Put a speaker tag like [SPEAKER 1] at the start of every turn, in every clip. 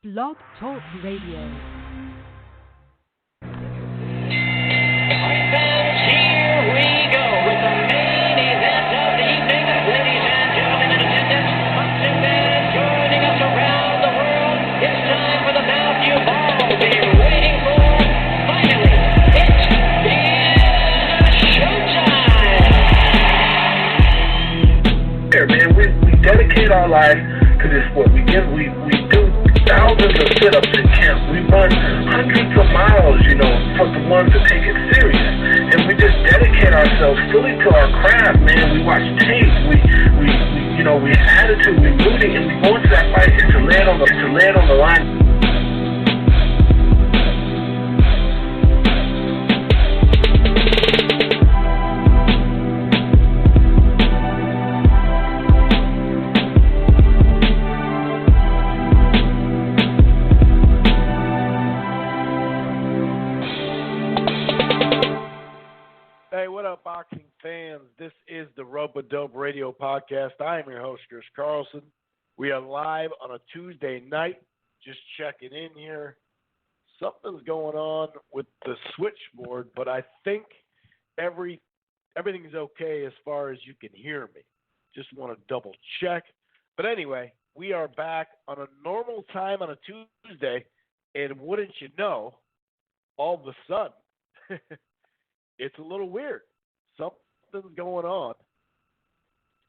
[SPEAKER 1] Blog Talk Radio.
[SPEAKER 2] Man, we dedicate our life to this sport. We do thousands of sit-ups in camp. We run hundreds of miles, for the ones that take it serious. And we just dedicate ourselves fully to our craft, man. We watch tape. We have attitude, we rooting, and we go into that fight and to land on the line.
[SPEAKER 3] Boxing fans, this is the Rope-A-Dope Radio Podcast. I am your host, Chris Carlson. We are live on a Tuesday night. Just checking in here. Something's going on with the switchboard, but I think everything's okay as far as you can hear me. Just want to double check. But anyway, we are back on a normal time on a Tuesday, and wouldn't you know, all of a sudden, it's a little weird. Something's going on.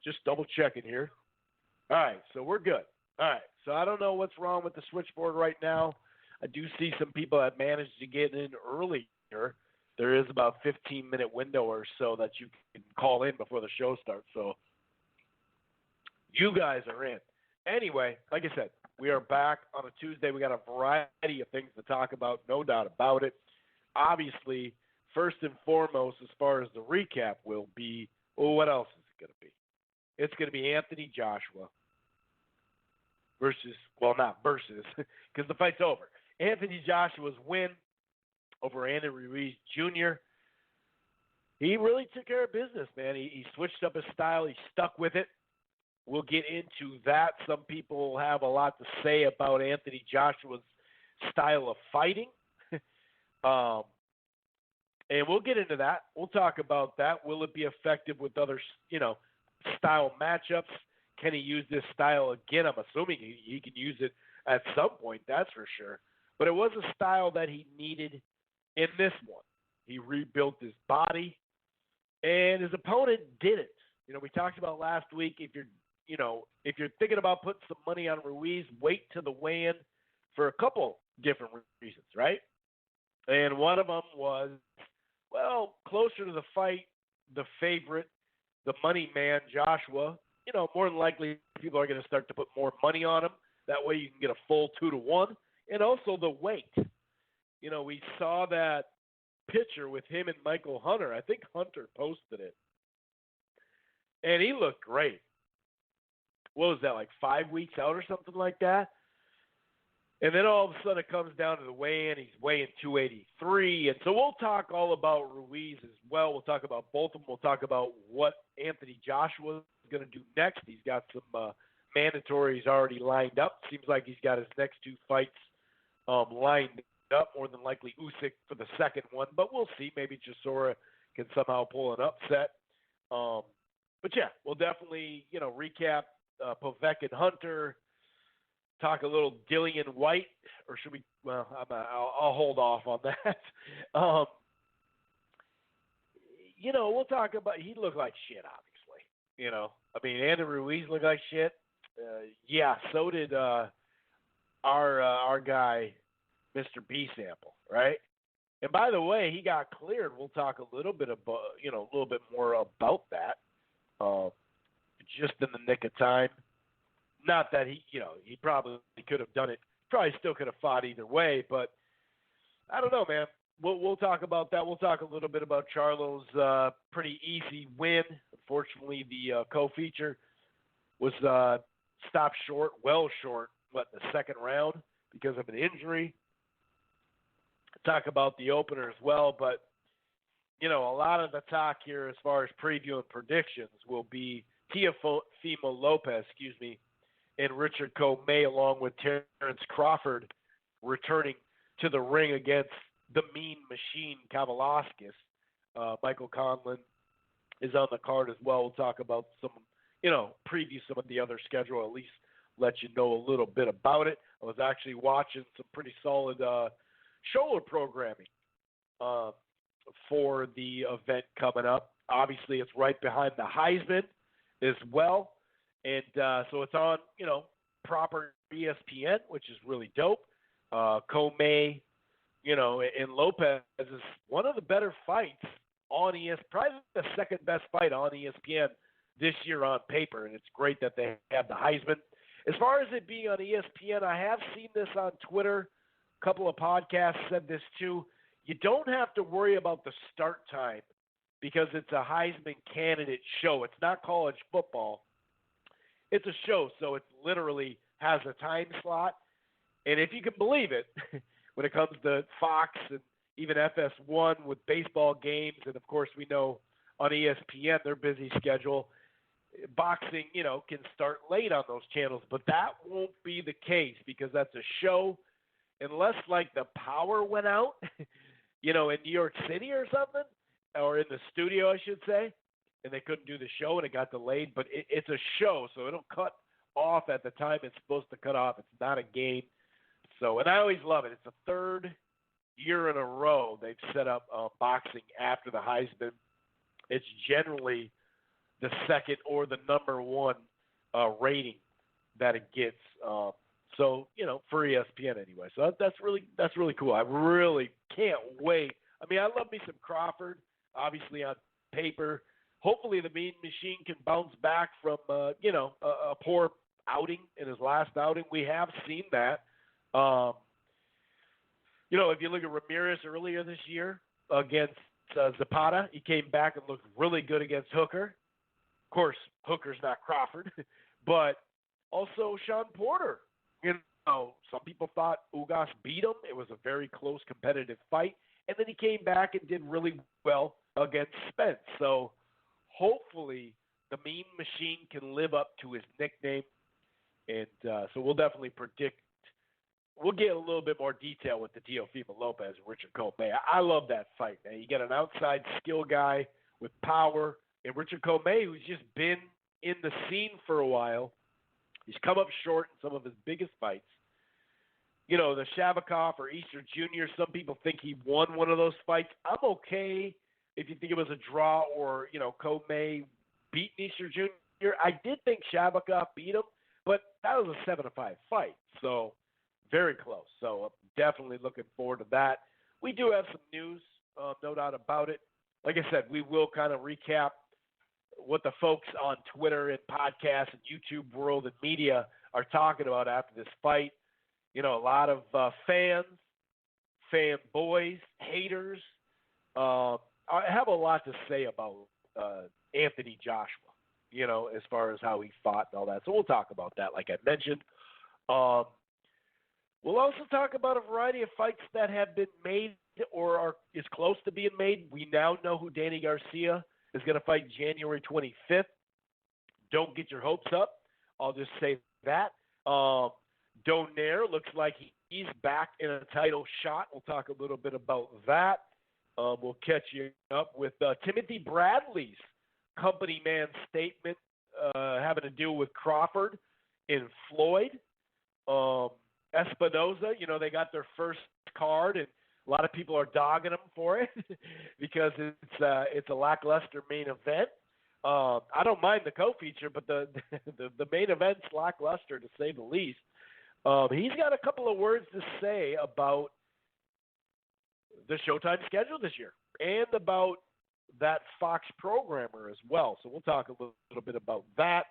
[SPEAKER 3] Just double checking here. All right, so we're good. All right, so I don't know what's wrong with the switchboard right now. I do see some people that managed to get in earlier. There is about a 15-minute window or so that you can call in before the show starts. So you guys are in. Anyway, like I said, we are back on a Tuesday. We got a variety of things to talk about, no doubt about it. Obviously, first and foremost, as far as the recap will be, what else is it going to be? It's going to be Anthony Joshua not versus, because the fight's over. Anthony Joshua's win over Andy Ruiz Jr. He really took care of business, man. He switched up his style. He stuck with it. We'll get into that. Some people have a lot to say about Anthony Joshua's style of fighting. And we'll get into that. We'll talk about that. Will it be effective with other, style matchups? Can he use this style again? I'm assuming he can use it at some point, that's for sure. But it was a style that he needed in this one. He rebuilt his body, and his opponent didn't. We talked about last week, if you're thinking about putting some money on Ruiz, wait to the weigh-in for a couple different reasons, right? And one of them was, closer to the fight, the favorite, the money man, Joshua, more than likely people are going to start to put more money on him. That way you can get a full 2-1. And also the weight. We saw that picture with him and Michael Hunter. I think Hunter posted it. And he looked great. What was that, like 5 weeks out or something like that? And then all of a sudden it comes down to the weigh-in. He's weighing 283. And so we'll talk all about Ruiz as well. We'll talk about both of them. We'll talk about what Anthony Joshua is going to do next. He's got some mandatories already lined up. Seems like he's got his next two fights lined up. More than likely Usyk for the second one. But we'll see. Maybe Chisora can somehow pull an upset. But yeah, we'll definitely, recap Povetkin Hunter. Talk a little Dillian Whyte, or should we? Well, I'll hold off on that. We'll talk about. He looked like shit, obviously. Andy Ruiz looked like shit. Yeah, so did our guy, Mr. B Sample, right? And by the way, he got cleared. We'll talk a little bit about, a little bit more about that. Just in the nick of time. Not that he probably could have done it. Probably still could have fought either way, but I don't know, man. We'll talk about that. We'll talk a little bit about Charlo's pretty easy win. Unfortunately, the co-feature was stopped short, in the second round because of an injury. Talk about the opener as well, but a lot of the talk here as far as preview and predictions will be Teofimo Lopez, and Richard Commey, along with Terrence Crawford, returning to the ring against the Mean Machine Kavalauskas. Michael Conlon is on the card as well. We'll talk about some, preview some of the other schedule, at least let you know a little bit about it. I was actually watching some pretty solid shoulder programming for the event coming up. Obviously, it's right behind the Heisman as well. And so it's on, proper ESPN, which is really dope. Commey, and Lopez is one of the better fights on ESPN, probably the second best fight on ESPN this year on paper, and it's great that they have the Heisman. As far as it being on ESPN, I have seen this on Twitter. A couple of podcasts said this too. You don't have to worry about the start time because it's a Heisman candidate show. It's not college football. It's a show, so it literally has a time slot. And if you can believe it, when it comes to Fox and even FS1 with baseball games, and of course we know on ESPN their busy schedule, boxing, can start late on those channels. But that won't be the case because that's a show. Unless, like, the power went out, in New York City or something, or in the studio, I should say, and they couldn't do the show and it got delayed. But it's a show, so it'll cut off at the time it's supposed to cut off. It's not a game. So, and I always love it. It's the third year in a row they've set up boxing after the Heisman. It's generally the second or the number one rating that it gets. So, for ESPN anyway. So that's really cool. I really can't wait. I mean, I love me some Crawford, obviously on paper. Hopefully the Mean Machine can bounce back from, a poor outing in his last outing. We have seen that. If you look at Ramirez earlier this year against Zapata, he came back and looked really good against Hooker. Of course, Hooker's not Crawford, but also Sean Porter. Some people thought Ugas beat him. It was a very close competitive fight. And then he came back and did really well against Spence. So hopefully the Mean Machine can live up to his nickname. And so we'll definitely predict. We'll get a little bit more detail with the Teofimo Lopez and Richard Commey. I love that fight, man. You get an outside skill guy with power, and Richard Commey, who's just been in the scene for a while. He's come up short in some of his biggest fights. The Shabakov or Easter Jr., some people think he won one of those fights. I'm okay if you think it was a draw or, Commey beat Easter Jr. I did think Shabakov beat him, but that was a 7-5 fight. So very close. So I'm definitely looking forward to that. We do have some news, no doubt about it. Like I said, we will kind of recap what the folks on Twitter and podcasts and YouTube world and media are talking about after this fight. A lot of fanboys, haters. I have a lot to say about Anthony Joshua, as far as how he fought and all that. So we'll talk about that, like I mentioned. We'll also talk about a variety of fights that have been made or are is close to being made. We now know who Danny Garcia is going to fight January 25th. Don't get your hopes up. I'll just say that. Donaire looks like he's back in a title shot. We'll talk a little bit about that. We'll catch you up with Timothy Bradley's company man statement having to do with Crawford and Floyd. Espinoza, they got their first card, and a lot of people are dogging them for it because it's a lackluster main event. I don't mind the co-feature, but the main event's lackluster to say the least. He's got a couple of words to say about the Showtime schedule this year and about that Fox programmer as well. So we'll talk a little bit about that.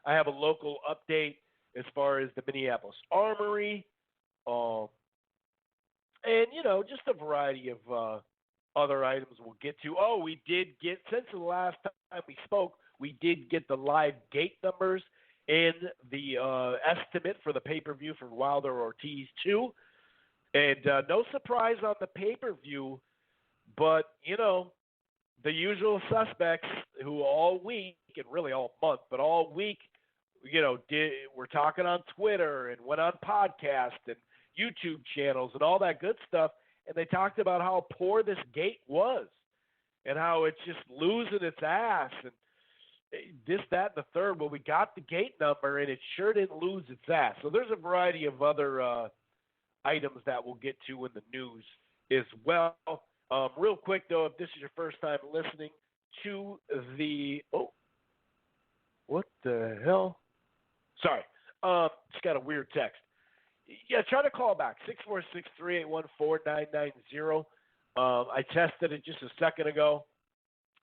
[SPEAKER 3] I have a local update as far as the Minneapolis Armory, and, just a variety of other items we'll get to. Oh, we did get, since the last time we spoke, we did get the live gate numbers and the estimate for the pay-per-view for Wilder Ortiz 2. And no surprise on the pay-per-view, but, the usual suspects who all week, and really all month, but all week, we're talking on Twitter and went on podcasts and YouTube channels and all that good stuff, and they talked about how poor this gate was and how it's just losing its ass and this, that, and the third. Well, we got the gate number, and it sure didn't lose its ass. So there's a variety of other items that we'll get to in the news as well. Real quick, though, if this is your first time listening to the – oh, what the hell? Sorry. Just got a weird text. Yeah, try to call back, 646-381-4990. I tested it just a second ago.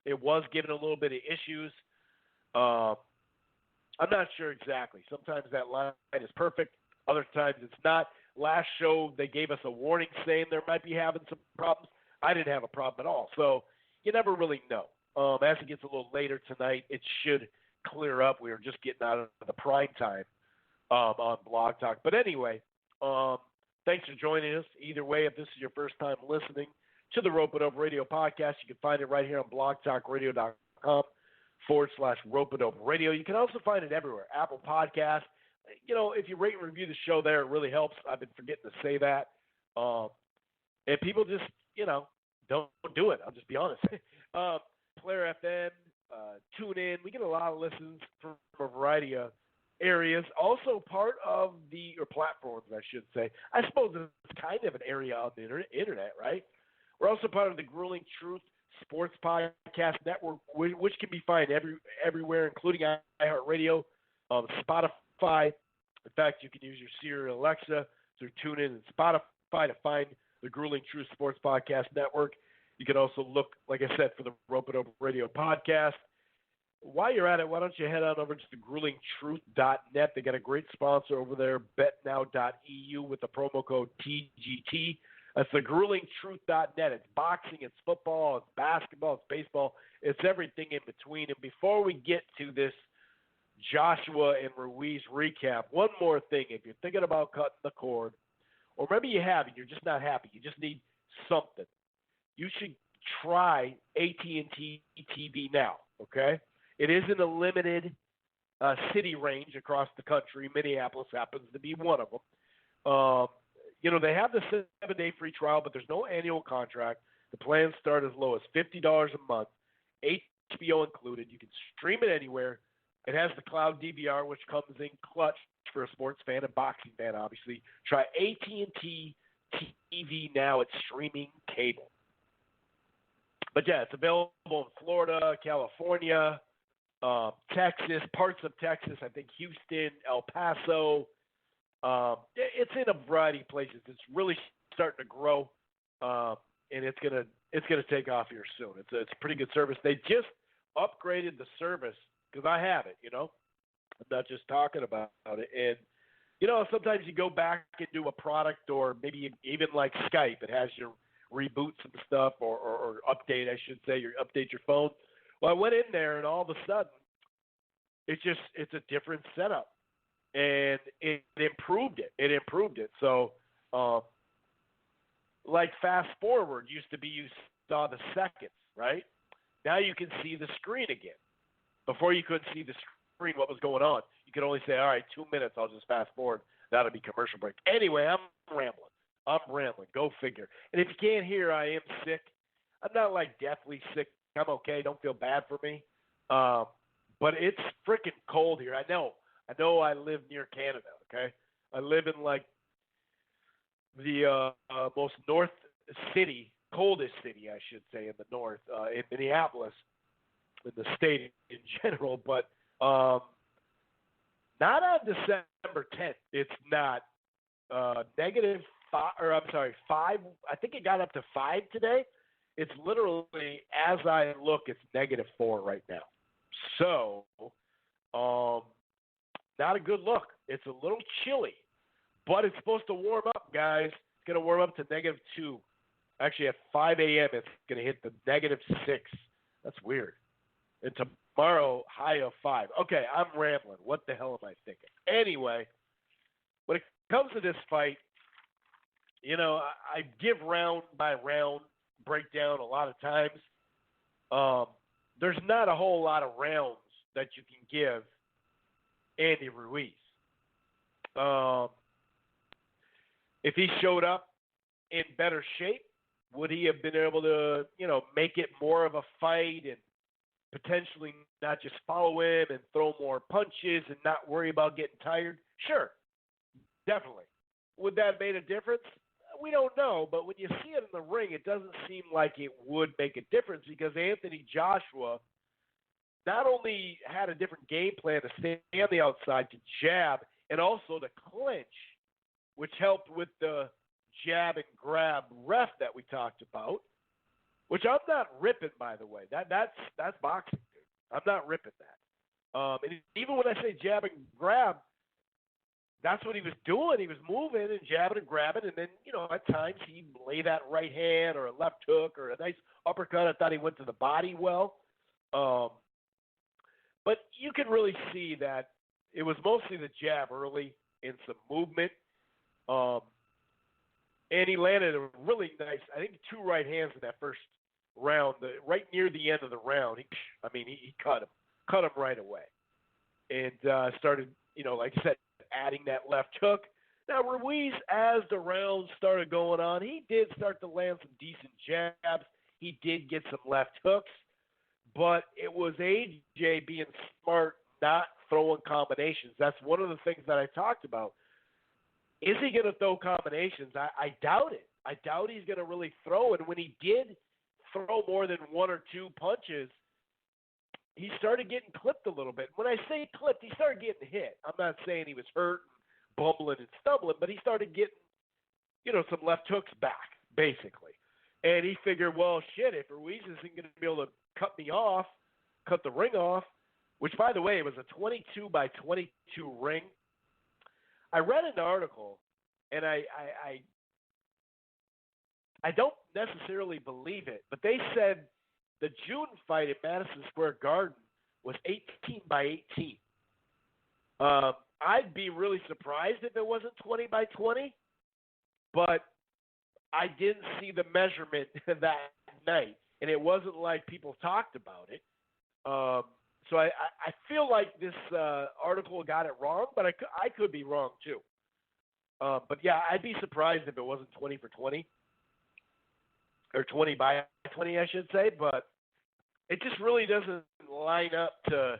[SPEAKER 3] It was giving a little bit of issues. I'm not sure exactly. Sometimes that line is perfect. Other times it's not. Last show, they gave us a warning saying there might be having some problems. I didn't have a problem at all. So you never really know. As it gets a little later tonight, it should clear up. We were just getting out of the prime time on Blog Talk. But anyway, thanks for joining us. Either way, if this is your first time listening to the Rope It Up Radio podcast, you can find it right here on blogtalkradio.com/Rope It Up Radio. You can also find it everywhere. Apple Podcasts. If you rate and review the show there, it really helps. I've been forgetting to say that. And people just, don't do it. I'll just be honest. Player FM, tune in. We get a lot of listens from a variety of areas. Also part of or platforms, I should say. I suppose it's kind of an area on the internet, right? We're also part of the Grueling Truth Sports Podcast Network, which can be found everywhere, including iHeartRadio, Spotify. In fact, you can use your Siri Alexa to tune in and Spotify to find the Grueling Truth Sports Podcast Network. You can also look, like I said, for the Rope It Up Radio podcast. While you're at it, why don't you head on over to the gruelingtruth.net. They got a great sponsor over there, betnow.eu, with the promo code TGT. That's the gruelingtruth.net. It's boxing, it's football, it's basketball, it's baseball. It's everything in between. And before we get to this Joshua and Ruiz recap, one more thing. If you're thinking about cutting the cord, or maybe you have and you're just not happy, you just need something, you should try AT&T TV Now, okay? It is in a limited city range across the country. Minneapolis happens to be one of them. They have the 7-day free trial, but there's no annual contract. The plans start as low as $50 a month, HBO included. You can stream it anywhere. It has the cloud DVR, which comes in clutch for a sports fan and boxing fan, obviously. Try AT&T TV Now. It's streaming cable. But, yeah, it's available in Florida, California, Texas, parts of Texas, I think Houston, El Paso. It's in a variety of places. It's really starting to grow, and it's gonna take off here soon. It's a pretty good service. They just upgraded the service because I have it. I'm not just talking about it. And sometimes you go back and do a product, or maybe even like Skype, it has your reboot some stuff or update, I should say, update your phone. Well, I went in there, and all of a sudden, it's a different setup. And it improved it. It improved it. So, like fast forward used to be, you saw the seconds, right? Now you can see the screen again. Before you couldn't see the screen, what was going on. You could only say, all right, 2 minutes, I'll just fast forward. That'll be commercial break. Anyway, I'm rambling. Go figure. And if you can't hear, I am sick. I'm not like deathly sick. I'm okay. Don't feel bad for me. But it's freaking cold here. I know I live near Canada, okay? I live in, like, the most north city, coldest city, I should say, in the north, in Minneapolis, in the state in general. But not on December 10th. It's not -5. I think it got up to 5 today. It's literally, as I look, it's -4 right now. So, not a good look. It's a little chilly, but it's supposed to warm up, guys. It's going to warm up to -2. Actually, at 5 a.m., it's going to hit the -6. That's weird. And tomorrow, high of 5. Okay, I'm rambling. What the hell am I thinking? Anyway, when it comes to this fight, I give round by round breakdown a lot of times. There's not a whole lot of rounds that you can give Andy Ruiz. If he showed up in better shape, would he have been able to, make it more of a fight and potentially not just follow him and throw more punches and not worry about getting tired? Sure, definitely. Would that have made a difference? We don't know, but when you see it in the ring, it doesn't seem like it would make a difference because Anthony Joshua not only had a different game plan to stay on the outside, to jab, and also to clinch, which helped with the jab and grab ref that we talked about, which I'm not ripping, by the way. That's boxing, dude. I'm not ripping that. And even when I say jab and grab, that's what he was doing. He was moving and jabbing and grabbing, and then, at times he'd lay that right hand or a left hook or a nice uppercut. I thought he went to the body well. But you could really see that it was mostly the jab early and some movement. And he landed a really nice, I think, 2 right hands in that first round. Right near the end of the round, he cut him right away. And started, like I said, adding that left hook. Now, Ruiz, as the rounds started going on, he did start to land some decent jabs. He did get some left hooks. But it was AJ being smart, not throwing combinations. That's one of the things that I talked about. Is he going to throw combinations? I doubt it. I doubt he's going to really throw. And when he did throw more than 1 or 2 punches, he started getting clipped a little bit. When I say clipped, he started getting hit. I'm not saying he was hurt, bumbling and stumbling, but he started getting, some left hooks back, basically. And he figured, well, shit, if Ruiz isn't going to be able to cut the ring off, which, by the way, was a 22 by 22 ring. I read an article, and I don't necessarily believe it, but they said the June fight at Madison Square Garden was 18 by 18. I'd be really surprised if it wasn't 20 by 20, but I didn't see the measurement that night, and it wasn't like people talked about it. So I feel like this article got it wrong, but I could be wrong too. But yeah, I'd be surprised if it wasn't 20 for 20 or 20 by 20, I should say. But it just really doesn't line up to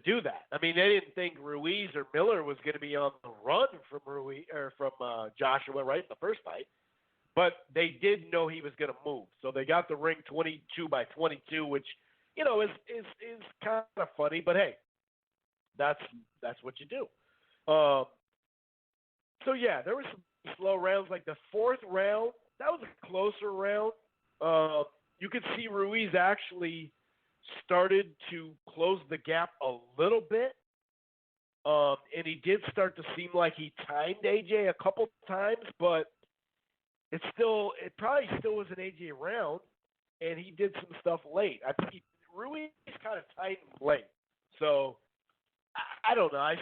[SPEAKER 3] do that. I mean, they didn't think Ruiz or Miller was going to be on the run from Joshua right in the first fight, but they did know he was going to move. So they got the ring 22 by 22, which is kind of funny, but hey, that's what you do. So yeah, there were some slow rounds. Like the 4th round, that was a closer round. You could see Ruiz actually started to close the gap a little bit, and he did start to seem like he timed AJ a couple times, but it probably still was an AJ round, and he did some stuff late. I think Ruiz kind of tightened late. So, I don't know.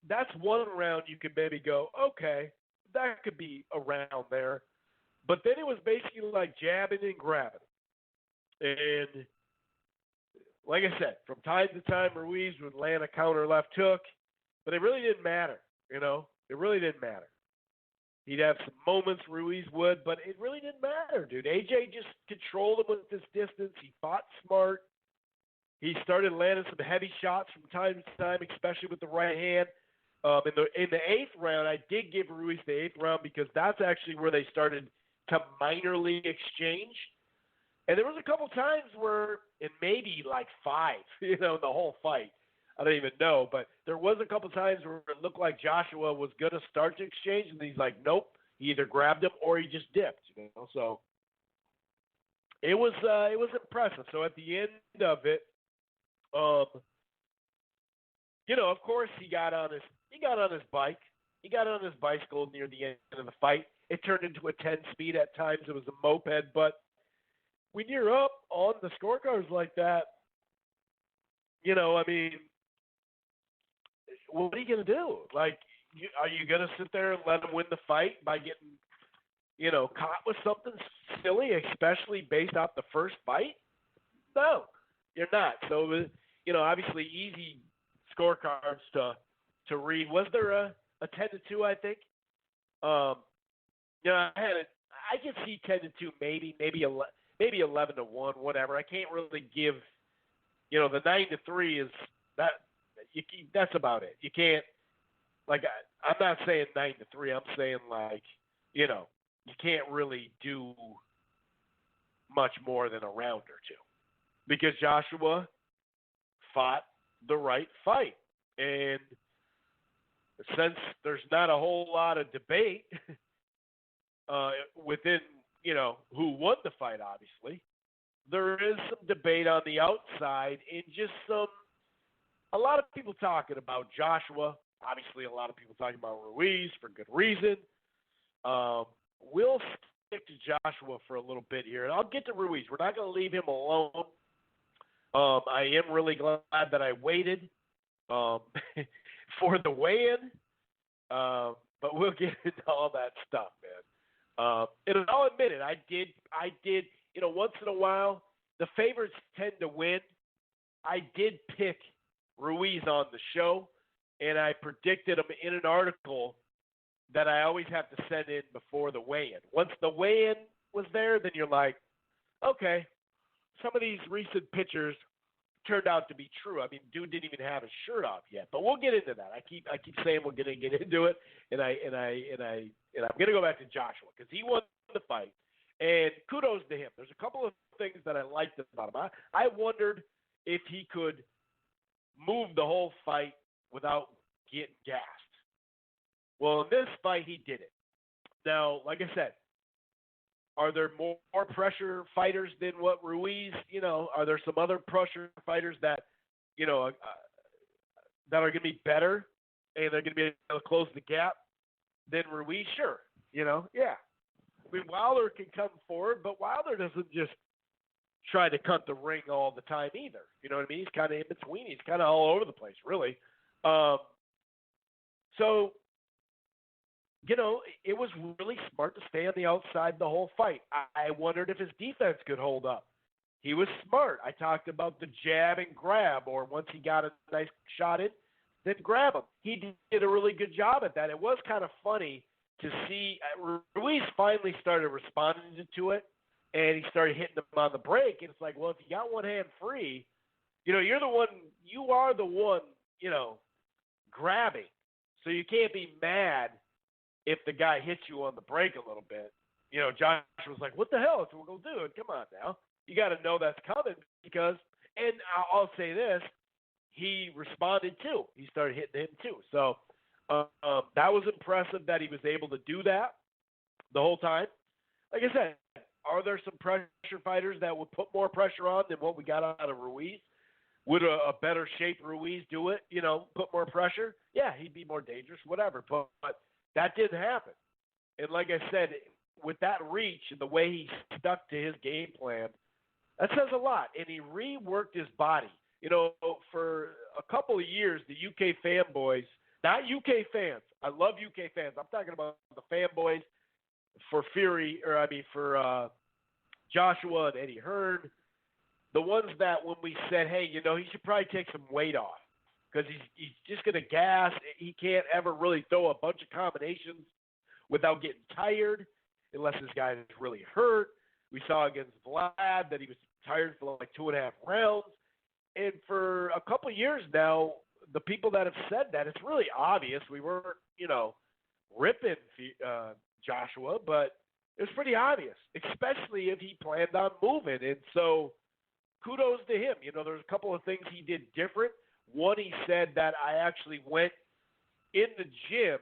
[SPEAKER 3] That's one round you could maybe go, okay, that could be around there. But then it was basically like jabbing and grabbing. And like I said, from time to time, Ruiz would land a counter left hook, but it really didn't matter, It really didn't matter. He'd have some moments, Ruiz would, but it really didn't matter, dude. AJ just controlled him with this distance. He fought smart. He started landing some heavy shots from time to time, especially with the right hand. In the 8th round, I did give Ruiz the 8th round because that's actually where they started to minorly exchange. And there was a couple times where, and maybe like 5, the whole fight. I don't even know, but there was a couple times where it looked like Joshua was going to start to exchange, and he's like, nope. He either grabbed him or he just dipped. So it was impressive. So at the end of it, of course he got on his bike. He got on his bicycle near the end of the fight. It turned into a 10-speed at times. It was a moped, but when you're up on the scorecards like that, what are you going to do? Like, are you going to sit there and let him win the fight by getting, caught with something silly, especially based off the first fight? No, you're not. So, obviously easy scorecards to read. Was there a 10-2? I think. I can see 10-2, maybe 11-1, whatever. I can't really give. The 9-3 is that. That's about it. You can't. Like, I'm not saying 9-3. I'm saying, like, you can't really do much more than a round or two, because Joshua fought the right fight, and since there's not a whole lot of debate within, who won the fight, obviously, there is some debate on the outside and just a lot of people talking about Joshua. Obviously, a lot of people talking about Ruiz for good reason. We'll stick to Joshua for a little bit here, and I'll get to Ruiz. We're not going to leave him alone. I am really glad that I waited for the weigh-in, but we'll get into all that stuff, man. And I'll admit it, I did. Once in a while, the favorites tend to win. I did pick Ruiz on the show, and I predicted him in an article that I always have to send in before the weigh-in. Once the weigh-in was there, then you're like, okay, some of these recent pictures turned out to be true. I mean, dude didn't even have his shirt off yet, but we'll get into that. I keep saying we're going to get into it, and I'm going to go back to Joshua because he won the fight, and kudos to him. There's a couple of things that I liked about him. I wondered if he could move the whole fight without getting gassed. Well, in this fight, he did it. Now, like I said, are there more pressure fighters than what Ruiz? Are there some other pressure fighters that, that are going to be better and they're going to be able to close the gap than Ruiz? Sure. Yeah. I mean, Wilder can come forward, but Wilder doesn't just try to cut the ring all the time either. You know what I mean? He's kind of in between. He's kind of all over the place, really. So, it was really smart to stay on the outside the whole fight. I wondered if his defense could hold up. He was smart. I talked about the jab and grab, or once he got a nice shot in, then grab him. He did a really good job at that. It was kind of funny to see Ruiz finally started responding to it, and he started hitting him on the break. And it's like, well, if you got one hand free, you are the one, grabbing. So you can't be mad if the guy hits you on the break a little bit. Josh was like, what the hell? That's what we're going to do. Come on now. You got to know that's coming because, and I'll say this, he responded too. He started hitting him too. So that was impressive that he was able to do that the whole time. Like I said, are there some pressure fighters that would put more pressure on than what we got out of Ruiz? Would a better shape Ruiz do it, put more pressure? Yeah, he'd be more dangerous, whatever. But that didn't happen. And like I said, with that reach and the way he stuck to his game plan, that says a lot. And he reworked his body. For a couple of years, the UK fanboys, not UK fans, I love UK fans. I'm talking about the fanboys for Joshua and Eddie Hearn, the ones that when we said, hey, he should probably take some weight off because he's just going to gas. He can't ever really throw a bunch of combinations without getting tired unless this guy is really hurt. We saw against Vlad that he was tired for like 2.5 rounds. And for a couple of years now, the people that have said that, it's really obvious. We weren't, ripping Joshua, but it was pretty obvious, especially if he planned on moving. And so kudos to him. There's a couple of things he did different. One, he said that I actually went in the gym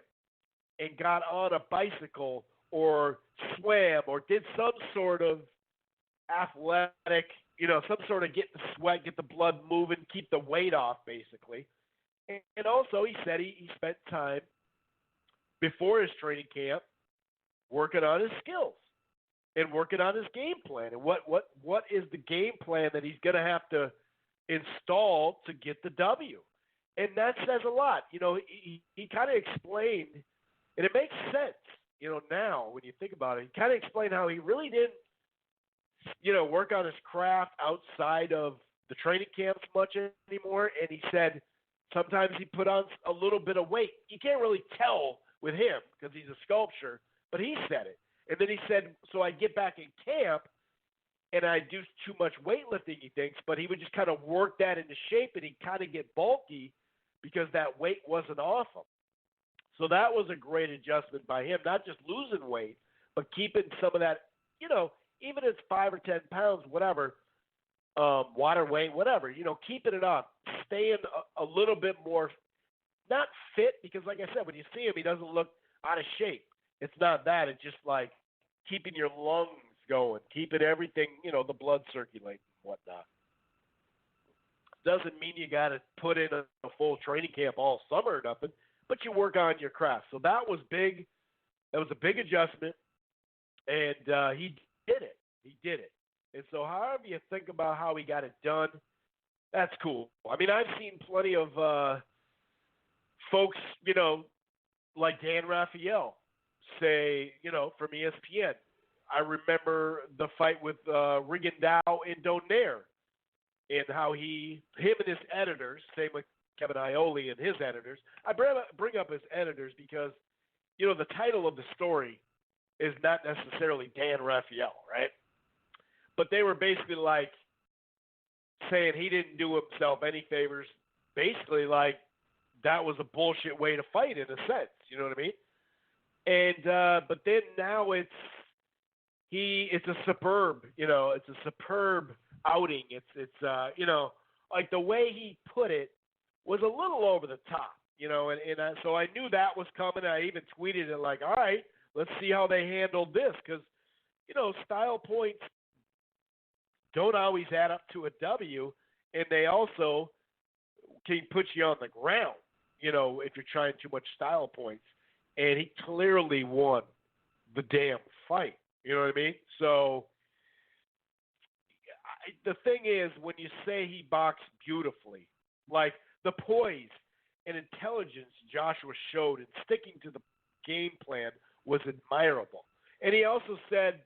[SPEAKER 3] and got on a bicycle or swam or did some sort of athletic, some sort of get the sweat, get the blood moving, keep the weight off, basically. And also he said he spent time before his training camp working on his skills and working on his game plan. And what is the game plan that he's going to have to install to get the W? And that says a lot. He kind of explained, and it makes sense, now when you think about it. He kind of explained how he really didn't, work on his craft outside of the training camps much anymore. And he said Sometimes he put on a little bit of weight. You can't really tell with him because he's a sculptor, but he said it. And then he said, so I get back in camp and I do too much weightlifting, he thinks, but he would just kind of work that into shape and he'd kind of get bulky because that weight wasn't off him. So that was a great adjustment by him, not just losing weight, but keeping some of that, even if it's 5 or 10 pounds, whatever, water weight, whatever, keeping it on, staying a little bit more, not fit, because like I said, when you see him, he doesn't look out of shape. It's not that. It's just like keeping your lungs going, keeping everything, the blood circulating and whatnot. Doesn't mean you got to put in a full training camp all summer or nothing, but you work on your craft. So that was big. That was a big adjustment, and he did it. He did it. And so however you think about how he got it done, that's cool. I mean, I've seen plenty of folks, like Dan Raphael say, from ESPN. I remember the fight with Rigondeaux and Donaire and how him and his editors, same with Kevin Iole and his editors. I bring up his editors because, the title of the story is not necessarily Dan Raphael, right? But they were basically like saying he didn't do himself any favors, basically like that was a bullshit way to fight in a sense, you know what I mean? And but then now it's a superb, it's a superb outing. It's like the way he put it was a little over the top, and so I knew that was coming. I even tweeted it like, all right, let's see how they handled this because, style points don't always add up to a W, and they also can put you on the ground, if you're trying too much style points. And he clearly won the damn fight. You know what I mean? So the thing is, when you say he boxed beautifully, like the poise and intelligence Joshua showed in sticking to the game plan was admirable. And he also said,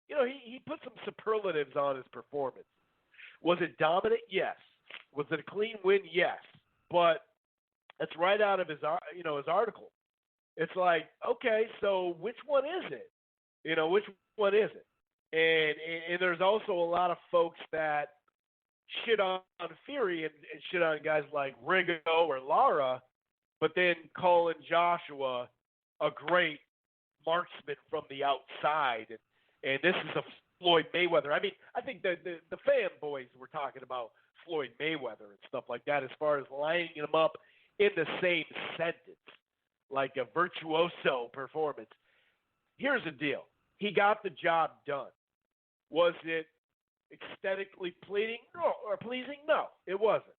[SPEAKER 3] he put some superlatives on his performance. Was it dominant? Yes. Was it a clean win? Yes. But it's right out of his article. It's like, okay, so which one is it? Which one is it? And there's also a lot of folks that shit on Fury and shit on guys like Rigo or Lara, but then calling Joshua a great marksman from the outside. And this is a Floyd Mayweather. I mean, I think the fanboys were talking about Floyd Mayweather and stuff like that as far as lining him up in the same sentence, like a virtuoso performance. Here's the deal. He got the job done. Was it aesthetically pleasing? No, it wasn't.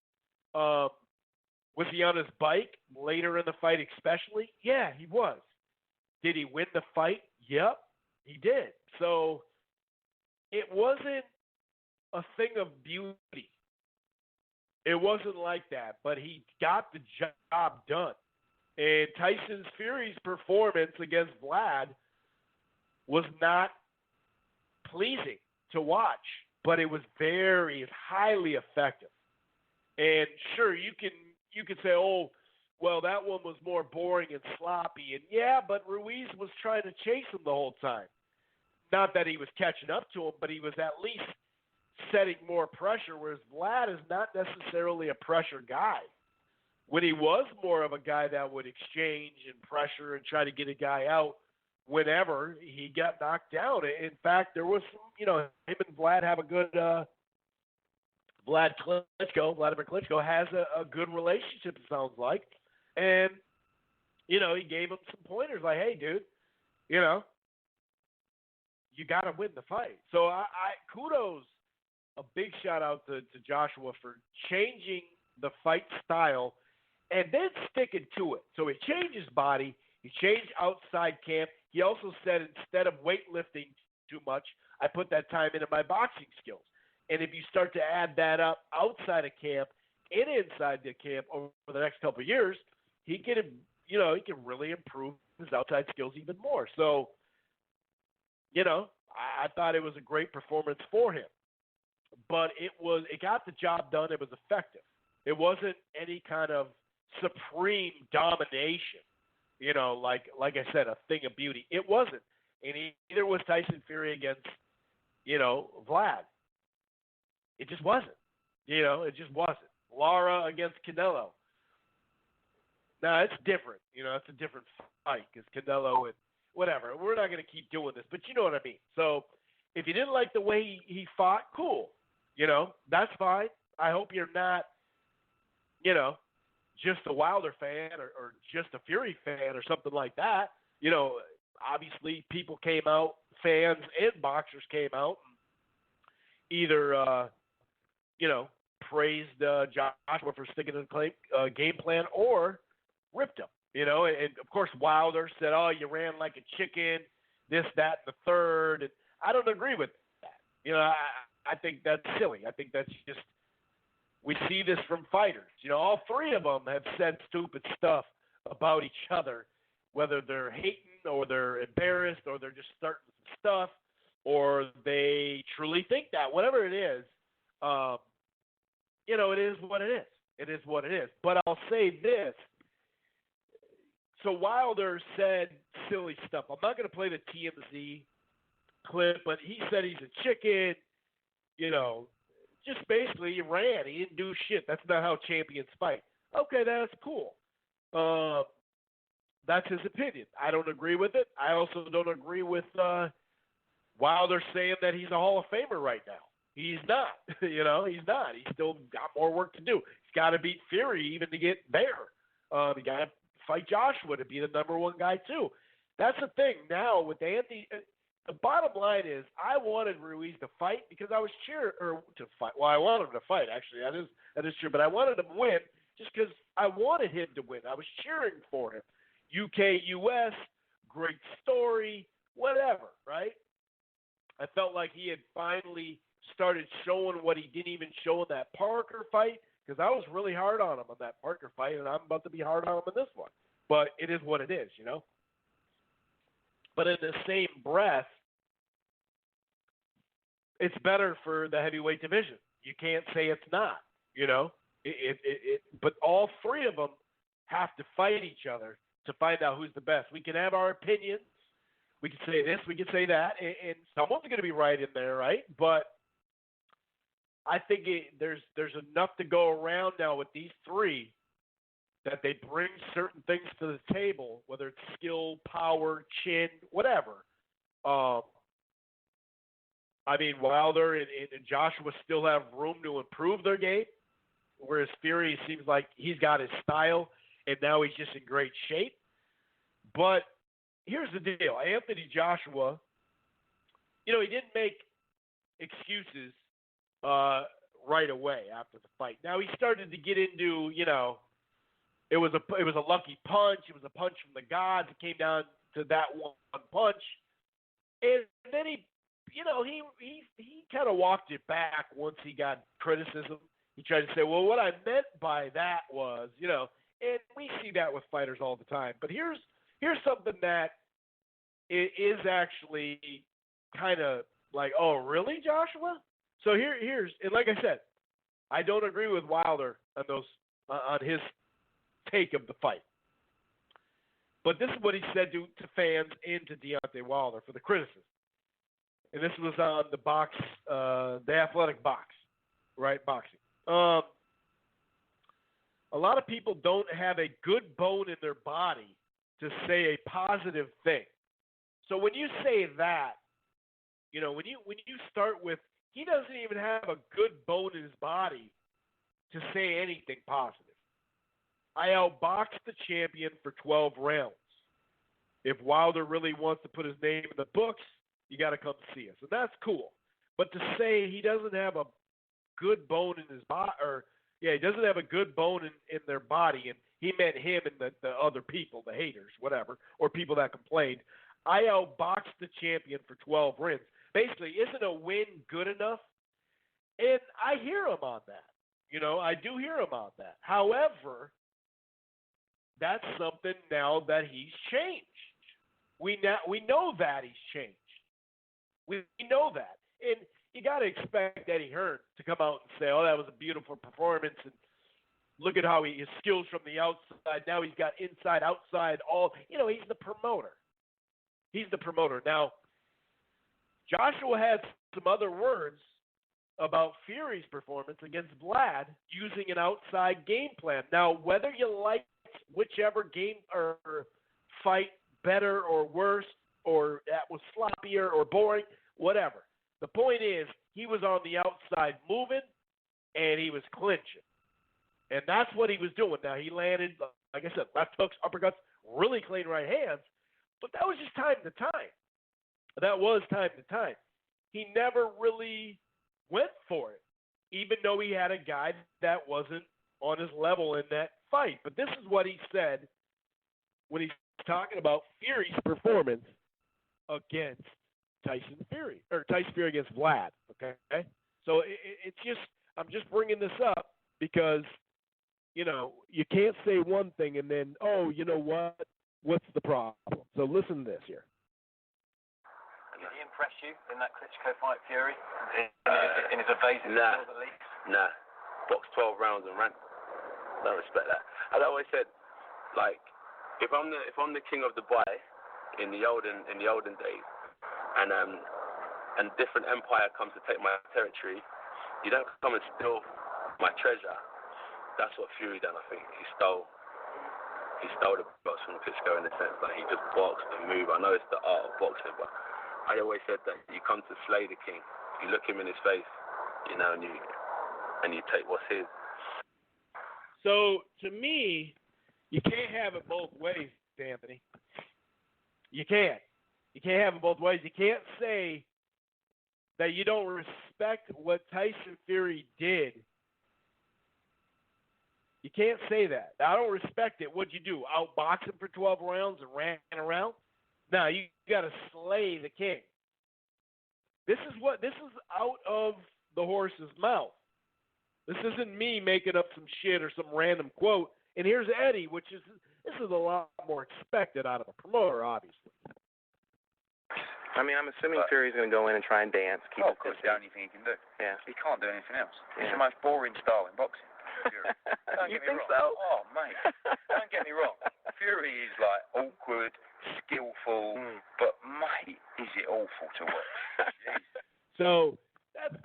[SPEAKER 3] Was he on his bike later in the fight especially? Yeah, he was. Did he win the fight? Yep, he did. So it wasn't a thing of beauty. It wasn't like that, but he got the job done. And Tyson Fury's performance against Vlad was not pleasing to watch, but it was highly effective. And sure, you can say, oh, well, that one was more boring and sloppy. And yeah, but Ruiz was trying to chase him the whole time. Not that he was catching up to him, but he was at least setting more pressure, whereas Vlad is not necessarily a pressure guy. When he was more of a guy that would exchange and pressure and try to get a guy out whenever he got knocked down. In fact, there was some, him and Vlad have a good Vladimir Klitschko has a good relationship, it sounds like. And, he gave him some pointers like, hey, dude, you got to win the fight. So I kudos, a big shout out to Joshua for changing the fight style and then sticking to it. So he changed his body. He changed outside camp. He also said instead of weightlifting too much, I put that time into my boxing skills. And if you start to add that up outside of camp and inside the camp over the next couple of years, he can really improve his outside skills even more. So, I thought it was a great performance for him. But it got the job done. It was effective. It wasn't any kind of supreme domination, like I said, a thing of beauty. It wasn't. And neither was Tyson Fury against, Vlad. It just wasn't. It just wasn't. Lara against Canelo. Now, it's different. It's a different fight because Canelo and whatever. We're not going to keep doing this, but you know what I mean. So if you didn't like the way he fought, cool. That's fine. I hope you're not, just a Wilder fan or just a Fury fan or something like that. Obviously people came out, fans and boxers came out and either, praised Joshua for sticking to the game plan or ripped him, and of course Wilder said, "Oh, you ran like a chicken, this, that, and the third." And I don't agree with that. I think that's silly. I think that's just, we see this from fighters. All three of them have said stupid stuff about each other, whether they're hating or they're embarrassed or they're just starting some stuff or they truly think that. Whatever it is, it is what it is. It is what it is. But I'll say this. So Wilder said silly stuff. I'm not going to play the TMZ clip, but he said he's a chicken, just basically he ran. He didn't do shit. That's not how champions fight. Okay, that's cool. That's his opinion. I don't agree with it. I also don't agree with Wilder saying that he's a Hall of Famer right now. He's not. He's not. He's still got more work to do. He's got to beat Fury even to get there. He got to fight Joshua to be the number one guy too. That's the thing now with Andy. The bottom line is, I wanted Ruiz to fight because I was cheering, or to fight. Well, I wanted him to fight. Actually, that is true. But I wanted him to win just because I wanted him to win. I was cheering for him. UK, US, great story, whatever. Right? I felt like he had finally started showing what he didn't even show in that Parker fight, because I was really hard on him on that Parker fight, and I'm about to be hard on him in this one. But it is what it is, But in the same breath, it's better for the heavyweight division. You can't say it's not, But all three of them have to fight each other to find out who's the best. We can have our opinions. We can say this, we can say that, and someone's going to be right in there, right? But I think there's enough to go around now with these three that they bring certain things to the table, whether it's skill, power, chin, whatever. Wilder and Joshua still have room to improve their game, whereas Fury seems like he's got his style, and now he's just in great shape. But here's the deal. Anthony Joshua, he didn't make excuses right away after the fight. Now he started to get into, it was a lucky punch. It was a punch from the gods. It came down to that one punch, and then he kind of walked it back once he got criticism. He tried to say, well, what I meant by that was, and we see that with fighters all the time. But here's something that is actually kind of like, oh, really, Joshua? So here's, and like I said, I don't agree with Wilder on his take of the fight. But this is what he said to fans and to Deontay Wilder for the criticism. And this was on the Athletic Box, right? Boxing. A lot of people don't have a good bone in their body to say a positive thing. So when you say that, when you start with, he doesn't even have a good bone in his body to say anything positive. I outboxed the champion for 12 rounds. If Wilder really wants to put his name in the books, you got to come see us. And that's cool. But to say he doesn't have a good bone in his body, he doesn't have a good bone in their body, and he meant him and the other people, the haters, whatever, or people that complained. I outboxed the champion for 12 wins. Basically, isn't a win good enough? And I hear him on that. I do hear him on that. However, that's something now that he's changed. We know that he's changed. We know that. And you got to expect Eddie Hearn to come out and say, oh, that was a beautiful performance. And, look at how his skills from the outside. Now he's got inside, outside, all. He's the promoter. He's the promoter. Now, Joshua had some other words about Fury's performance against Vlad using an outside game plan. Now, whether you like whichever game or fight better or worse or that was sloppier or boring, whatever. The point is he was on the outside moving and he was clinching. And that's what he was doing. Now, he landed, like I said, left hooks, uppercuts, really clean right hands, but that was just time to time. That was time to time. He never really went for it, even though he had a guy that wasn't on his level in that fight. But this is what he said when he's talking about Fury's performance against Tyson Fury against Vlad. Okay, so it's just I'm just bringing this up because you can't say one thing and then you know what? What's the problem? So listen to this here.
[SPEAKER 4] Did he impress you in that Klitschko fight, Fury? In his evasive skills at least?
[SPEAKER 5] Nah. Boxed 12 rounds and ran. Don't respect that. As I always said, like, if I'm the king of Dubai in the olden days, and different empire comes to take my territory, you don't come and steal my treasure. That's what Fury done. I think he stole the box from Klitschko in a sense. Like, he just boxed and moved. I know it's the art of boxing, but I always said that you come to slay the king. You look him in his face, and you take what's his.
[SPEAKER 3] So to me, you can't have it both ways, Anthony. You can't. You can't have it both ways. You can't say that you don't respect what Tyson Fury did. You can't say that. I don't respect it. What'd you do? Outbox him for 12 rounds and ran around? No, you got to slay the king. This is out of the horse's mouth. This isn't me making up some shit or some random quote. And here's Eddie, this is a lot more expected out of a promoter, obviously.
[SPEAKER 6] I mean, I'm assuming Fury's going to go in and try and dance.
[SPEAKER 4] Of course, the only thing he can do.
[SPEAKER 6] Yeah.
[SPEAKER 4] He can't do anything else.
[SPEAKER 6] Yeah.
[SPEAKER 4] It's the most boring style in boxing. Fury.
[SPEAKER 6] You
[SPEAKER 4] Don't get me
[SPEAKER 6] think
[SPEAKER 4] wrong.
[SPEAKER 6] so?
[SPEAKER 4] Oh, mate. Don't get me wrong. Fury is like awkward, skillful, but mate, is it awful to watch?
[SPEAKER 3] So that's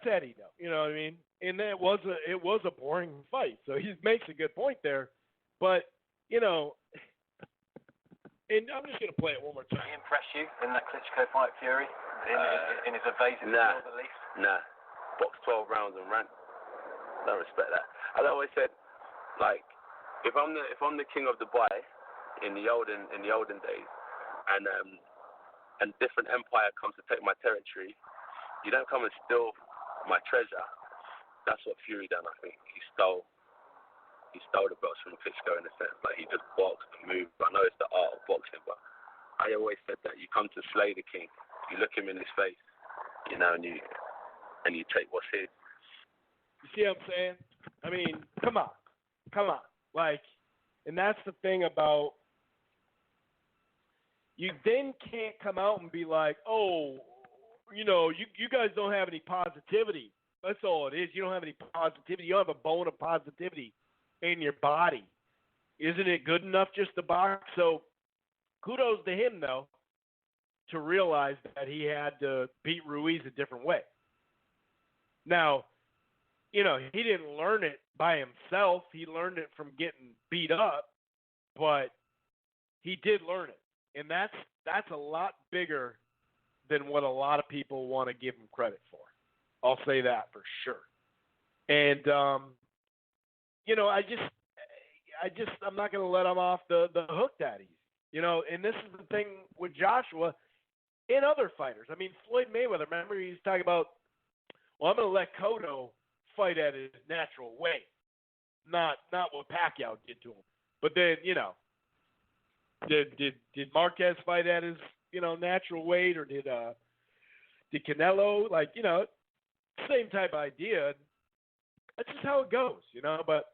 [SPEAKER 3] Eddie, though. You know what I mean? And it was a boring fight. So he makes a good point there, but and I'm just gonna play it one more time.
[SPEAKER 4] Did he impress you in that Klitschko fight, Fury? In his evasive skills at least?
[SPEAKER 5] Nah. Boxed 12 rounds and ran. Don't respect that. As I always said, like, if I'm the king of Dubai in the olden days, and different empire comes to take my territory, you don't come and steal my treasure. That's what Fury done. I think he stole the belts from Klitschko in a sense. Like, he just boxed and moved. I know it's the art of boxing, but I always said that you come to slay the king. You look him in his face, and you take what's his.
[SPEAKER 3] You see what I'm saying? I mean, come on. Like, and that's the thing about you then can't come out and be like, you guys don't have any positivity. That's all it is. You don't have any positivity. You don't have a bone of positivity in your body. Isn't it good enough just to box? So kudos to him, though, to realize that he had to beat Ruiz a different way. Now, he didn't learn it by himself. He learned it from getting beat up, but he did learn it. And that's a lot bigger than what a lot of people want to give him credit for. I'll say that for sure. And, I'm not going to let him off the hook that easy. And this is the thing with Joshua and other fighters. I mean, Floyd Mayweather, remember he was talking about, I'm going to let Cotto fight at his natural weight, not what Pacquiao did to him. But then, did Marquez fight at his, natural weight, or did Canelo? Like, same type of idea. That's just how it goes, But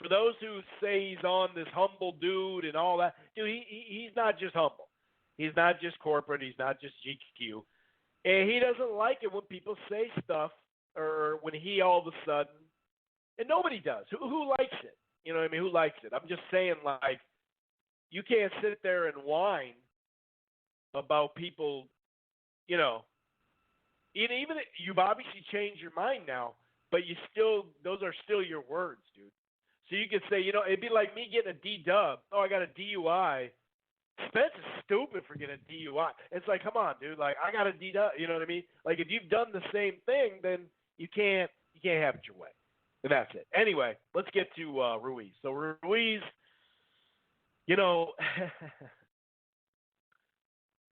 [SPEAKER 3] for those who say he's on this humble dude and all that, dude, he's not just humble. He's not just corporate. He's not just GQ. And he doesn't like it when people say stuff or when he all of a sudden And nobody does. Who likes it? You know what I mean? Who likes it? I'm just saying, like, you can't sit there and whine about people, you know. Even you've obviously changed your mind now, but those are still your words, dude. So you could say, you know, it'd be like me getting a D-dub. Oh, I got a DUI. Spence is stupid for getting a DUI. It's like, come on, dude. Like, I got a D-dub. You know what I mean? Like, if you've done the same thing, then you can't have it your way. And that's it. Anyway, let's get to Ruiz. So Ruiz, you know,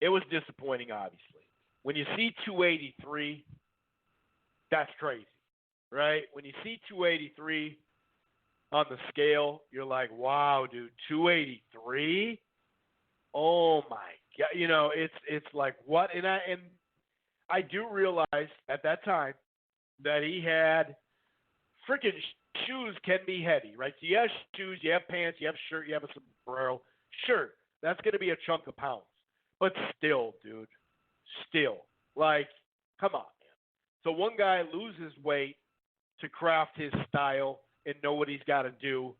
[SPEAKER 3] it was disappointing, obviously. When you see 283, that's crazy, right? When you see 283 on the scale, you're like, wow, dude, 283? Oh my God! You know, it's like what? And I do realize at that time that he had freaking shoes can be heavy, right? So you have shoes, you have pants, you have shirt, you have a sombrero. Sure, that's going to be a chunk of pounds, but still, dude, like, come on, man. So one guy loses weight to craft his style and know what he's got to do,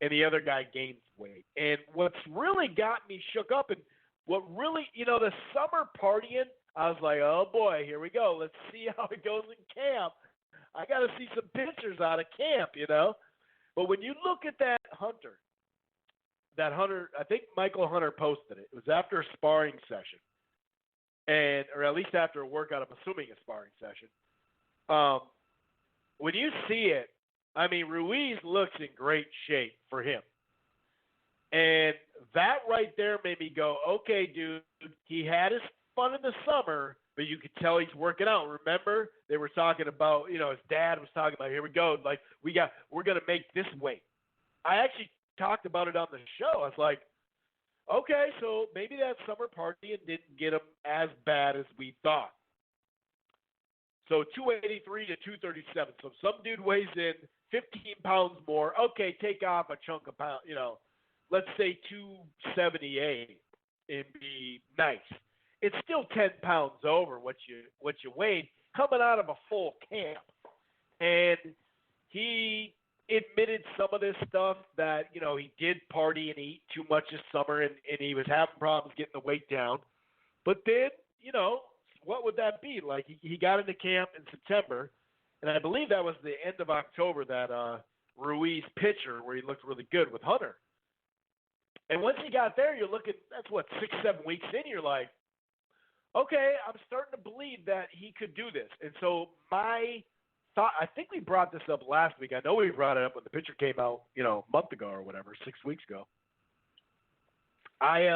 [SPEAKER 3] and the other guy gains weight. And what's really got me shook up, and what really, you know, the summer partying, I was like, oh boy, here we go. Let's see how it goes in camp. I got to see some pictures out of camp, you know. But when you look at that Hunter, I think Michael Hunter posted it. It was after a sparring session, or at least after a workout, I'm assuming a sparring session. When you see it, I mean, Ruiz looks in great shape for him. And that right there made me go, okay, dude, he had his fun in the summer, but you could tell he's working out. Remember, they were talking about, you know, his dad was talking about, here we go, like, we're going to make this weight. I actually talked about it on the show. I was like, okay, so maybe that summer partying didn't get him as bad as we thought. So 283 to 237. So some dude weighs in 15 pounds more. Okay, take off a chunk of pound, you know, let's say 278 and be nice. It's still 10 pounds over what you weighed coming out of a full camp. And he admitted some of this stuff that, you know, he did party and eat too much this summer and he was having problems getting the weight down. But then, you know, what would that be? Like, he got into camp in September, and I believe that was the end of October, that Ruiz picture where he looked really good with Hunter. And once he got there, you're looking, that's what, 6-7 weeks in, you're like, okay, I'm starting to believe that he could do this. And so my thought, I think we brought this up last week. I know we brought it up when the picture came out, you know, a month ago or whatever, 6 weeks ago. I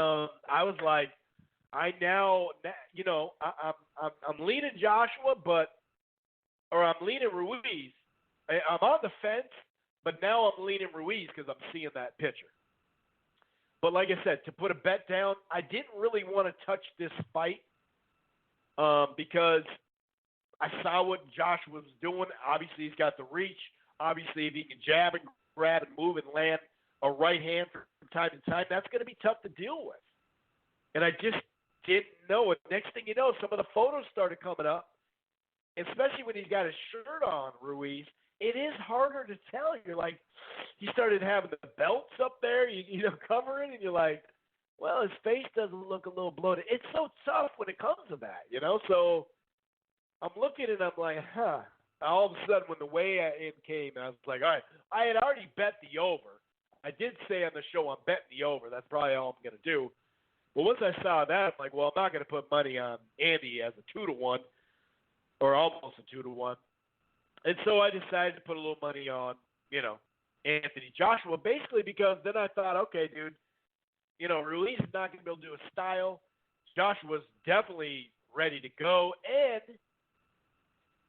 [SPEAKER 3] was like, I now, you know, I'm leaning Joshua, I'm leaning Ruiz. I'm on the fence, but now I'm leaning Ruiz because I'm seeing that picture. But like I said, to put a bet down, I didn't really want to touch this fight because I saw what Joshua was doing. Obviously, he's got the reach. Obviously, if he can jab and grab and move and land a right hand from time to time, that's going to be tough to deal with. And I just didn't know it. Next thing you know, some of the photos started coming up, especially when he's got his shirt on, Ruiz. It is harder to tell. You're like, he started having the belts up there, you know, covering, and you're like, well, his face doesn't look a little bloated. It's so tough when it comes to that, you know? So I'm looking and I'm like, huh. All of a sudden, when the weigh-in came, I was like, all right, I had already bet the over. I did say on the show I'm betting the over. That's probably all I'm going to do. But once I saw that, I'm like, well, I'm not going to put money on Andy as a 2-1 or almost a 2-1. And so I decided to put a little money on, you know, Anthony Joshua, basically because then I thought, okay, dude, you know, Ruiz is not going to be able to do a style. Joshua's definitely ready to go. And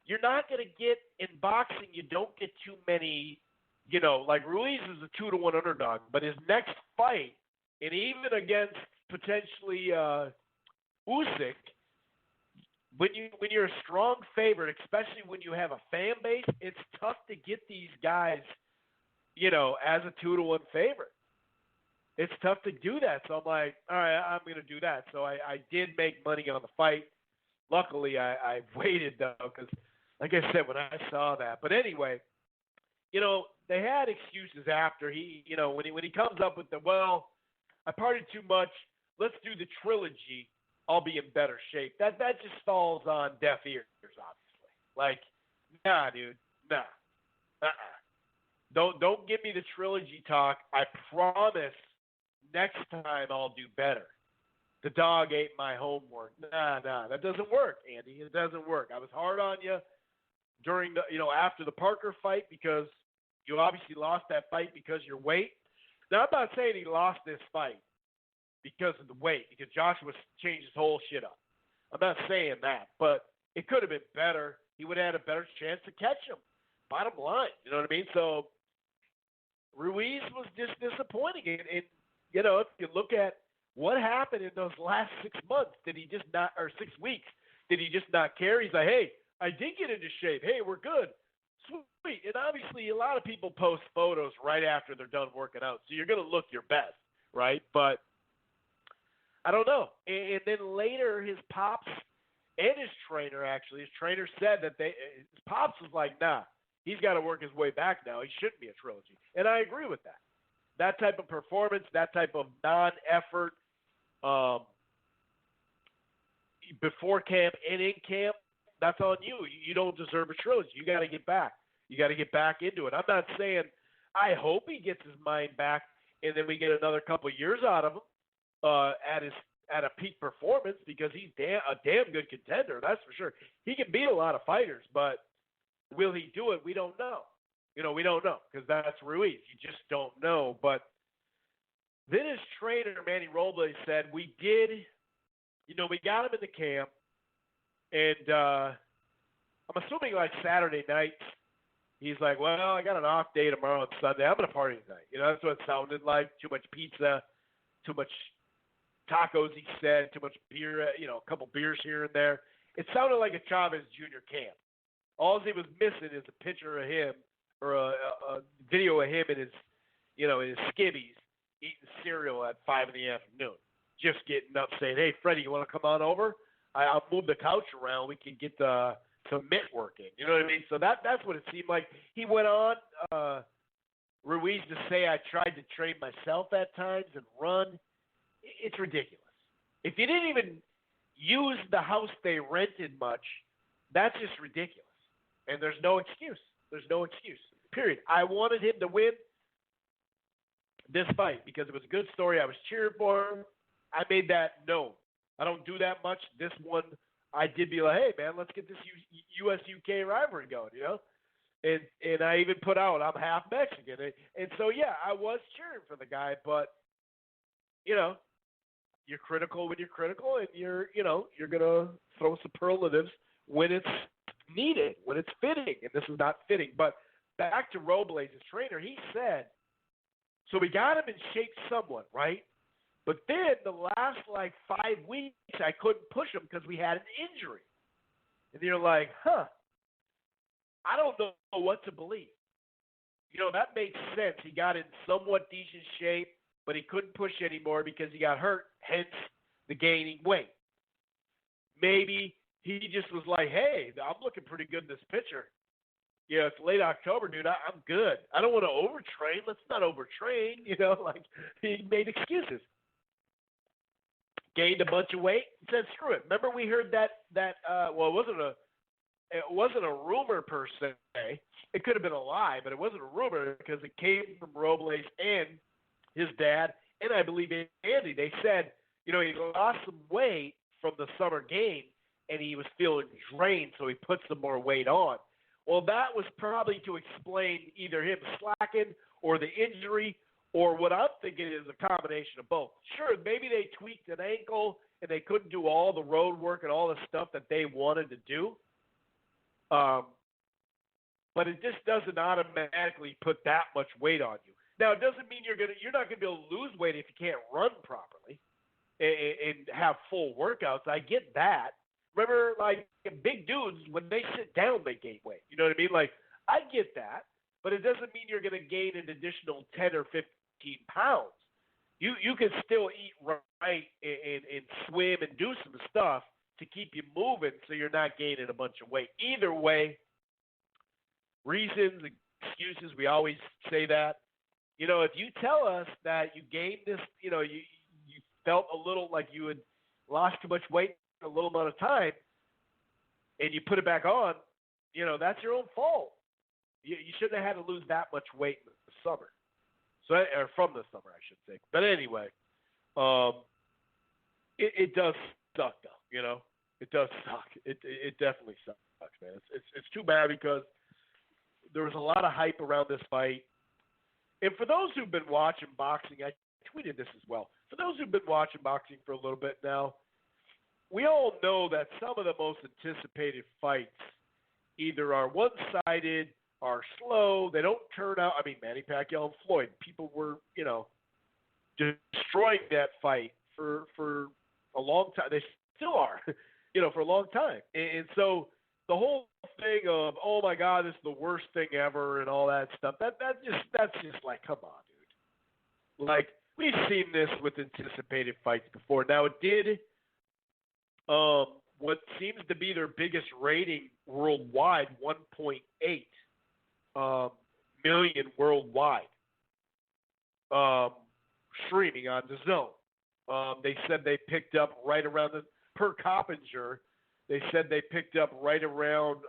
[SPEAKER 3] you're not going to get in boxing, you don't get too many, you know, like Ruiz is a 2-1 underdog, but his next fight, and even against potentially Usyk, when you're a strong favorite, especially when you have a fan base, it's tough to get these guys, you know, as a 2-1 favorite. It's tough to do that. So I'm like, all right, I'm going to do that. So I did make money on the fight. Luckily, I waited, though, because, like I said, when I saw that. But anyway, they had excuses after he, when he comes up with well, I partied too much. Let's do the trilogy. I'll be in better shape. That just falls on deaf ears, obviously. Like, nah, dude, nah, Don't give me the trilogy talk. I promise next time I'll do better. The dog ate my homework. Nah, that doesn't work, Andy. It doesn't work. I was hard on you during after the Parker fight because you obviously lost that fight because of your weight. Now, I'm not saying he lost this fight because of the weight, because Joshua changed his whole shit up. I'm not saying that, but it could have been better. He would have had a better chance to catch him. Bottom line, you know what I mean? So Ruiz was just disappointing. And if you look at what happened in those last 6 months, 6 weeks, did he just not care? He's like, hey, I did get into shape. Hey, we're good. Sweet. And obviously a lot of people post photos right after they're done working out. So you're going to look your best, right? But I don't know. And then later his pops and his trainer said that his pops was like, nah, he's got to work his way back now. He shouldn't be a trilogy. And I agree with that. That type of performance, that type of non-effort before camp and in camp, that's on you. You don't deserve a trilogy. You got to get back. You got to get back into it. I'm not saying I hope he gets his mind back and then we get another couple of years out of him at a peak performance, because he's a damn good contender, that's for sure. He can beat a lot of fighters, but will he do it? We don't know. We don't know, because that's Ruiz. You just don't know. But then his trainer, Manny Robles, said, we got him in the camp, and I'm assuming like Saturday night, he's like, well, I got an off day tomorrow and Sunday. I'm going to party tonight. That's what it sounded like. Too much pizza, too much tacos, he said, too much beer, a couple beers here and there. It sounded like a Chavez Jr. camp. All he was missing is a picture of him or a video of him in his skivvies eating cereal at 5 p.m, just getting up saying, hey, Freddie, you want to come on over? I'll move the couch around. We can get some mitt working. You know what I mean? So that's what it seemed like. He went on, Ruiz, to say, I tried to train myself at times and run. It's ridiculous. If you didn't even use the house they rented much, that's just ridiculous. And there's no excuse. There's no excuse. Period. I wanted him to win this fight because it was a good story. I was cheering for him. I made that known. I don't do that much. This one, I did be like, hey, man, let's get this U.S.-UK rivalry going, And I even put out, I'm half Mexican. And so, yeah, I was cheering for the guy. But, you're critical when you're critical, and you're going to throw superlatives when it's needed, when it's fitting. And this is not fitting. But back to Robles, his trainer, he said, so we got him in shape somewhat, right? But then the last, 5 weeks, I couldn't push him because we had an injury. And you're like, I don't know what to believe. That makes sense. He got in somewhat decent shape, but he couldn't push anymore because he got hurt, hence the gaining weight. Maybe he just was like, hey, I'm looking pretty good in this picture. It's late October, dude. I'm good. I don't want to overtrain. Let's not overtrain. He made excuses. Gained a bunch of weight. Said, screw it. Remember we heard that it wasn't a rumor per se. It could have been a lie, but it wasn't a rumor because it came from Robles and his dad, and I believe Andy. They said, he lost some weight from the summer game, and he was feeling drained, so he put some more weight on. Well, that was probably to explain either him slacking or the injury, or what I'm thinking is a combination of both. Sure, maybe they tweaked an ankle and they couldn't do all the road work and all the stuff that they wanted to do. But it just doesn't automatically put that much weight on you. Now, it doesn't mean you're not gonna be able to lose weight if you can't run properly and have full workouts. I get that. Remember, big dudes, when they sit down, they gain weight. You know what I mean? I get that, but it doesn't mean you're going to gain an additional 10 or 15 pounds. You can still eat right and swim and do some stuff to keep you moving so you're not gaining a bunch of weight. Either way, reasons excuses. We always say that. If you tell us that you gained this, you felt a little like you had lost too much weight in a little amount of time, and you put it back on, that's your own fault. You shouldn't have had to lose that much weight in the summer. Or from the summer, I should say. But anyway, it does suck, though. It does suck. It definitely sucks, man. It's too bad because there was a lot of hype around this fight. And for those who've been watching boxing, I tweeted this as well. For those who've been watching boxing for a little bit now, we all know that some of the most anticipated fights either are one-sided, are slow, they don't turn out. I mean, Manny Pacquiao and Floyd, people were, destroying that fight for a long time. They still are, for a long time. And so the whole thing of, oh my God, this is the worst thing ever and all that stuff, that's just like, come on, dude. Like, we've seen this with anticipated fights before. Now, it did what seems to be their biggest rating worldwide, 1.8 million worldwide, streaming on DAZN. They said they picked up right around per Coppinger. They said they picked up right around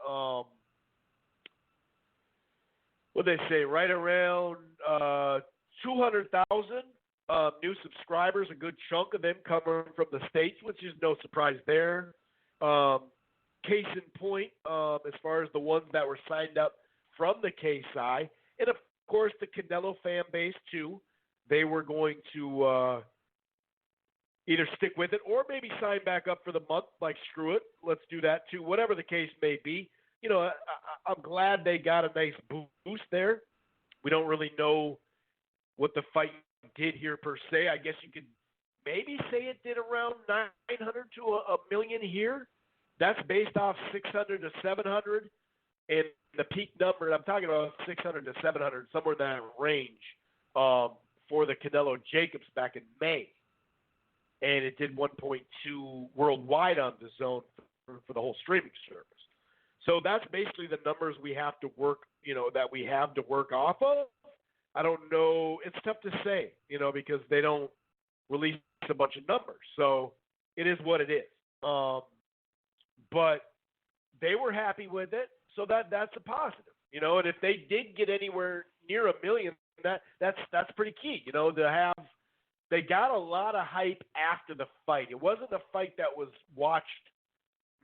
[SPEAKER 3] right around 200,000 new subscribers. A good chunk of them coming from the States, which is no surprise there. Case in point, as far as the ones that were signed up from the KSI, and of course the Canelo fan base too. They were going to either stick with it or maybe sign back up for the month. Like, screw it, let's do that too. Whatever the case may be, I'm glad they got a nice boost there. We don't really know what the fight did here per se. I guess you could maybe say it did around 900 to a million here. That's based off 600 to 700. And the peak number, I'm talking about 600 to 700, somewhere in that range, for the Canelo Jacobs back in May. And it did 1.2 worldwide on DAZN for the whole streaming service. So that's basically the numbers we have to work, that we have to work off of. I don't know. It's tough to say, because they don't release a bunch of numbers. So it is what it is. But they were happy with it. So that's a positive, and if they did get anywhere near a million, that's pretty key, to have. They got a lot of hype after the fight. It wasn't a fight that was watched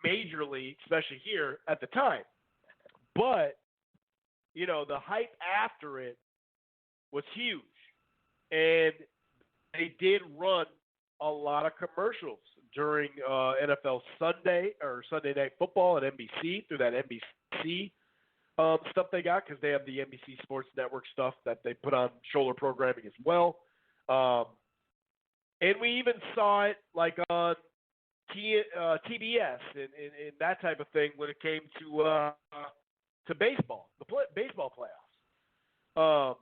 [SPEAKER 3] majorly, especially here at the time. But, the hype after it was huge. And they did run a lot of commercials during NFL Sunday Night Football at NBC through that NBC stuff they got, because they have the NBC Sports Network stuff that they put on shoulder programming as well. And we even saw it like on TBS and that type of thing when it came to baseball, baseball playoffs.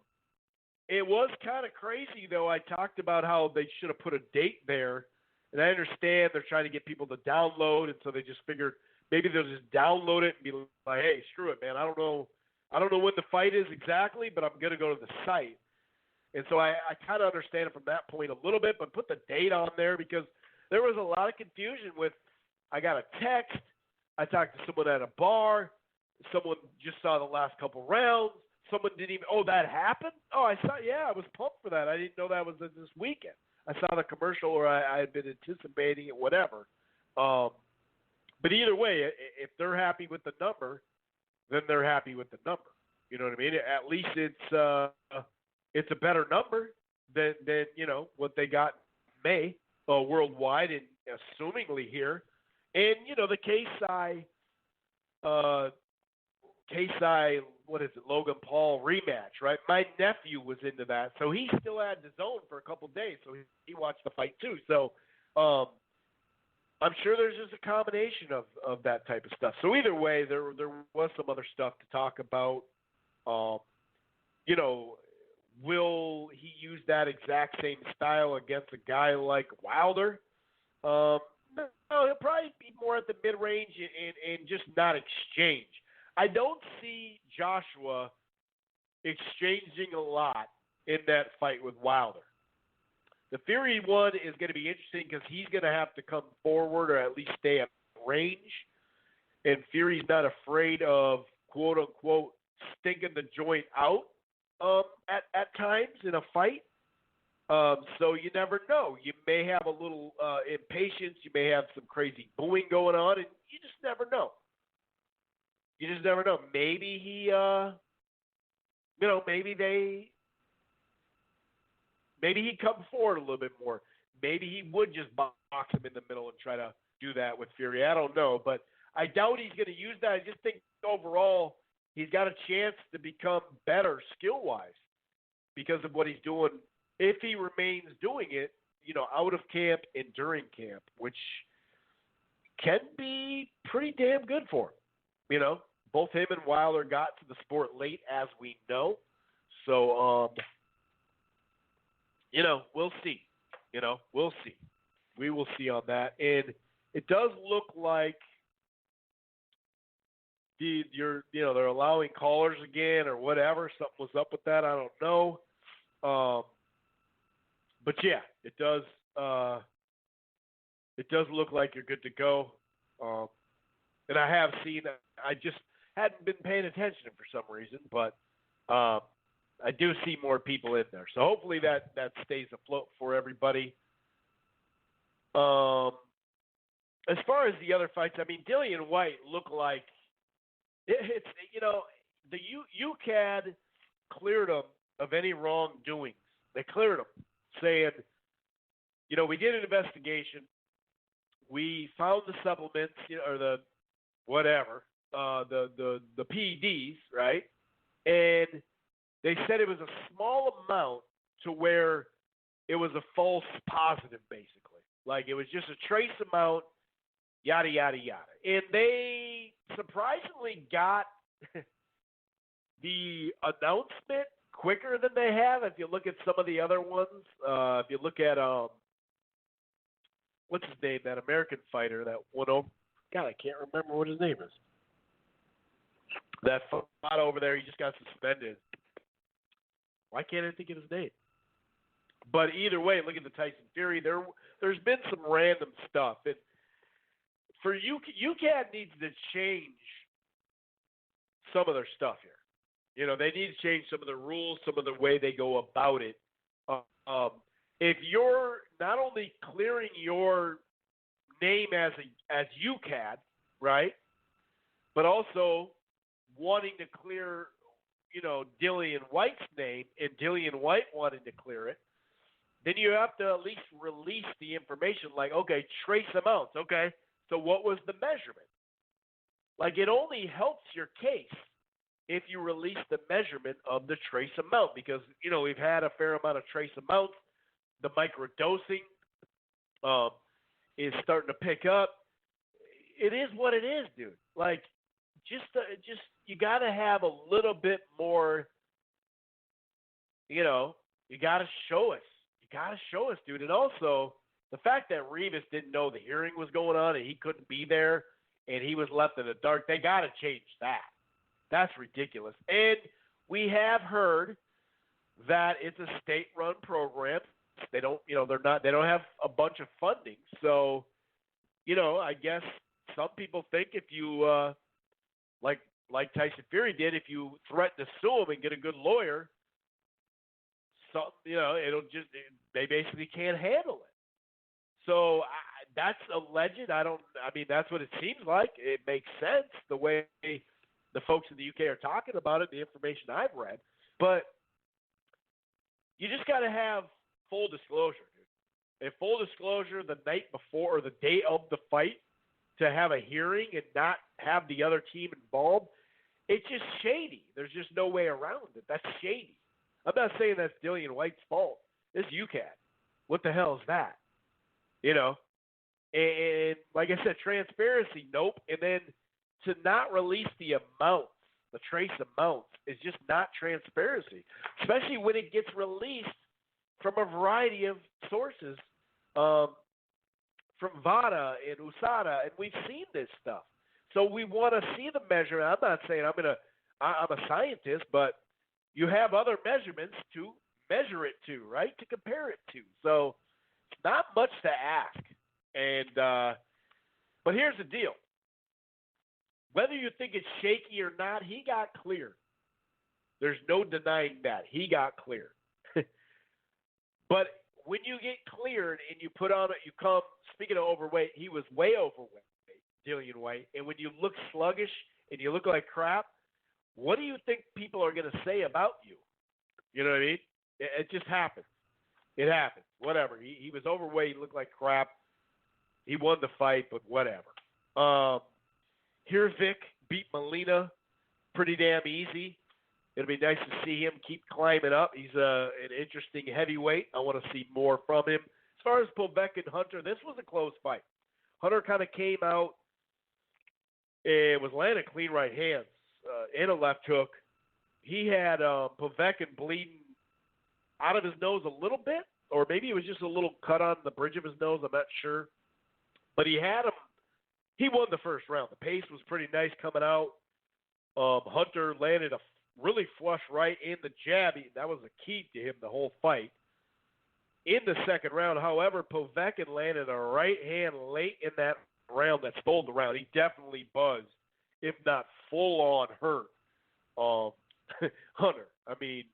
[SPEAKER 3] It was kind of crazy, though. I talked about how they should have put a date there, and I understand they're trying to get people to download, and so they just figured maybe they'll just download it and be like, hey, screw it, man. I don't know when the fight is exactly, but I'm going to go to the site. And so I kind of understand it from that point a little bit, but put the date on there because there was a lot of confusion with, I got a text, I talked to someone at a bar, someone just saw the last couple rounds, someone didn't even, that happened? I was pumped for that. I didn't know that was this weekend. I saw the commercial or I had been anticipating it, whatever. But either way, if they're happy with the number, then they're happy with the number. You know what I mean? At least it's a better number than what they got in May worldwide and assumingly here. And, the KSI, what is it, Logan Paul rematch, right? My nephew was into that, so he still had DAZN for a couple days, so he watched the fight too. So I'm sure there's just a combination of that type of stuff. So either way, there was some other stuff to talk about. Will he use that exact same style against a guy like Wilder? No, he'll probably be more at the mid-range and just not exchange. I don't see Joshua exchanging a lot in that fight with Wilder. The Fury one is going to be interesting because he's going to have to come forward or at least stay at range. And Fury's not afraid of, quote-unquote, stinking the joint out at times in a fight. So you never know. You may have a little impatience. You may have some crazy booing going on, and you just never know. You just never know. Maybe he, maybe he'd come forward a little bit more. Maybe he would just box him in the middle and try to do that with Fury. I don't know, but I doubt he's going to use that. I just think overall he's got a chance to become better skill-wise because of what he's doing if he remains doing it, out of camp and during camp, which can be pretty damn good for him. Both him and Wilder got to the sport late, as we know. So, we'll see. We'll see. We will see on that. And it does look like they're allowing callers again or whatever. Something was up with that. I don't know. But yeah, it does look like you're good to go. And I have seen. I just hadn't been paying attention for some reason, but I do see more people in there. So hopefully that stays afloat for everybody. As far as the other fights, Dillian Whyte looked like it's the UKAD cleared him of any wrongdoings. They cleared him, saying, we did an investigation. We found the supplements, or the whatever, the PEDs, right? And they said it was a small amount to where it was a false positive, basically. Like it was just a trace amount, yada, yada, yada. And they surprisingly got the announcement quicker than they have. If you look at some of the other ones, if you look at, what's his name, that American fighter that went over, God, I can't remember what his name is. That fought over there, he just got suspended. Why can't I think of his name? But either way, look at the Tyson Fury. There's been some random stuff. And for UKAD needs to change some of their stuff here. They need to change some of the rules, some of the way they go about it. If you're not only clearing your name as UKAD, right, but also wanting to clear, Dillian Whyte's name and Dillian Whyte wanting to clear it, then you have to at least release the information like, okay, trace amounts. Okay, so what was the measurement? Like it only helps your case if you release the measurement of the trace amount because, we've had a fair amount of trace amounts. The microdosing is starting to pick up. It is what it is, dude. Like, just you got to have a little bit more, you got to show us. You got to show us, dude. And also, the fact that Rivas didn't know the hearing was going on and he couldn't be there and he was left in the dark, they got to change that. That's ridiculous. And we have heard that it's a state-run program. They don't, they don't have a bunch of funding. So, I guess some people think if you, like Tyson Fury did, if you threaten to sue him and get a good lawyer, they basically can't handle it. So that's alleged. That's what it seems like. It makes sense the way the folks in the UK are talking about it, the information I've read. But you just got to have full disclosure, dude. And full disclosure the night before or the day of the fight to have a hearing and not have the other team involved, it's just shady. There's just no way around it. That's shady. I'm not saying that's Dillian Whyte's fault. It's UKAD. What the hell is that? And like I said, transparency, nope. And then to not release the amounts, the trace amounts, is just not transparency, especially when it gets released from a variety of sources, from VADA and USADA, and we've seen this stuff. So we want to see the measurement. I'm not saying I'm a scientist, but you have other measurements to measure it to, right? To compare it to. So it's not much to ask. And but here's the deal. Whether you think it's shaky or not, he got cleared. There's no denying that. He got cleared. But when you get cleared and you put on it, you come, speaking of overweight, he was way overweight, Dillian Whyte. And when you look sluggish and you look like crap, what do you think people are going to say about you? You know what I mean? It just happens. It happens. Whatever. He was overweight. He looked like crap. He won the fight, but whatever. Here, Vic beat Molina pretty damn easy. It'll be nice to see him keep climbing up. He's an interesting heavyweight. I want to see more from him. As far as Povetkin Hunter, this was a close fight. Hunter kind of came out and was landing clean right hands and a left hook. He had Povetkin bleeding out of his nose a little bit, or maybe it was just a little cut on the bridge of his nose. I'm not sure. But he had him. He won the first round. The pace was pretty nice coming out. Hunter landed a really flush right in the jab. That was the key to him the whole fight. In the second round, however, Povetkin landed a right hand late in that round that stole the round. He definitely buzzed, if not full-on hurt Hunter. I mean,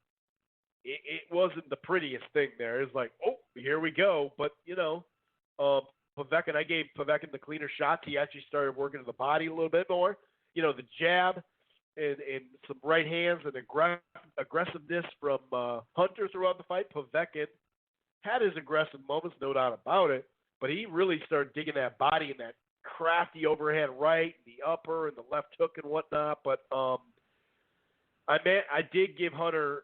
[SPEAKER 3] it wasn't the prettiest thing there. It was like, oh, here we go. But, Povetkin, I gave Povetkin the cleaner shots. He actually started working to the body a little bit more. The jab and some right hands and aggressiveness from Hunter throughout the fight. Povetkin had his aggressive moments, no doubt about it, but he really started digging that body and that crafty overhand right, the upper and the left hook and whatnot. But I did give Hunter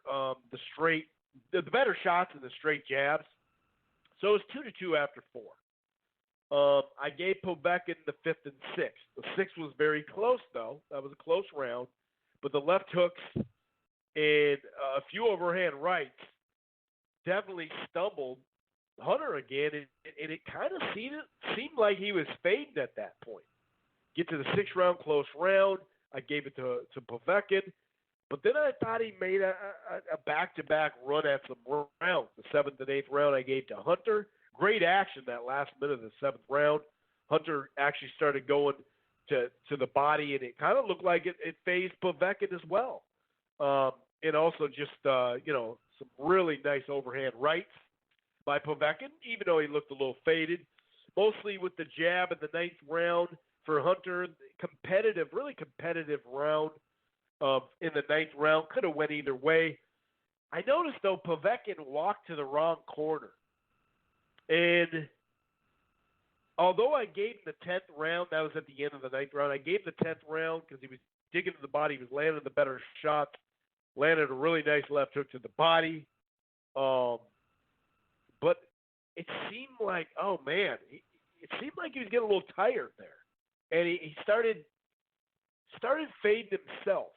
[SPEAKER 3] the better shots and the straight jabs. So it was 2-2 after 4. I gave Povetkin the 5th and 6th. The 6th was very close, though. That was a close round. But the left hooks and a few overhand rights definitely stumbled Hunter again, and it kind of seemed like he was fading at that point. Get to the 6th round, close round. I gave it to Povetkin. But then I thought he made a back-to-back run at some rounds. The 7th and 8th round I gave to Hunter. Great action that last minute of the 7th round. Hunter actually started going to the body, and it kind of looked like it phased Povetkin as well. And also just, some really nice overhand rights by Povetkin, even though he looked a little faded. Mostly with the jab in the 9th round for Hunter. Really competitive round in the 9th round. Could have went either way. I noticed, though, Povetkin walked to the wrong corner. And although I gave him the 10th round, that was at the end of the 9th round, I gave the 10th round because he was digging to the body. He was landing the better shots. Landed a really nice left hook to the body. But it seemed like, it seemed like he was getting a little tired there. And he started fading himself.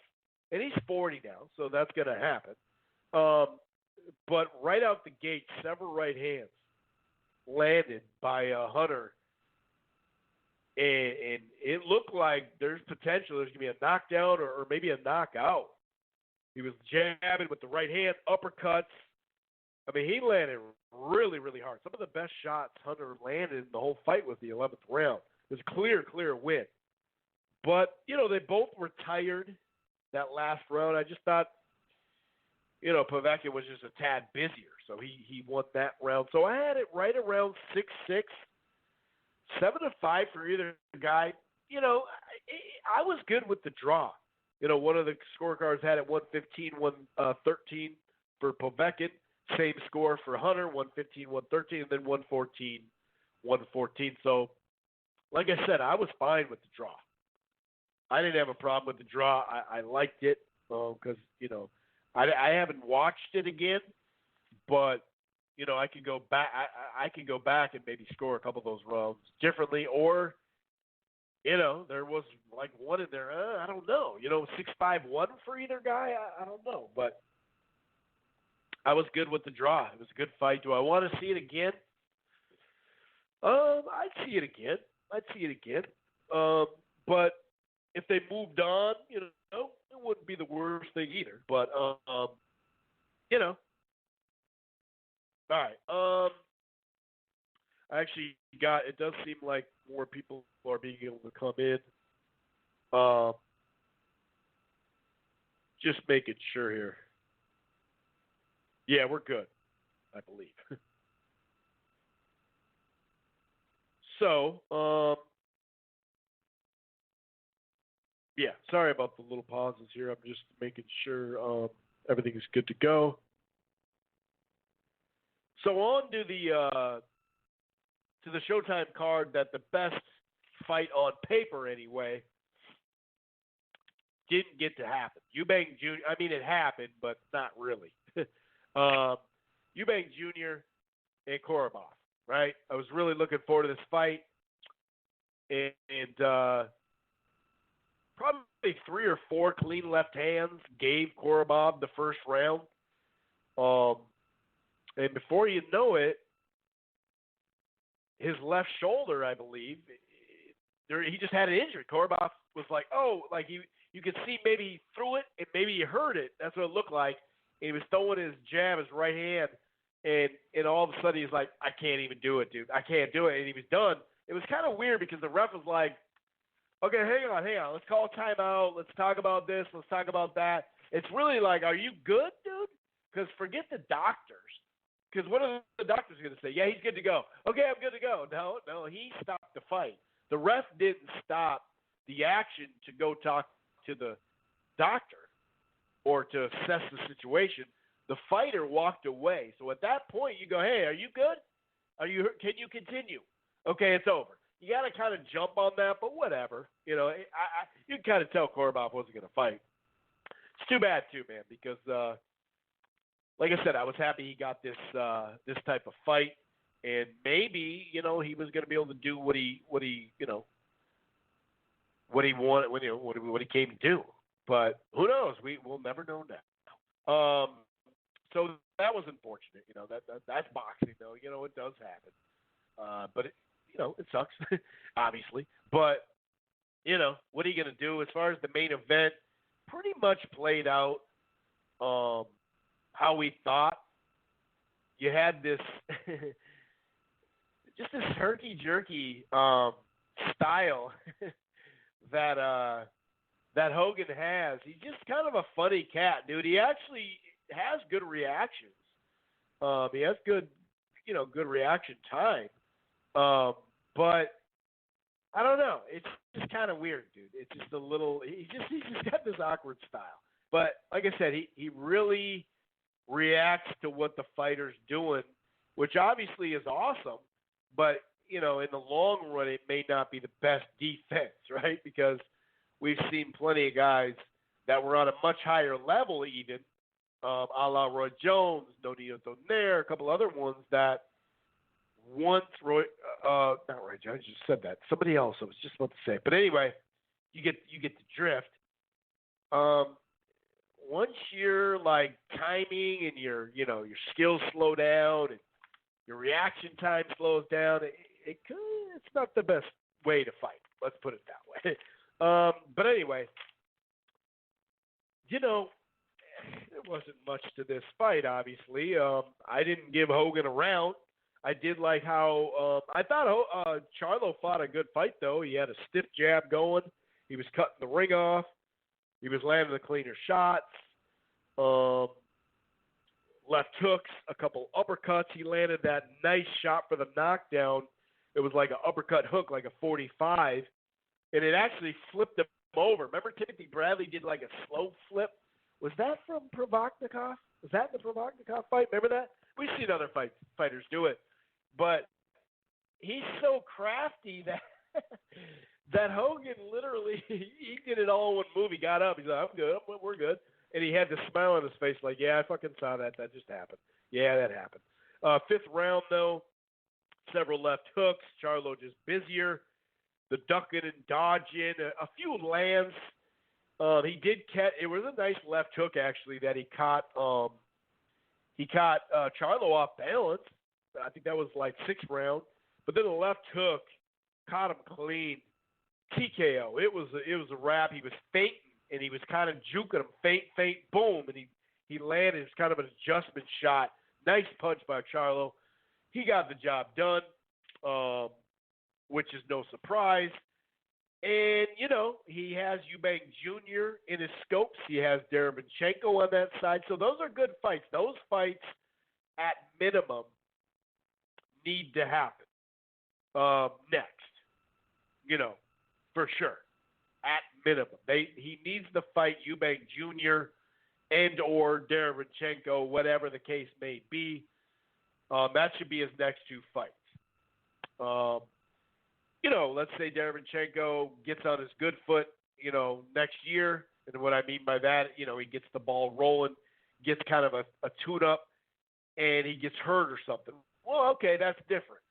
[SPEAKER 3] And he's 40 now, so that's going to happen. But right out the gate, several right hands landed by Hunter. And it looked like there's potential. There's going to be a knockdown or maybe a knockout. He was jabbing with the right hand, uppercuts. I mean, he landed really, really hard. Some of the best shots Hunter landed in the whole fight was the 11th round. It was a clear win. But, they both were tired that last round. I just thought, Povetkin was just a tad busier. So he won that round. So I had it right around 6-6, 7-5 for either guy. I was good with the draw. One of the scorecards had it 115, 113 for Povetkin. Same score for Hunter, 115, 113, and then 114, 114. So, like I said, I was fine with the draw. I didn't have a problem with the draw. I liked it because, I haven't watched it again, but, I could go back. I could go back and maybe score a couple of those rounds differently, or there was like one in there. I don't know. 6-5-1 for either guy. I don't know, but I was good with the draw. It was a good fight. Do I want to see it again? I'd see it again. But if they moved on, it wouldn't be the worst thing either. But it does seem like more people are being able to come in. Just making sure here. Yeah, we're good, I believe. So, yeah, sorry about the little pauses here. I'm just making sure everything is good to go. So on to the Showtime card that the best fight on paper anyway didn't get to happen. Eubank Jr. I mean, it happened, but not really. Eubank Jr. and Korobov, right? I was really looking forward to this fight, and probably 3 or 4 clean left hands gave Korobov the first round. And before you know it, his left shoulder, I believe, he just had an injury. Korobov was like, you could see maybe he threw it and maybe he heard it. That's what it looked like. And he was throwing his jab, his right hand, and all of a sudden he's like, I can't even do it, dude. I can't do it. And he was done. It was kind of weird because the ref was like, okay, hang on. Let's call a timeout. Let's talk about this. Let's talk about that. It's really like, are you good, dude? Because forget the doctors. Because what are the doctors going to say? Yeah, he's good to go. Okay, I'm good to go. No, he stopped the fight. The ref didn't stop the action to go talk to the doctor or to assess the situation. The fighter walked away. So at that point, you go, hey, are you good? Can you continue? Okay, it's over. You got to kind of jump on that, but whatever. You know, you can kind of tell Korobov wasn't going to fight. It's too bad too, man, because like I said, I was happy he got this type of fight, and maybe he was going to be able to do what he wanted, what he came to do. But who knows? We'll never know now. So that was unfortunate. That's boxing, though. It does happen. But it sucks, obviously. But what are you going to do? As far as the main event, pretty much played out how we thought. You had this just this herky-jerky style that Hogan has. He's just kind of a funny cat, dude. He actually has good reactions. He has good reaction time. But I don't know. It's just kind of weird, dude. It's just a little. He's just got this awkward style. But like I said, he really reacts to what the fighter's doing, which obviously is awesome. But in the long run, it may not be the best defense, right? Because we've seen plenty of guys that were on a much higher level, even a la Roy Jones, Nonito Donaire, a couple other ones that once not Roy Jones, I just said that. Somebody else I was just about to say. But anyway, you get the drift. Once your timing and your skills slow down and your reaction time slows down, it's not the best way to fight. Let's put it that way. But anyway, there wasn't much to this fight, obviously. I didn't give Hogan a round. I did like how I thought Charlo fought a good fight, though. He had a stiff jab going. He was cutting the ring off. He was landing the cleaner shots. Left hooks, a couple uppercuts. He landed that nice shot for the knockdown. It was like an uppercut hook, like a 45. And it actually flipped him over. Remember Timothy Bradley did like a slow flip? Was that from Povetkin? Was that the Povetkin fight? Remember that? We've seen other fighters do it. But he's so crafty that Hogan literally, he did it all in one move. He got up. He's like, I'm good. We're good. And he had this smile on his face like, yeah, I fucking saw that. That just happened. Yeah, that happened. Fifth round, though, several left hooks. Charlo just busier. The ducking and dodging. A few lands. He did catch. It was a nice left hook, actually, that he caught. He caught Charlo off balance. I think that was like sixth round. But then the left hook caught him clean. TKO. It was a wrap. He was fainting, and he was kind of juking him. Feint, boom. And he landed. It was kind of an adjustment shot. Nice punch by Charlo. He got the job done. which is no surprise. And, you know, he has Eubank Jr. in his scopes. He has Derevyanchenko on that side. So those are good fights. Those fights, at minimum, need to happen next, you know, for sure, at minimum. He needs to fight Eubank Jr. and or Derevyanchenko, whatever the case may be. That should be his next two fights. You know, let's say Derevyanchenko gets on his good foot, you know, next year. And what I mean by that, you know, he gets the ball rolling, gets kind of a tune-up, and he gets hurt or something. Well, okay, that's different.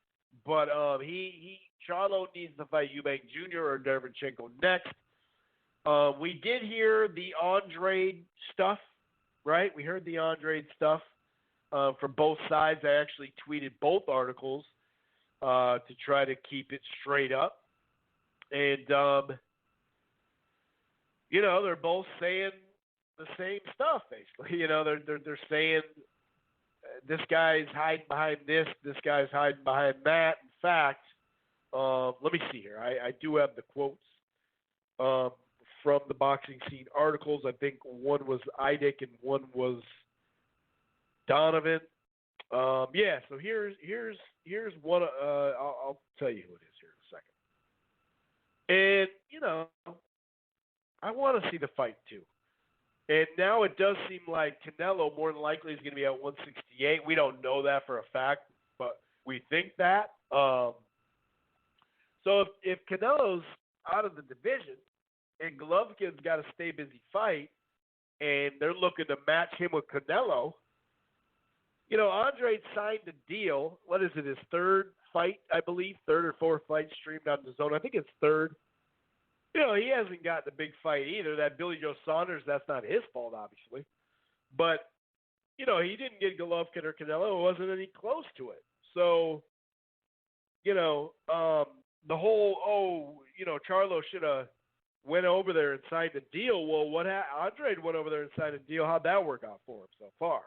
[SPEAKER 3] But Charlo needs to fight Eubank Jr. or Derevyanchenko next. We did hear the Andrade stuff, right? We heard the Andrade stuff from both sides. I actually tweeted both articles to try to keep it straight up. And, you know, they're both saying the same stuff, basically. You know, they're saying this guy's hiding behind this guy's hiding behind that. In fact, let me see here. I do have the quotes from the Boxing Scene articles. I think one was Idick and one was Donovan. Yeah, so here's one. I'll tell you who it is here in a second. And, you know, I want to see the fight too. And now it does seem like Canelo more than likely is going to be at 168. We don't know that for a fact, but we think that. So if Canelo's out of the division and Golovkin's got to stay busy fight, and they're looking to match him with Canelo, you know, Andrade signed a deal. What is it, his third fight, I believe? Third or fourth fight streamed on DAZN. I think it's third. You know, he hasn't got the big fight either. That Billy Joe Saunders, that's not his fault, obviously. But, you know, he didn't get Golovkin or Canelo. It wasn't any close to it. So, you know, the whole, you know, Charlo should have went over there and signed a deal. Well, Andrade went over there and signed a deal. How'd that work out for him so far?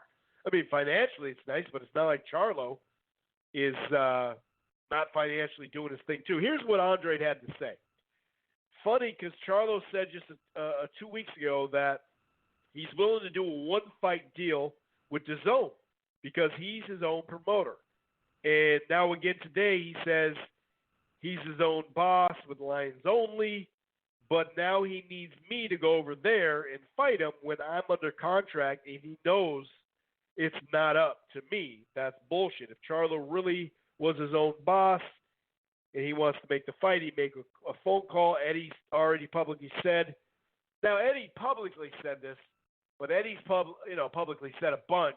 [SPEAKER 3] I mean, financially it's nice, but it's not like Charlo is not financially doing his thing too. Here's what Andrade had to say. Funny, because Charlo said just 2 weeks ago that he's willing to do a one-fight deal with DAZN because he's his own promoter. And now again today he says he's his own boss with Lions Only, but now he needs me to go over there and fight him when I'm under contract and he knows it's not up to me. That's bullshit. If Charlo really was his own boss and he wants to make the fight, he'd make a phone call. Eddie's already publicly said. Now, Eddie publicly said this, but Eddie's publicly said a bunch.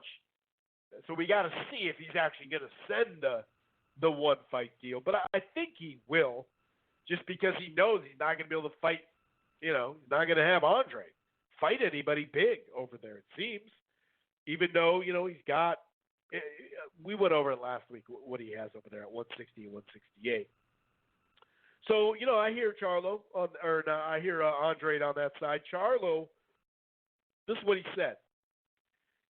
[SPEAKER 3] So we got to see if he's actually going to send the one-fight deal. But I think he will, just because he knows he's not going to be able to fight. You know, he's not going to have Andrade fight anybody big over there, it seems. Even though, you know, he's got – we went over it last week, what he has over there at 160 and 168. So, you know, I hear I hear Andrade on that side. Charlo, this is what he said.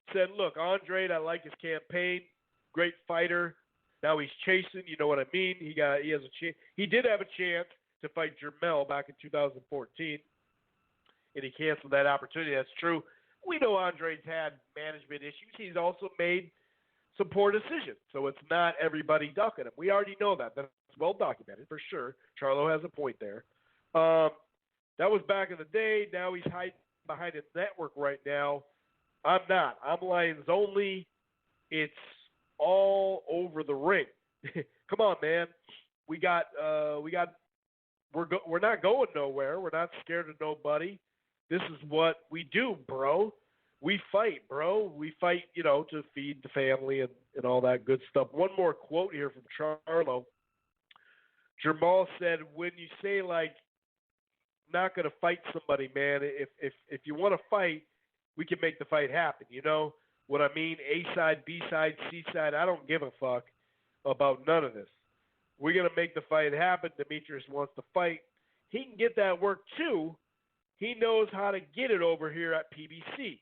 [SPEAKER 3] He said, look, Andrade, I like his campaign, great fighter. Now he's chasing, you know what I mean? He has a chance. He did have a chance to fight Jermell back in 2014, and he canceled that opportunity. That's true. We know Andrade's had management issues. He's also made some poor decisions, so it's not everybody ducking him. We already know that. That's well documented for sure. Charlo has a point there. That was back in the day. Now he's hiding behind his network right now. I'm not. I'm Lions Only. It's all over the ring. Come on, man. We're not going nowhere. We're not scared of nobody. This is what we do, bro. We fight, bro. We fight, you know, to feed the family and all that good stuff. One more quote here from Charlo. Jermall said, when you say, like, not going to fight somebody, man, if you want to fight, we can make the fight happen. You know what I mean? A side, B side, C side, I don't give a fuck about none of this. We're going to make the fight happen. Demetrius wants to fight. He can get that work, too. He knows how to get it over here at PBC,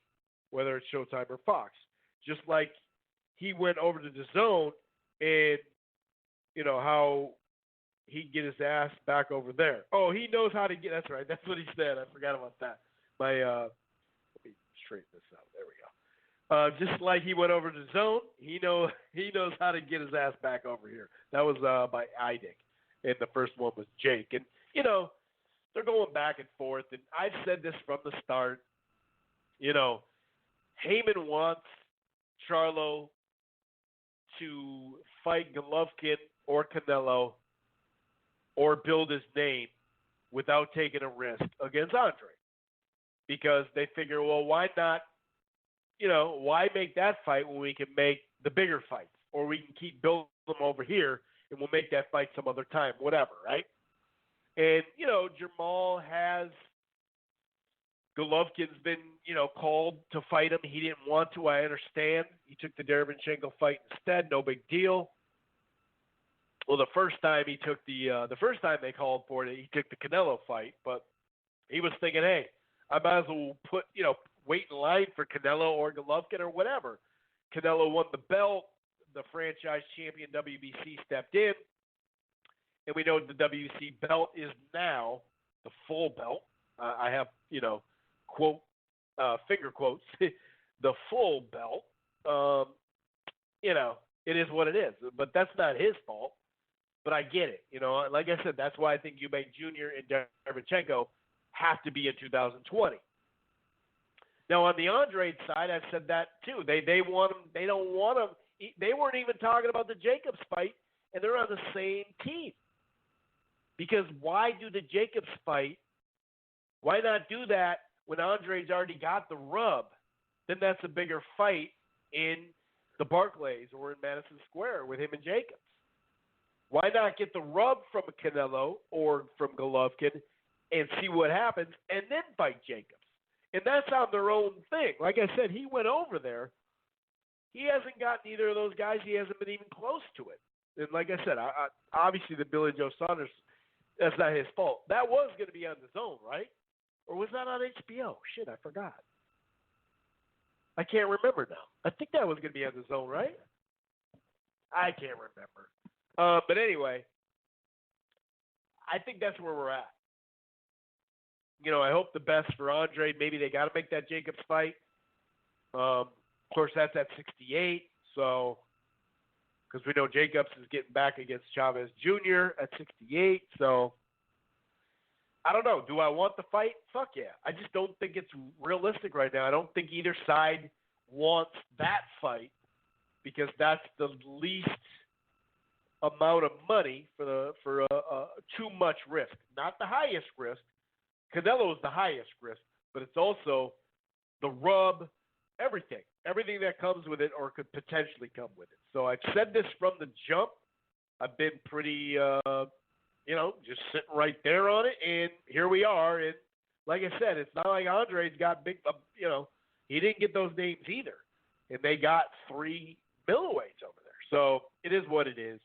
[SPEAKER 3] whether it's Showtime or Fox. Just like he went over to DAZN and, you know, how he'd get his ass back over there. Oh, he knows how to get. That's right. That's what he said. I forgot about that. Let me straighten this out. There we go. Just like he went over to DAZN, he knows how to get his ass back over here. That was by Idick, and the first one was Jake. And they're going back and forth. And I've said this from the start. Heyman wants Charlo to fight Golovkin or Canelo or build his name without taking a risk against Andre. Because they figure, well, why not, why make that fight when we can make the bigger fights? Or we can keep building them over here and we'll make that fight some other time, whatever, right? And, Jamal has, Golovkin's been, called to fight him. He didn't want to, I understand. He took the Derevyanchenko fight instead, no big deal. Well, the first time they called for it, he took the Canelo fight, but he was thinking, hey, I might as well wait in line for Canelo or Golovkin or whatever. Canelo won the belt. The franchise champion WBC stepped in. And we know the WBC belt is now the full belt. I have, quote, finger quotes, the full belt. It is what it is. But that's not his fault. But I get it. Like I said, that's why I think Eubank Jr. and Derevyanchenko have to be in 2020. Now, on the Andre side, I've said that too. They want him. They don't want him. They weren't even talking about the Jacobs fight, and they're on the same team. Because why do the Jacobs fight? Why not do that when Andre's already got the rub? Then that's a bigger fight in the Barclays or in Madison Square with him and Jacobs. Why not get the rub from Canelo or from Golovkin and see what happens and then fight Jacobs? And that's on their own thing. Like I said, he went over there. He hasn't gotten either of those guys. He hasn't been even close to it. And like I said, obviously the Billy Joe Saunders, that's not his fault. That was going to be on DAZN, right? Or was that on HBO? Shit, I forgot. I can't remember now. I think that was going to be on DAZN, right? I can't remember. But anyway, I think that's where we're at. I hope the best for Andre. Maybe they got to make that Jacobs fight. Of course, that's at 68. So, because we know Jacobs is getting back against Chavez Jr. at 68. So, I don't know. Do I want the fight? Fuck yeah. I just don't think it's realistic right now. I don't think either side wants that fight because that's the least amount of money for too much risk. Not the highest risk. Canelo is the highest risk, but it's also the rub, everything that comes with it or could potentially come with it. So I've said this from the jump. I've been pretty, just sitting right there on it, and here we are. And like I said, it's not like Andre's got big, he didn't get those names either, and they got 3 middleweights over there. So it is what it is.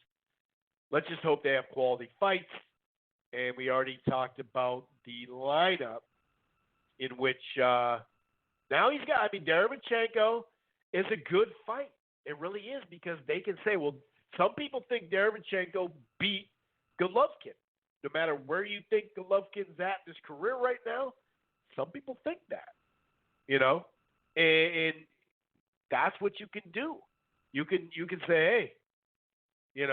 [SPEAKER 3] Let's just hope they have quality fights. And we already talked about the lineup in which now he's got, Derevyanchenko is a good fight. It really is because they can say, well, some people think Derevyanchenko beat Golovkin. No matter where you think Golovkin's at in his career right now, some people think that, and that's what you can do. You can say, hey,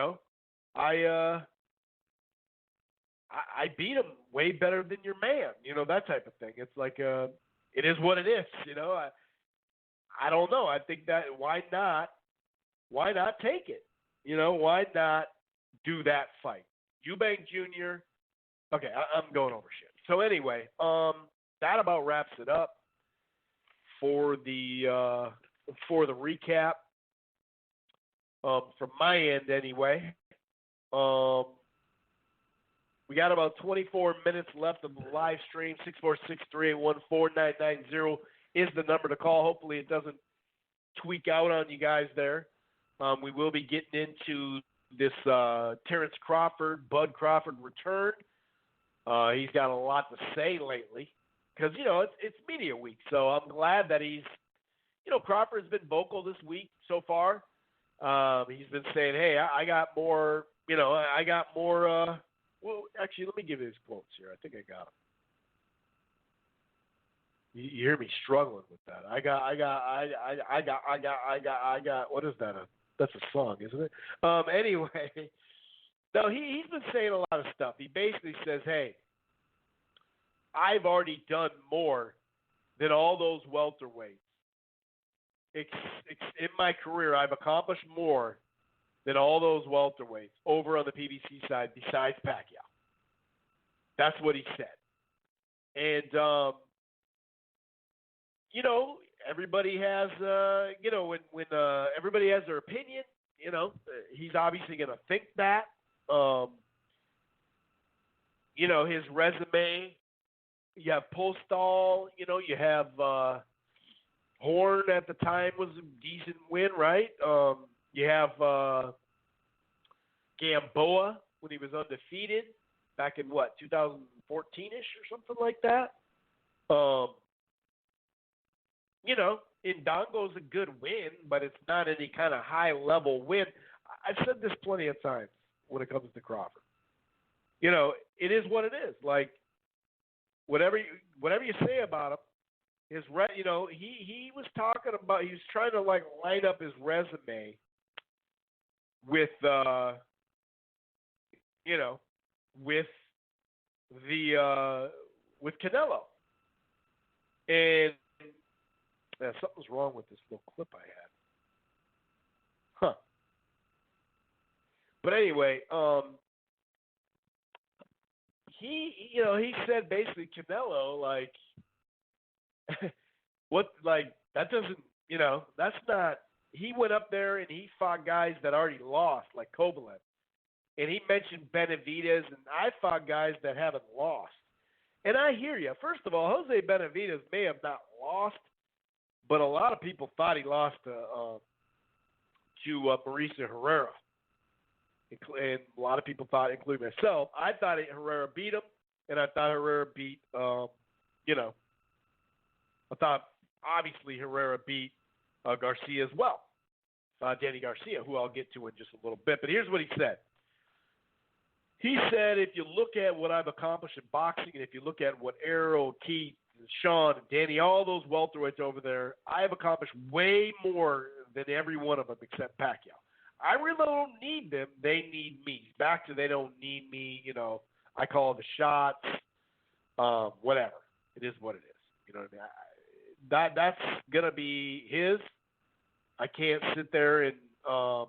[SPEAKER 3] I beat him way better than your man, that type of thing. It's like, it is what it is, I don't know. I think that why not take it? Why not do that fight? Eubank Jr. Okay, I'm going over shit. So anyway, that about wraps it up for the recap. From my end anyway. We got about 24 minutes left of the live stream. 646-381-4990 is the number to call. Hopefully it doesn't tweak out on you guys there. We will be getting into this Terrence Crawford, Bud Crawford return. He's got a lot to say lately because, it's media week. So I'm glad that he's, Crawford's been vocal this week so far. He's been saying, hey, I got more, Well, actually, let me give you his quotes here. I think I got them. You hear me struggling with that. I got. What is that? That's a song, isn't it? Anyway, no, he's been saying a lot of stuff. He basically says, "Hey, I've already done more than all those welterweights. In my career, I've accomplished more than all those welterweights over on the PBC side besides Pacquiao." That's what he said. And, everybody has, when everybody has their opinion, he's obviously going to think that. His resume, you have Postol, you have Horn at the time was a decent win, right? You have Gamboa when he was undefeated back in 2014-ish or something like that. Indongo's a good win, but it's not any kind of high-level win. I've said this plenty of times when it comes to Crawford. It is what it is. Like, whatever you say about him, he was talking about, he was trying to line up his resume with with Canelo. And something's wrong with this little clip I had. Huh. But anyway, he said basically Canelo, that doesn't, that's not, he went up there and he fought guys that already lost, like Kovalev. And he mentioned Benavidez, and I fought guys that haven't lost. And I hear you. First of all, Jose Benavidez may have not lost, but a lot of people thought he lost to Mauricio Herrera. And a lot of people thought, including myself, I thought Herrera beat him, and I thought Herrera beat, I thought obviously Herrera beat Garcia as well. Danny Garcia, who I'll get to in just a little bit. But here's what he said. He said, if you look at what I've accomplished in boxing, and if you look at what Errol, Keith, and Sean, and Danny, all those welterweights over there, I have accomplished way more than every one of them except Pacquiao. I really don't need them. They need me. Back to they don't need me. I call the shots. Whatever. It is what it is. You know what I mean? That's going to be his. I can't sit there and, I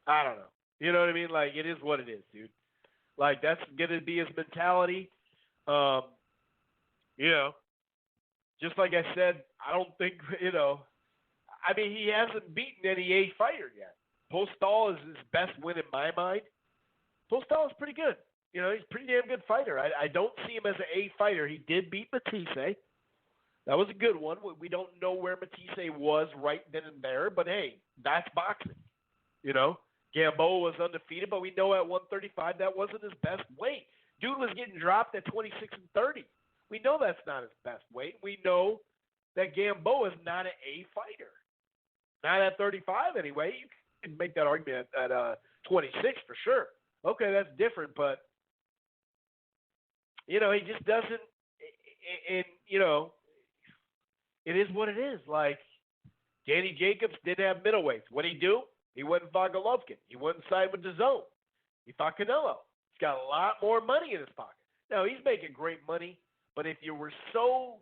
[SPEAKER 3] don't know. You know what I mean? It is what it is, dude. That's going to be his mentality. Just like I said, I don't think, he hasn't beaten any A fighter yet. Postol is his best win in my mind. Postol is pretty good. He's a pretty damn good fighter. I don't see him as an A fighter. He did beat Matisse. That was a good one. We don't know where Matisse was right then and there, but hey, that's boxing. Gamboa was undefeated, but we know at 135 that wasn't his best weight. Dude was getting dropped at 26 and 30. We know that's not his best weight. We know that Gamboa is not an A fighter. Not at 35 anyway. You can make that argument at 26 for sure. Okay, that's different, but, he just doesn't, and, it is what it is. Danny Jacobs didn't have middleweights. What did he do? He went and fought Golovkin. He went and signed with DAZN. He fought Canelo. He's got a lot more money in his pocket. Now, he's making great money, but if you were so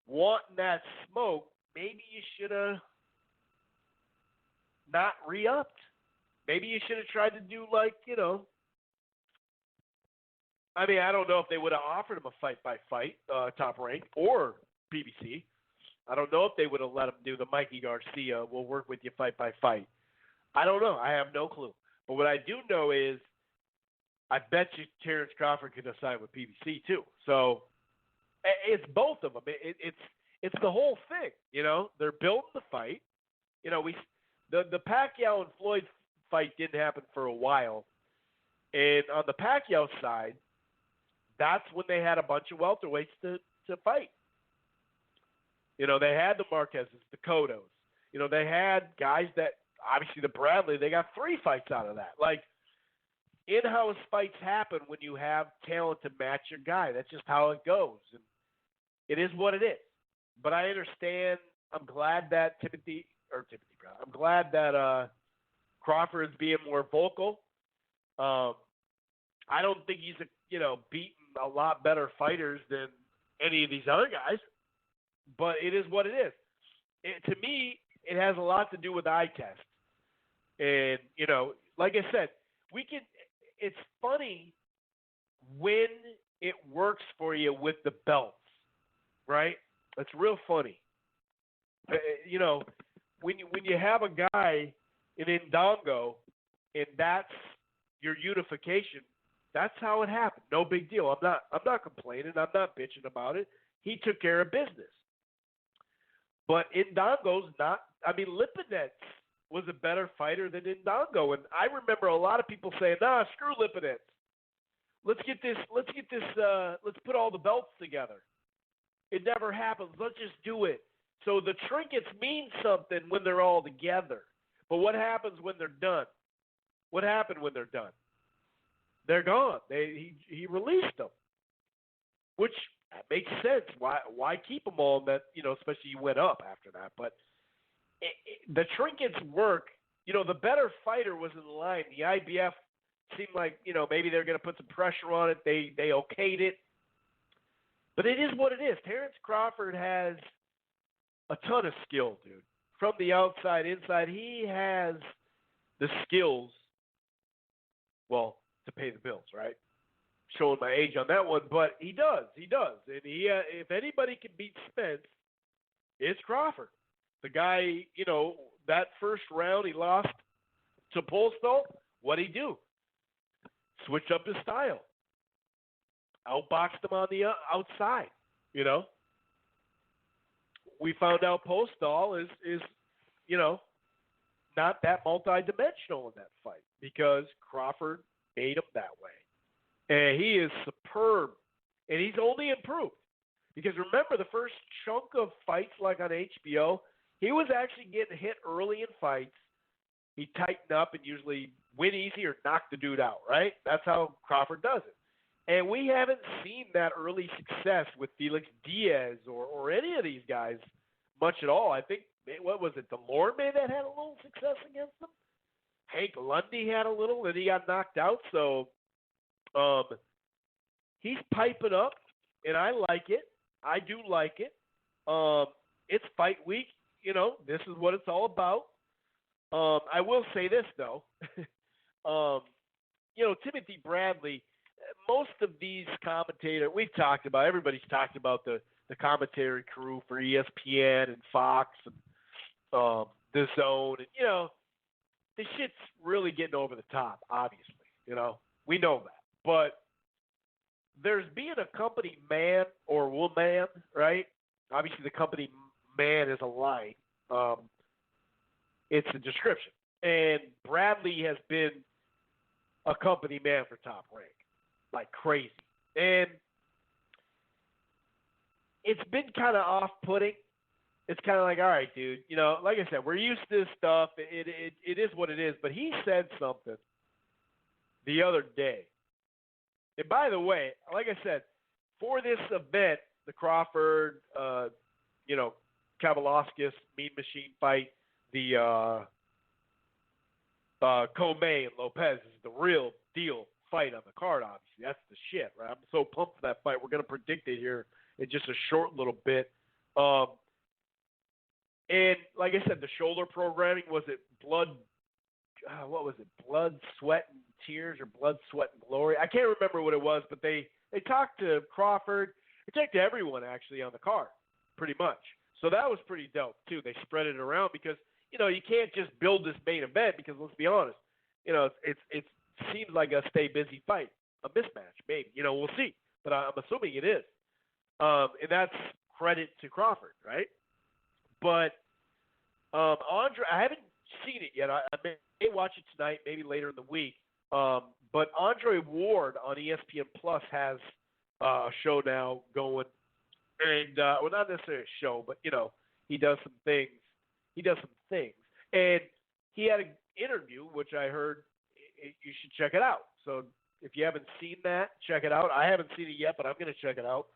[SPEAKER 3] wanting that smoke, maybe you should have not re-upped. Maybe you should have tried to do I don't know if they would have offered him a fight-by-fight, top rank, or PBC. I don't know if they would have let him do the Mikey Garcia, we'll work with you fight-by-fight. I don't know. I have no clue. But what I do know is I bet you Terrence Crawford could have signed with PBC too. So it's both of them. It's the whole thing. They're building the fight. The Pacquiao and Floyd fight didn't happen for a while. And on the Pacquiao side, that's when they had a bunch of welterweights to fight. They had the Marquezes, the Cottos. They had guys that, obviously the Bradley, they got 3 fights out of that. in-house fights happen when you have talent to match your guy. That's just how it goes. And it is what it is. But I understand. I'm glad that I'm glad that Crawford's being more vocal. I don't think he's beaten a lot better fighters than any of these other guys. But it is what it is. To me, it has a lot to do with eye test. And, like I said, it's funny when it works for you with the belts, right? It's real funny. When you have a guy in Indongo and that's your unification, that's how it happened. No big deal. I'm not complaining. I'm not bitching about it. He took care of business. But Indongo's not. Lipinets was a better fighter than Indongo, and I remember a lot of people saying, "Nah, screw Lipinets. Let's put all the belts together." It never happens. Let's just do it. So the trinkets mean something when they're all together. But what happens when they're done? What happened when they're done? They're gone. He released them, which makes sense. Why keep them all? That especially you went up after that. But the trinkets work. The better fighter was in line. The IBF seemed like maybe they're going to put some pressure on it. They okayed it. But it is what it is. Terrence Crawford has a ton of skill, dude. From the outside, inside, he has the skills, to pay the bills, right? Showing my age on that one, but he does. And if anybody can beat Spence, it's Crawford. The guy, that first round he lost to Polsto, what'd he do? Switch up his style. Outboxed him on the outside, We found out Postol is not that multidimensional in that fight because Crawford made him that way. And he is superb. And he's only improved. Because remember, the first chunk of fights like on HBO, he was actually getting hit early in fights. He tightened up and usually win easy or knock the dude out, right? That's how Crawford does it. And we haven't seen that early success with Felix Diaz or any of these guys much at all. I think, what was it, Delorme that had a little success against them? Hank Lundy had a little, and he got knocked out. So he's piping up, and I like it. I do like it. It's fight week. This is what it's all about. I will say this, though. Timothy Bradley, most of these commentators, everybody's talked about the commentary crew for ESPN and Fox and DAZN, and, the shit's really getting over the top, obviously. We know that. But there's being a company man or woman, right? Obviously, the company man is a line. It's a description. And Bradley has been a company man for Top Rank, like crazy. And it's been kind of off-putting. It's kind of like, all right, dude, like I said, we're used to this stuff. It is what it is. But he said something the other day. And by the way, like I said, for this event, the Crawford, Kavalauskas Mean Machine fight, the Commey and Lopez is the real deal fight on the card, obviously. That's the shit, right? I'm so pumped for that fight. We're going to predict it here in just a short little bit. And like I said, the shoulder programming, was it Blood, Sweat, and Tears or Blood, Sweat, and Glory? I can't remember what it was, but they talked to Crawford. They talked to everyone, actually, on the card, pretty much. So that was pretty dope, too. They spread it around because, you can't just build this main event because, let's be honest, it seems like a stay busy fight, a mismatch, maybe. We'll see. But I'm assuming it is. And that's credit to Crawford, right? But Andre, I haven't seen it yet. I may watch it tonight, maybe later in the week. But Andre Ward on ESPN Plus has a show now going. And, not necessarily a show, but, he does some things. And he had an interview, which I heard you should check it out. So if you haven't seen that, check it out. I haven't seen it yet, but I'm going to check it out.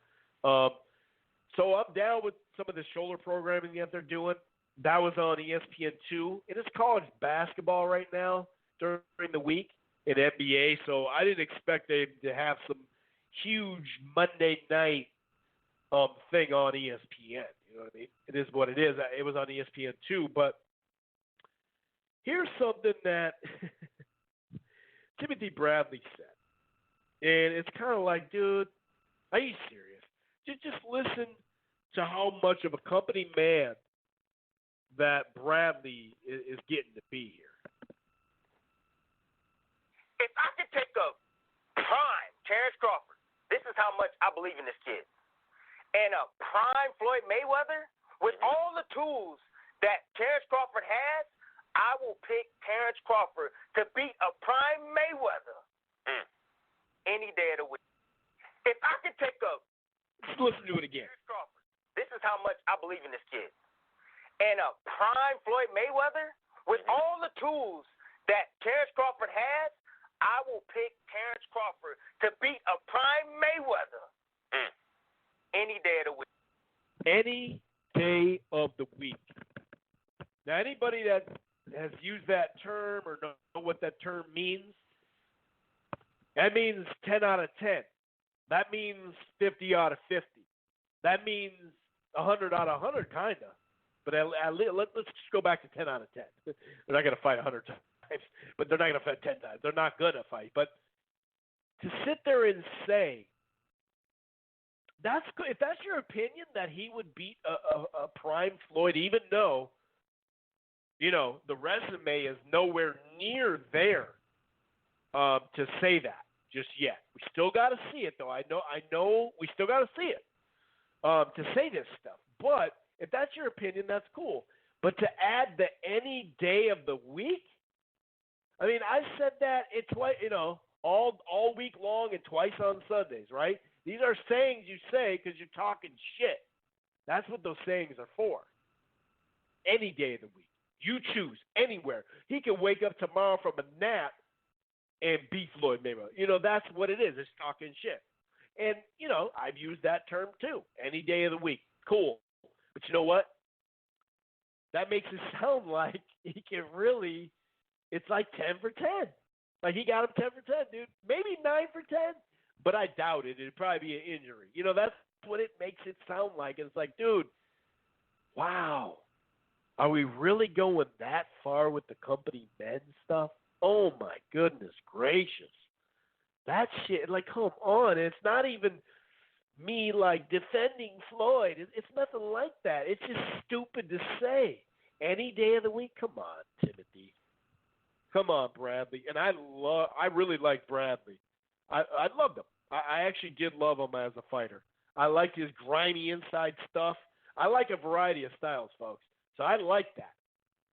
[SPEAKER 3] So I'm down with some of the shoulder programming that they're doing. That was on ESPN2. It is college basketball right now during the week in NBA, so I didn't expect them to have some huge Monday night thing on ESPN. You know what I mean? It is what it is. It was on ESPN2, but here's something that Timothy Bradley said. And it's kind of like, dude, are you serious? Just listen to how much of a company man that Bradley is getting to be here.
[SPEAKER 7] If I could take a prime Terrence Crawford, this is how much I believe in this kid, and a prime Floyd Mayweather, with all the tools that Terrence Crawford has, I will pick Terrence Crawford to beat a prime Mayweather any day of the week. If I could take a
[SPEAKER 3] Let's listen to it again.
[SPEAKER 7] Terrence Crawford, this is how much I believe in this kid, and a prime Floyd Mayweather, with all the tools that Terrence Crawford has, I will pick Terrence Crawford to beat a prime Mayweather any day of the week.
[SPEAKER 3] Any day of the week. Now, anybody that has used that term or know what that term means, that means 10 out of 10. That means 50 out of 50. That means 100 out of 100, kind of. But let's just go back to 10 out of 10. They're not going to fight 100 times, but they're not going to fight 10 times. They're not going to fight. But to sit there and say, if that's your opinion that he would beat a prime Floyd, even though, the resume is nowhere near there to say that just yet. We still got to see it, though. I know we still got to see it to say this stuff. But if that's your opinion, that's cool. But to add the any day of the week, I mean, I said that all week long and twice on Sundays, right? These are sayings you say because you're talking shit. That's what those sayings are for. Any day of the week. You choose anywhere. He can wake up tomorrow from a nap and beat Floyd Mayweather. That's what it is. It's talking shit. And, I've used that term too. Any day of the week. Cool. But you know what? That makes it sound like he can really, it's like 10 for 10. Like he got him 10 for 10, dude. Maybe 9 for 10, but I doubt it. It'd probably be an injury. That's what it makes it sound like. And it's like, dude, wow. Are we really going that far with the company men stuff? Oh, my goodness gracious. That shit, like, come on. It's not even me, like, defending Floyd. It's nothing like that. It's just stupid to say. Any day of the week? Come on, Timothy. Come on, Bradley. And I really like Bradley. I loved him. I actually did love him as a fighter. I liked his grimy inside stuff. I like a variety of styles, folks. So I like that.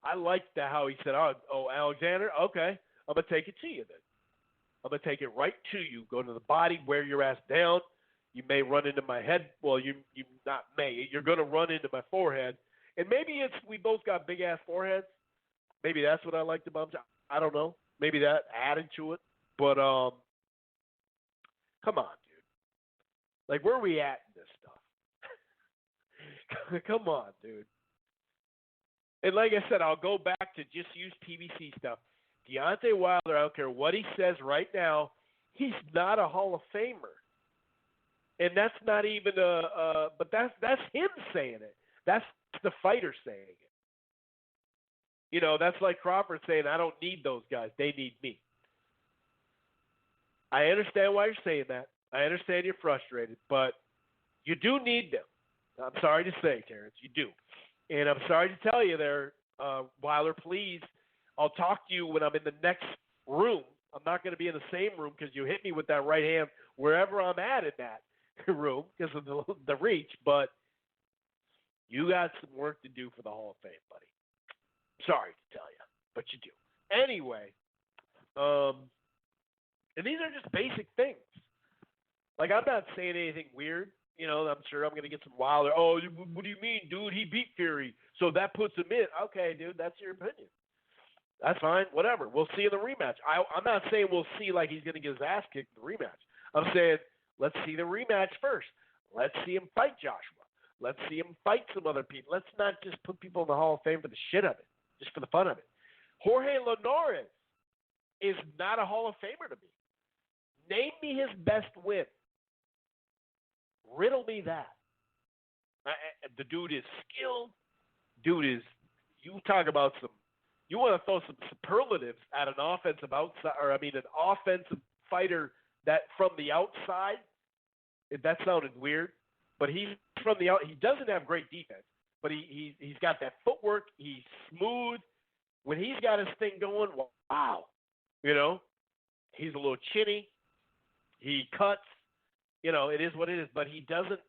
[SPEAKER 3] I like how he said, oh, Alexander, okay, I'm going to take it to you then. I'm going to take it right to you. Go to the body, wear your ass down. You may run into my head. Well, you not may. You're going to run into my forehead. And maybe we both got big-ass foreheads. Maybe that's what I liked about him. I don't know. Maybe that added to it. But, come on, dude. Like, where are we at in this stuff? Come on, dude. And like I said, I'll go back to just use PBC stuff. Deontay Wilder, I don't care what he says right now, he's not a Hall of Famer. And that's not even but that's him saying it. That's the fighter saying it. That's like Crawford saying, I don't need those guys. They need me. I understand why you're saying that. I understand you're frustrated, but you do need them. I'm sorry to say, Terrence, you do. And I'm sorry to tell you there, Wilder, please, I'll talk to you when I'm in the next room. I'm not going to be in the same room because you hit me with that right hand wherever I'm at in that room because of the reach. But you got some work to do for the Hall of Fame, buddy. Sorry to tell you, but you do. Anyway, and these are just basic things. Like, I'm not saying anything weird. I'm sure I'm going to get some Wilder. Oh, what do you mean, dude? He beat Fury, so that puts him in. Okay, dude, that's your opinion. That's fine. Whatever. We'll see in the rematch. I'm not saying we'll see like he's going to get his ass kicked in the rematch. I'm saying let's see the rematch first. Let's see him fight Joshua. Let's see him fight some other people. Let's not just put people in the Hall of Fame for the shit of it, just for the fun of it. Jorge Linares is not a Hall of Famer to me. Name me his best win. Riddle me that. The dude is skilled. Dude is, you talk about some, you want to throw some superlatives at an offensive outside, an offensive fighter that from the outside. That sounded weird, but he's from the out. He doesn't have great defense, but he's got that footwork. He's smooth. When he's got his thing going, wow, he's a little chinny. He cuts. It is what it is, but he doesn't,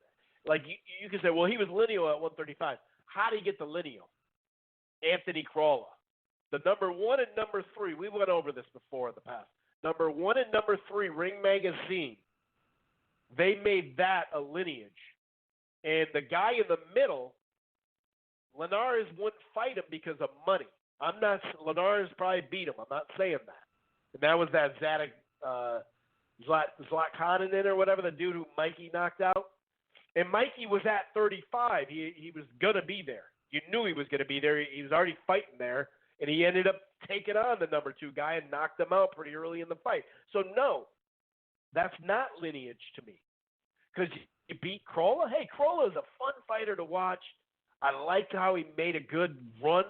[SPEAKER 3] like, you can say, well, he was lineal at 135. How did he get the lineal? Anthony Crawler. The number 1 and number 3, we went over this before in the past. Number 1 and number 3, Ring Magazine, they made that a lineage. And the guy in the middle, Linares wouldn't fight him because of money. Linares probably beat him. I'm not saying that. And that was that Zlatkanin or whatever, the dude who Mikey knocked out. And Mikey was at 35. He was going to be there. You knew he was going to be there. He was already fighting there. And he ended up taking on the number 2 guy and knocked him out pretty early in the fight. So, no, that's not lineage to me. Because you beat Crawler. Hey, Crawler is a fun fighter to watch. I liked how he made a good run.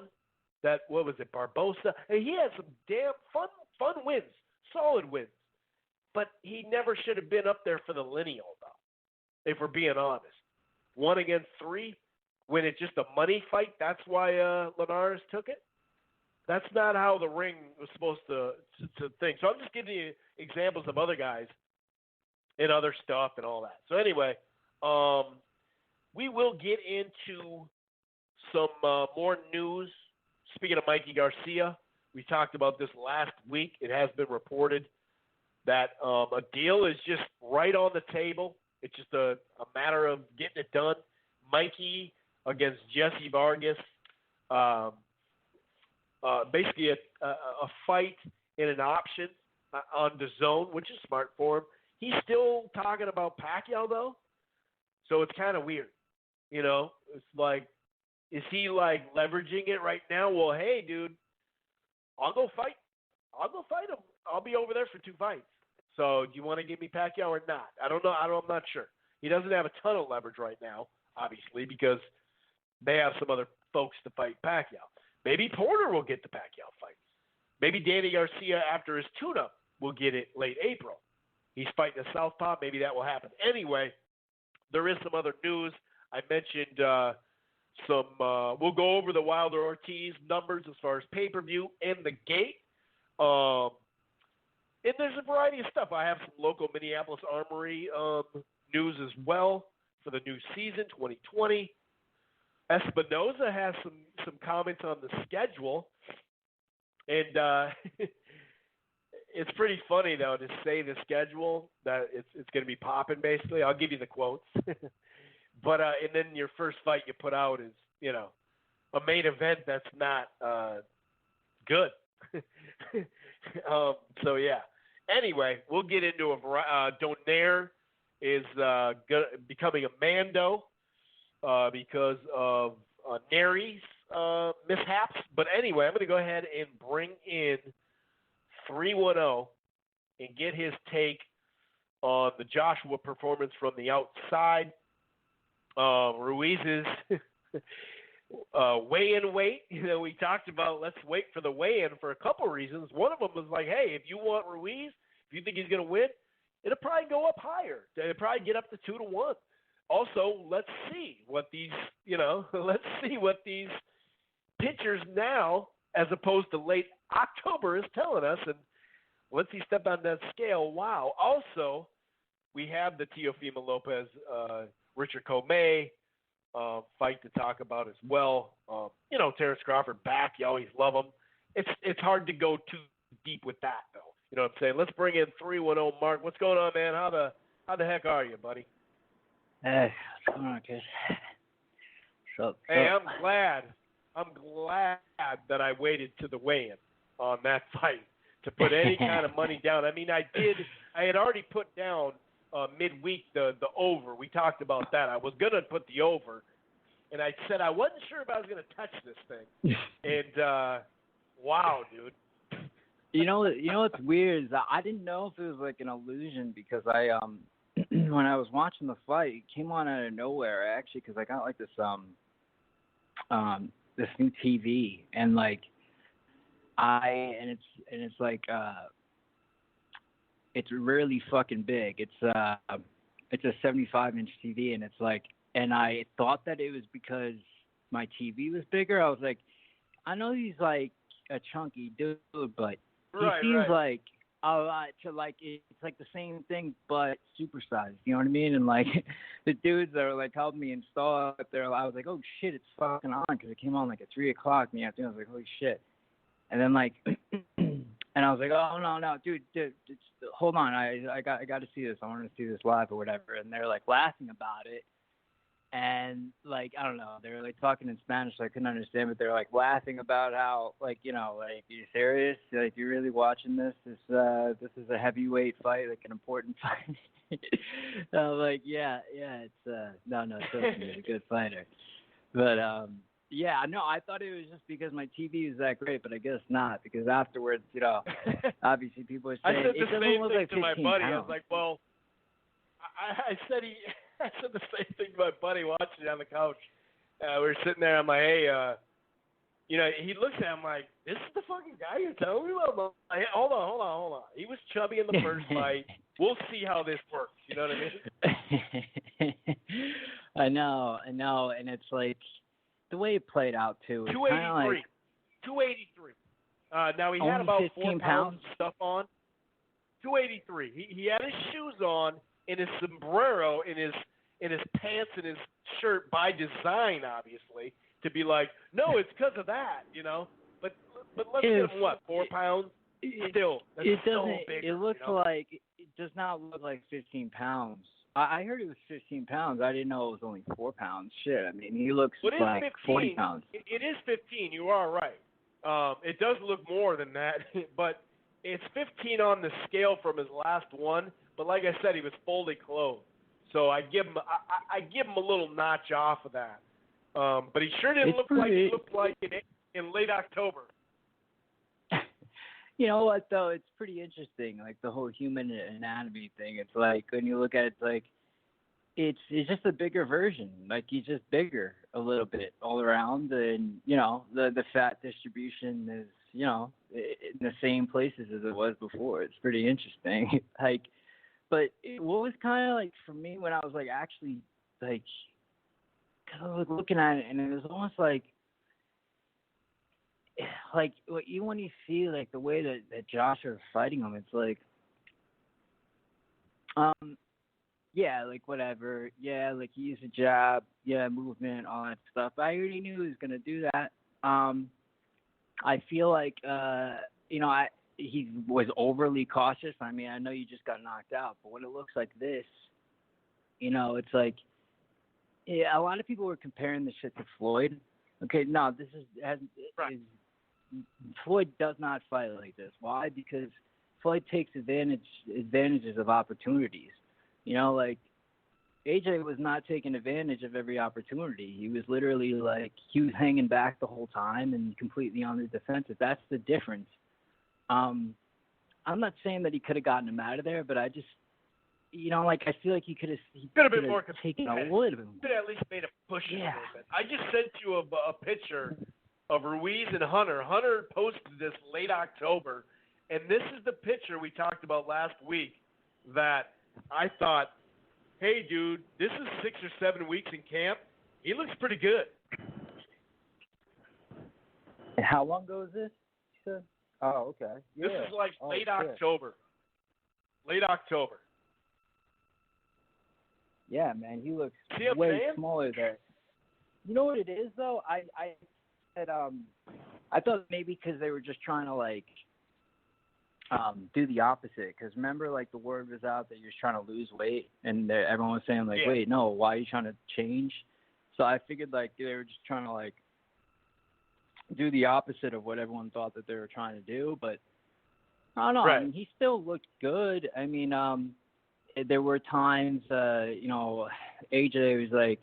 [SPEAKER 3] Barbosa? And he had some damn fun wins, solid wins. But he never should have been up there for the lineal, though, if we're being honest. 1 against 3, when it's just a money fight, that's why Linares took it. That's not how the ring was supposed to think. So I'm just giving you examples of other guys and other stuff and all that. So anyway, we will get into some more news. Speaking of Mikey Garcia, we talked about this last week. It has been reported that a deal is just right on the table. It's just a matter of getting it done. Mikey against Jesse Vargas. Basically a fight in an option on DAZN, which is smart for him. He's still talking about Pacquiao, though, so it's kind of weird. It's like, is he like leveraging it right now? Well, hey, dude, I'll go fight him. I'll be over there for 2 fights. So do you want to give me Pacquiao or not? I don't know. I'm not sure. He doesn't have a ton of leverage right now, obviously, because they have some other folks to fight Pacquiao. Maybe Porter will get the Pacquiao fight. Maybe Danny Garcia, after his tune-up, will get it late April. He's fighting a southpaw. Maybe that will happen. Anyway, there is some other news. I mentioned we'll go over the Wilder Ortiz numbers as far as pay-per-view and the gate. And there's a variety of stuff. I have some local Minneapolis Armory news as well for the new season, 2020. Espinoza has some comments on the schedule. And it's pretty funny, though, to say the schedule, that it's going to be popping, basically. I'll give you the quotes. But and then your first fight you put out is, a main event that's not good. So, yeah. Anyway, we'll get into Donaire is becoming a Mando because of Neri's mishaps. But anyway, I'm going to go ahead and bring in 310 and get his take on the Joshua performance from the outside. Ruiz's weigh-in weight. We talked about let's wait for the weigh-in for a couple reasons. One of them was like, hey, if you want Ruiz, if you think he's going to win, it'll probably go up higher. It'll probably get up to 2-1. Also, let's see what these pitchers now, as opposed to late October, is telling us. And once he stepped on that scale, wow. Also, we have the Teofimo Lopez, Richard Commey fight to talk about as well. Terrence Crawford back. You always love him. It's hard to go too deep with that, though. You know what I'm saying? Let's bring in 310 Mark. What's going on, man? How the heck are you, buddy?
[SPEAKER 8] Hey, what's going on, kid?
[SPEAKER 3] Hey, I'm glad that I waited to the weigh-in. on that fight to put any kind of money down. I mean, I had already put down midweek the over. We talked about that. I was going to put the over, and I said I wasn't sure if I was going to touch this thing. And wow, dude.
[SPEAKER 8] You know what's weird is that I didn't know if it was like an illusion because I when I was watching the fight, it came on out of nowhere actually because I got like this this new TV and like it's like it's really fucking big. It's a 75-inch TV and it's like, and I thought that it was because my TV was bigger. I was like, I know he's like a chunky dude, but he seems like a lot to like it's like the same thing but supersized. You know what I mean? And like the dudes that were like helping me install it there, I was like, oh shit, it's fucking on because it came on like at 3:00 in the afternoon. I was like, holy shit. And then like, and I was like, oh no, dude, hold on, I got to see this. I want to see this live or whatever. And they're like laughing about it. And like, I don't know, they were like talking in Spanish, so I couldn't understand, but they were like laughing about how, like, you know, like, are you serious? Like, you're really watching this? This is a heavyweight fight, like an important fight. I was like, yeah, it's no, trust me, he's a good fighter. But yeah, no, I thought it was just because my TV is that great, but I guess not, because afterwards, you know, obviously people are saying
[SPEAKER 3] I said the same thing
[SPEAKER 8] like
[SPEAKER 3] to my buddy.
[SPEAKER 8] pounds.
[SPEAKER 3] I was like, well, I said the same thing to my buddy watching it on the couch. We were sitting there. I'm like, hey, you know, he looks at him like, this is the fucking guy you're telling me about? Like, hold on. He was chubby in the first fight. We'll see how this works. You know what I mean?
[SPEAKER 8] I know. And it's like, the way it played out, too.
[SPEAKER 3] 283.
[SPEAKER 8] Like,
[SPEAKER 3] 283. Now, he had about 4 pounds of stuff on. 283. He had his shoes on, in his sombrero, in his pants, and his shirt by design, obviously, to be like, no, it's because of that, you know. But let's give him what, 4 pounds? Still, that's so big.
[SPEAKER 8] It looks like it does not look like 15 pounds. I heard it was 15 pounds. I didn't know it was only 4 pounds. Shit, I mean, he looks like
[SPEAKER 3] 15,
[SPEAKER 8] 40 pounds.
[SPEAKER 3] It is 15. You are right. It does look more than that, but it's 15 on the scale from his last one. But like I said, he was fully clothed, so I give him a little notch off of that. But he sure didn't look like he looked like in late October.
[SPEAKER 8] You know what, though? It's pretty interesting, like the whole human anatomy thing. It's like, when you look at it, it's like, it's just a bigger version. Like, he's just bigger a little bit all around. And, you know, the fat distribution is, you know, in the same places as it was before. It's pretty interesting. Like, but what was kind of like, for me, when I was, like, actually, like, because I was looking at it, and it was almost like even when you see like the way that Joshua is fighting him, it's like, yeah, like whatever, yeah, like he used a jab, yeah, movement, all that stuff. I already knew he was gonna do that. I feel like you know, he was overly cautious. I mean, I know you just got knocked out, but when it looks like this, you know, it's like, yeah, a lot of people were comparing this shit to Floyd. Okay, no, this is Floyd does not fight like this. Why? Because Floyd takes advantages of opportunities. You know, like AJ was not taking advantage of every opportunity. He was literally like, he was hanging back the whole time and completely on the defensive. That's the difference. I'm not saying that he could have gotten him out of there, but I just, you know, like I feel like he could have
[SPEAKER 3] been more
[SPEAKER 8] taken a little bit.
[SPEAKER 3] Could have at least made a push a little bit. I just sent you a picture of Ruiz and Hunter. Hunter posted this late October, and this is the picture we talked about last week that I thought, hey, dude, this is 6 or 7 weeks in camp. He looks pretty good.
[SPEAKER 8] And how long ago is this, you said? Oh, okay. Yeah.
[SPEAKER 3] This is like late October. Late October.
[SPEAKER 8] Yeah, man, he looks way smaller there. You know what it is, though? I said, I thought maybe because they were just trying to, like, do the opposite. Because remember, like, the word was out that you're trying to lose weight, and everyone was saying, like, wait, no, why are you trying to change? So I figured, like, they were just trying to, like, do the opposite of what everyone thought that they were trying to do. But I don't know.
[SPEAKER 3] Right.
[SPEAKER 8] I mean, he still looked good. I mean, there were times, AJ was like,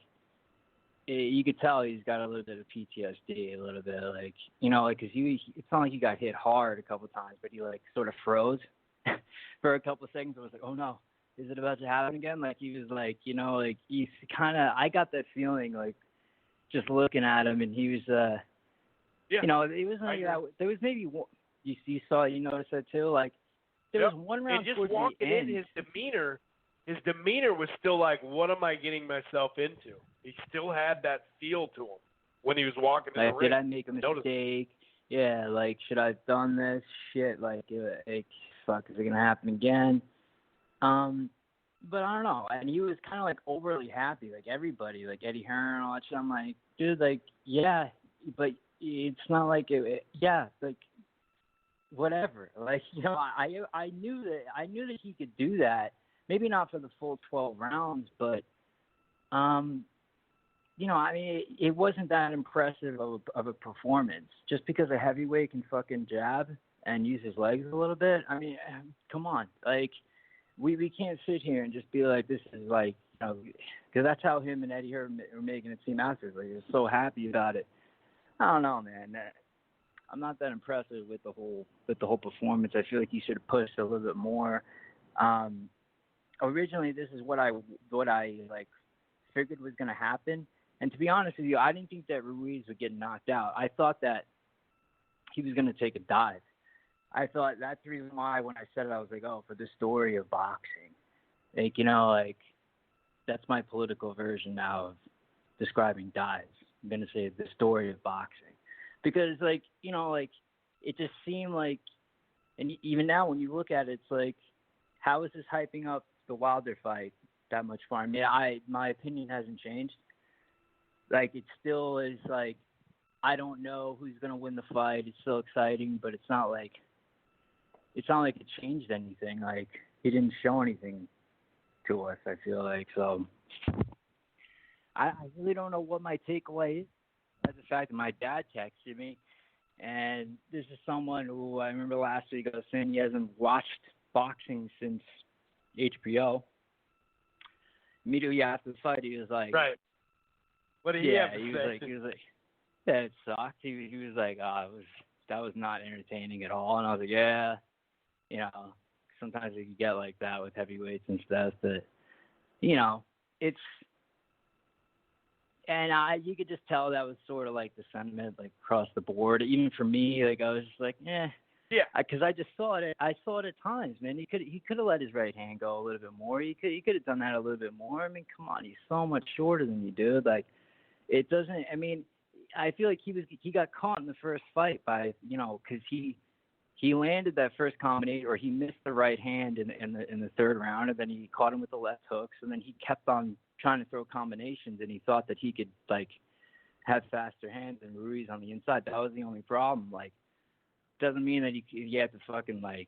[SPEAKER 8] you could tell he's got a little bit of PTSD, a little bit, like, because it's not like he got hit hard a couple times, but he, like, sort of froze for a couple of seconds. I was like, oh, no, is it about to happen again? Like, he was like, like, he's kind of, I got that feeling, like, just looking at him, and he was, it was like that. There was maybe one, you noticed that too? Like, there was one round
[SPEAKER 3] just
[SPEAKER 8] towards
[SPEAKER 3] walking
[SPEAKER 8] the end.
[SPEAKER 3] in, his demeanor was still like, what am I getting myself into? He still had that feel to him when he was walking in the ring.
[SPEAKER 8] Did I make a mistake? Yeah, like, should I have done this? Shit, like fuck, is it going to happen again? But I don't know. And he was kind of, like, overly happy, like everybody, like Eddie Hearn and all that shit. I'm like, dude, like, yeah, but it's not like, like, whatever. Like, I knew that he could do that. Maybe not for the full 12 rounds, but, I mean, it wasn't that impressive of a performance. Just because a heavyweight can fucking jab and use his legs a little bit, I mean, come on. Like, we can't sit here and just be like, this is like, because that's how him and Eddie Hearn were making it seem after. Like, they're so happy about it. I don't know, man. I'm not that impressed with the whole performance. I feel like he should have pushed a little bit more. Originally, this is what I like figured was going to happen. And to be honest with you, I didn't think that Ruiz would get knocked out. I thought that he was going to take a dive. I thought that's the reason why when I said it, I was like, oh, for the story of boxing. Like, like that's my political version now of describing dives. I'm going to say the story of boxing. Because, like, like, it just seemed like, and even now when you look at it, it's like, how is this hyping up the Wilder fight that much for me? My opinion hasn't changed. Like, it still is like, I don't know who's going to win the fight. It's still exciting, but it's not like it changed anything. Like, he didn't show anything to us, I feel like. So I really don't know what my takeaway is. That's the fact that my dad texted me, and this is someone who I remember last week I was saying he hasn't watched boxing since HBO. Immediately after the fight, he was like,
[SPEAKER 3] right. What did he have to say?
[SPEAKER 8] He was like, yeah, it sucked. He was like, that was not entertaining at all. And I was like, yeah, sometimes you can get like that with heavyweights and stuff. But it's. And you could just tell that was sort of like the sentiment, like across the board. Even for me, like I was just like, yeah, because I just saw it. I saw it at times, man. He could have let his right hand go a little bit more. He could have done that a little bit more. I mean, come on, he's so much shorter than you, dude. Like, it doesn't. I mean, I feel like he got caught in the first fight by because he landed that first combination, or he missed the right hand in the third round, and then he caught him with the left hooks, and then he kept on trying to throw combinations, and he thought that he could like have faster hands than Ruiz on the inside. That was the only problem. Like, doesn't mean that you have to fucking like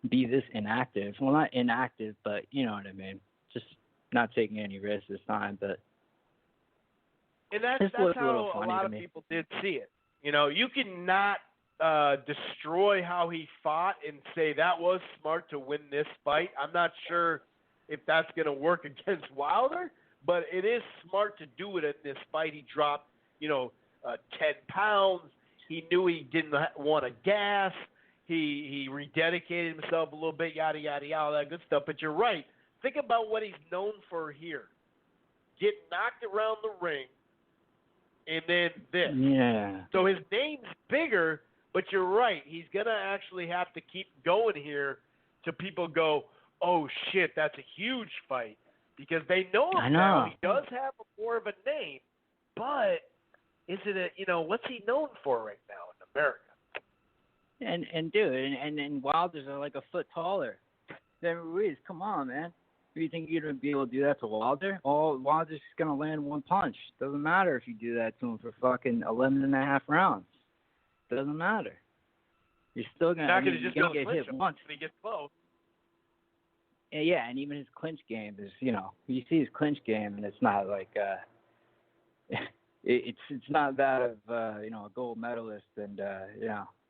[SPEAKER 8] be this inactive. Well, not inactive, but you know what I mean. Just not taking any risks this time. But
[SPEAKER 3] and that's how a lot of people did see it. You cannot destroy how he fought and say that was smart to win this fight. I'm not sure if that's going to work against Wilder, but it is smart to do it in this fight. He dropped, 10 pounds. He knew he didn't want to gas. He rededicated himself a little bit, yada, yada, yada, all that good stuff. But you're right. Think about what he's known for here. Get knocked around the ring, and then this.
[SPEAKER 8] Yeah.
[SPEAKER 3] So his name's bigger, but you're right. He's going to actually have to keep going here till people go, oh, shit, that's a huge fight. Because they know him now. He does have more of a name, but is it what's he known for right now in America?
[SPEAKER 8] And dude, and Wilder's are like a foot taller than Ruiz. Come on, man. Do you think you're going to be able to do that to Wilder? Oh, Wilder's just going to land one punch. Doesn't matter if you do that to him for fucking 11 and a half rounds. Doesn't matter. You're still going to get hit once.
[SPEAKER 3] When he gets close.
[SPEAKER 8] Yeah, and even his clinch game is, you see his clinch game, and it's not like, it's not that of a gold medalist and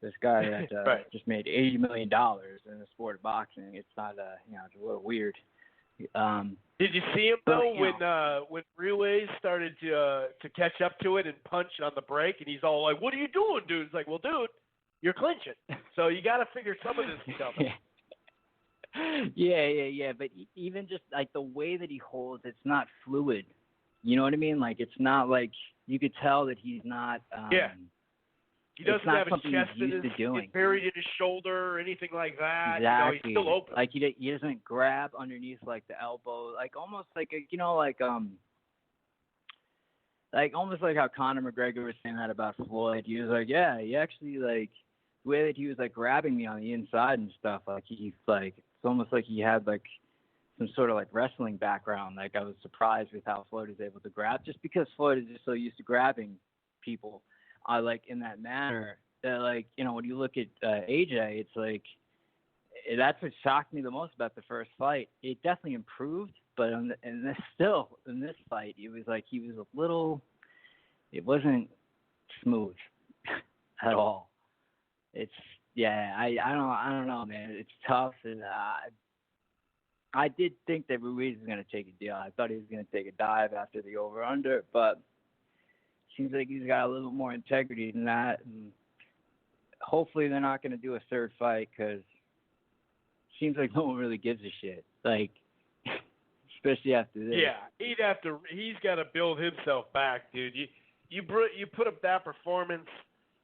[SPEAKER 8] this guy that just made $80 million in the sport of boxing. It's not it's a little weird.
[SPEAKER 3] Did you see him though when Ruiz started to catch up to it and punch on the break, and he's all like, "What are you doing, dude?" It's like, "Well, dude, you're clinching, so you got to figure some of this stuff out."
[SPEAKER 8] Yeah. But even just like the way that he holds, it's not fluid. You know what I mean? Like it's not like you could tell that he's not.
[SPEAKER 3] He doesn't have his chest buried in his shoulder or anything like that.
[SPEAKER 8] Exactly.
[SPEAKER 3] He's still open.
[SPEAKER 8] Like he doesn't grab underneath like the elbow, like almost like almost like how Conor McGregor was saying that about Floyd. He was like, yeah, he actually like the way that he was like grabbing me on the inside and stuff. Like he's like it's almost like he had like some sort of like wrestling background. Like I was surprised with how Floyd was able to grab, just because Floyd is just so used to grabbing people. Like in that manner, like when you look at AJ, it's like that's what shocked me the most about the first fight. It definitely improved, but in this fight, it was like he was a little. It wasn't smooth at all. It's I don't know, man. It's tough, and I did think that Ruiz was going to take a deal. I thought he was going to take a dive after the over/under, but. Seems like he's got a little more integrity than that, and hopefully they're not going to do a third fight because it seems like no one really gives a shit. Like, especially after this.
[SPEAKER 3] Yeah, he's got to build himself back, dude. You put up that performance,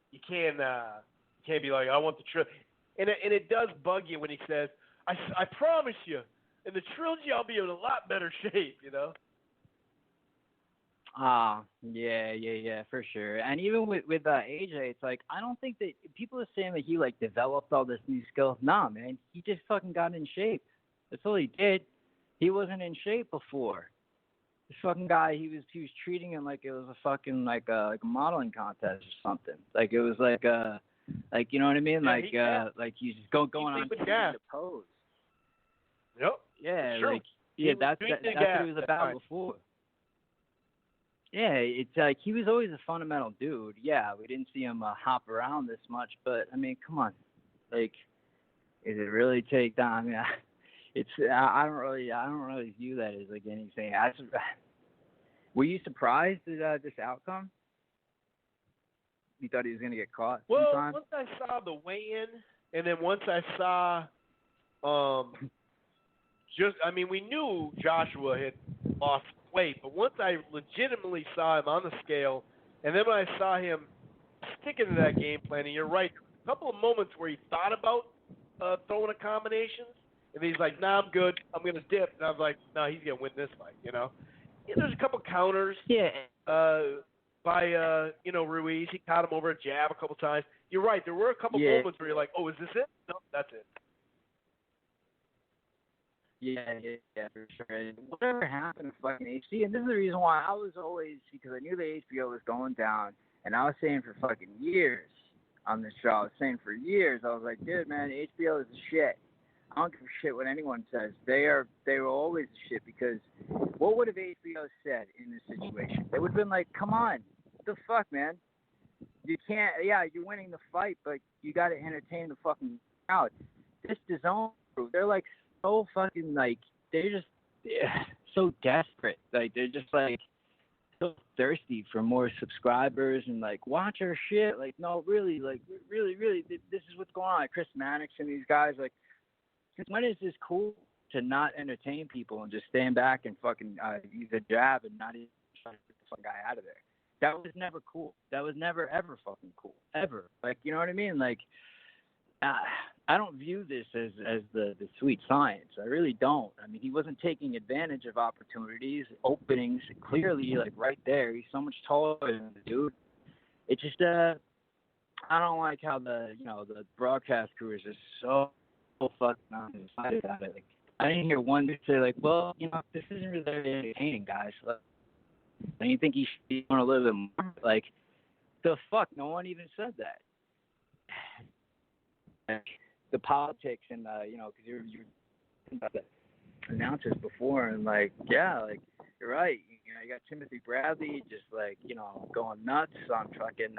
[SPEAKER 3] you can't be like, I want the trilogy. And it does bug you when he says, I promise you, in the trilogy I'll be in a lot better shape,
[SPEAKER 8] Yeah, for sure. And even with AJ, it's like I don't think that people are saying that he like developed all this new skill. Nah, man, he just fucking got in shape. That's all he did. He wasn't in shape before. This fucking guy, he was treating him like it was a fucking like a modeling contest or something. Like it was like you know what I mean?
[SPEAKER 3] Yeah,
[SPEAKER 8] like he's just going on to pose.
[SPEAKER 3] Yep.
[SPEAKER 8] Yeah,
[SPEAKER 3] sure.
[SPEAKER 8] that's what he was about before. Yeah, it's like he was always a fundamental dude. Yeah, we didn't see him hop around this much, but I mean, come on, like, is it really take time? I don't really view that as like anything. Were you surprised at this outcome? You thought he was gonna get caught?
[SPEAKER 3] Well,
[SPEAKER 8] sometime?
[SPEAKER 3] Once I saw the weigh-in, and then once I saw, we knew Joshua had lost weight, but once I legitimately saw him on the scale, and then when I saw him sticking to that game plan, and you're right, a couple of moments where he thought about throwing a combination, and he's like, nah, I'm good, I'm going to dip, and I was like, no, he's going to win this fight, Yeah, there's a couple counters by Ruiz. He caught him over a jab a couple times. You're right, there were a couple moments where you're like, oh, is this it? No, that's it.
[SPEAKER 8] Yeah, for sure. And whatever happened to fucking HC, and this is the reason why I was always, because I knew the HBO was going down, and I was saying for fucking years on this show, I was like, dude, man, HBO is the shit. I don't give a shit what anyone says. They were always the shit, because what would have HBO said in this situation? They would have been like, come on, what the fuck, man? You can't, you're winning the fight, but you got to entertain the fucking crowd. This DAZN crew, they're like, so fucking like they're just so desperate. Like they're just like so thirsty for more subscribers and like watch our shit. Like no, really, this is what's going on. Like Chris Mannix and these guys. Like since when is this cool to not entertain people and just stand back and fucking use a jab and not even try to get the fucking guy out of there? That was never cool. That was never ever fucking cool ever. Like you know what I mean? Like. I don't view this as the sweet science. I really don't. I mean, he wasn't taking advantage of opportunities, openings, clearly, like, right there. He's so much taller than the dude. It just, I don't like how the broadcast crew is just so fucking excited about it. Like, I didn't hear one dude say, like, well, this isn't really very entertaining, guys. Don't you think he should be doing a little bit more? Like, the fuck? No one even said that. The politics and because you're thinking about the announcers before and like you're right, you got Timothy Bradley just like, going nuts on fucking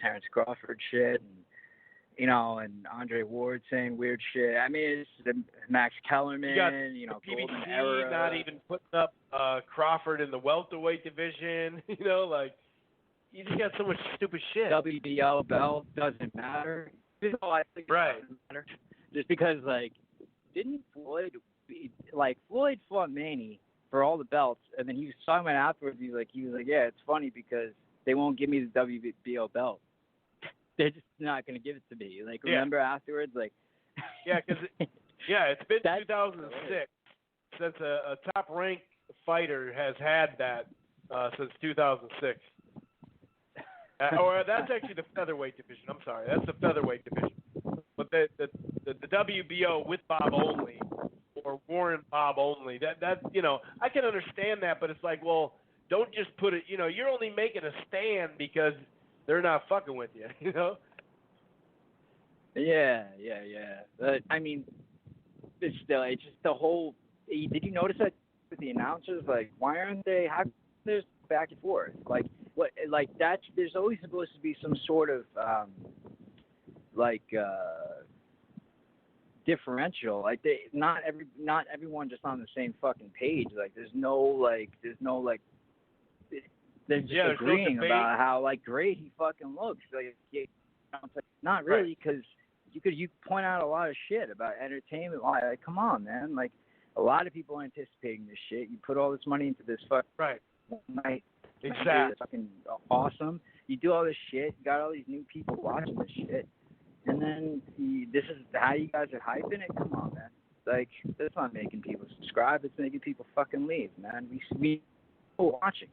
[SPEAKER 8] Terrence Crawford shit, and and Andre Ward saying weird shit. I mean, it's Max Kellerman,
[SPEAKER 3] you got the
[SPEAKER 8] Golden
[SPEAKER 3] PBC
[SPEAKER 8] Era.
[SPEAKER 3] not even putting up Crawford in the welterweight division. You just got so much stupid shit.
[SPEAKER 8] WBO belt doesn't matter. I think
[SPEAKER 3] right.
[SPEAKER 8] It doesn't matter. Just because, didn't Floyd fought Manny for all the belts, and then he was talking about it afterwards. He was like, yeah, it's funny because they won't give me the WBO belt. They're just not going to give it to me. Remember afterwards,
[SPEAKER 3] Yeah, because it's been 2006 since a top-ranked fighter has had that since 2006. Or that's actually the featherweight division. I'm sorry, that's the featherweight division. But the WBO with Bob only, or Warren Bob only. That I can understand that, but it's like, well, don't just put it. You're only making a stand because they're not fucking with you.
[SPEAKER 8] Yeah. But I mean, it's just the whole. Did you notice that with the announcers? Why aren't they? How there's back and forth? What? That's. There's always supposed to be some sort of differential. Not everyone just on the same fucking page. They're just agreeing about how great he fucking looks. Not really, because you point out a lot of shit about entertainment. Come on, man. A lot of people are anticipating this shit. You put all this money into this fucking
[SPEAKER 3] right.
[SPEAKER 8] night.
[SPEAKER 3] Exactly.
[SPEAKER 8] It's fucking awesome. You do all this shit. You got all these new people watching this shit, and then this is how you guys are hyping it. Come on, man. That's not making people subscribe. It's making people fucking leave, man. We watching.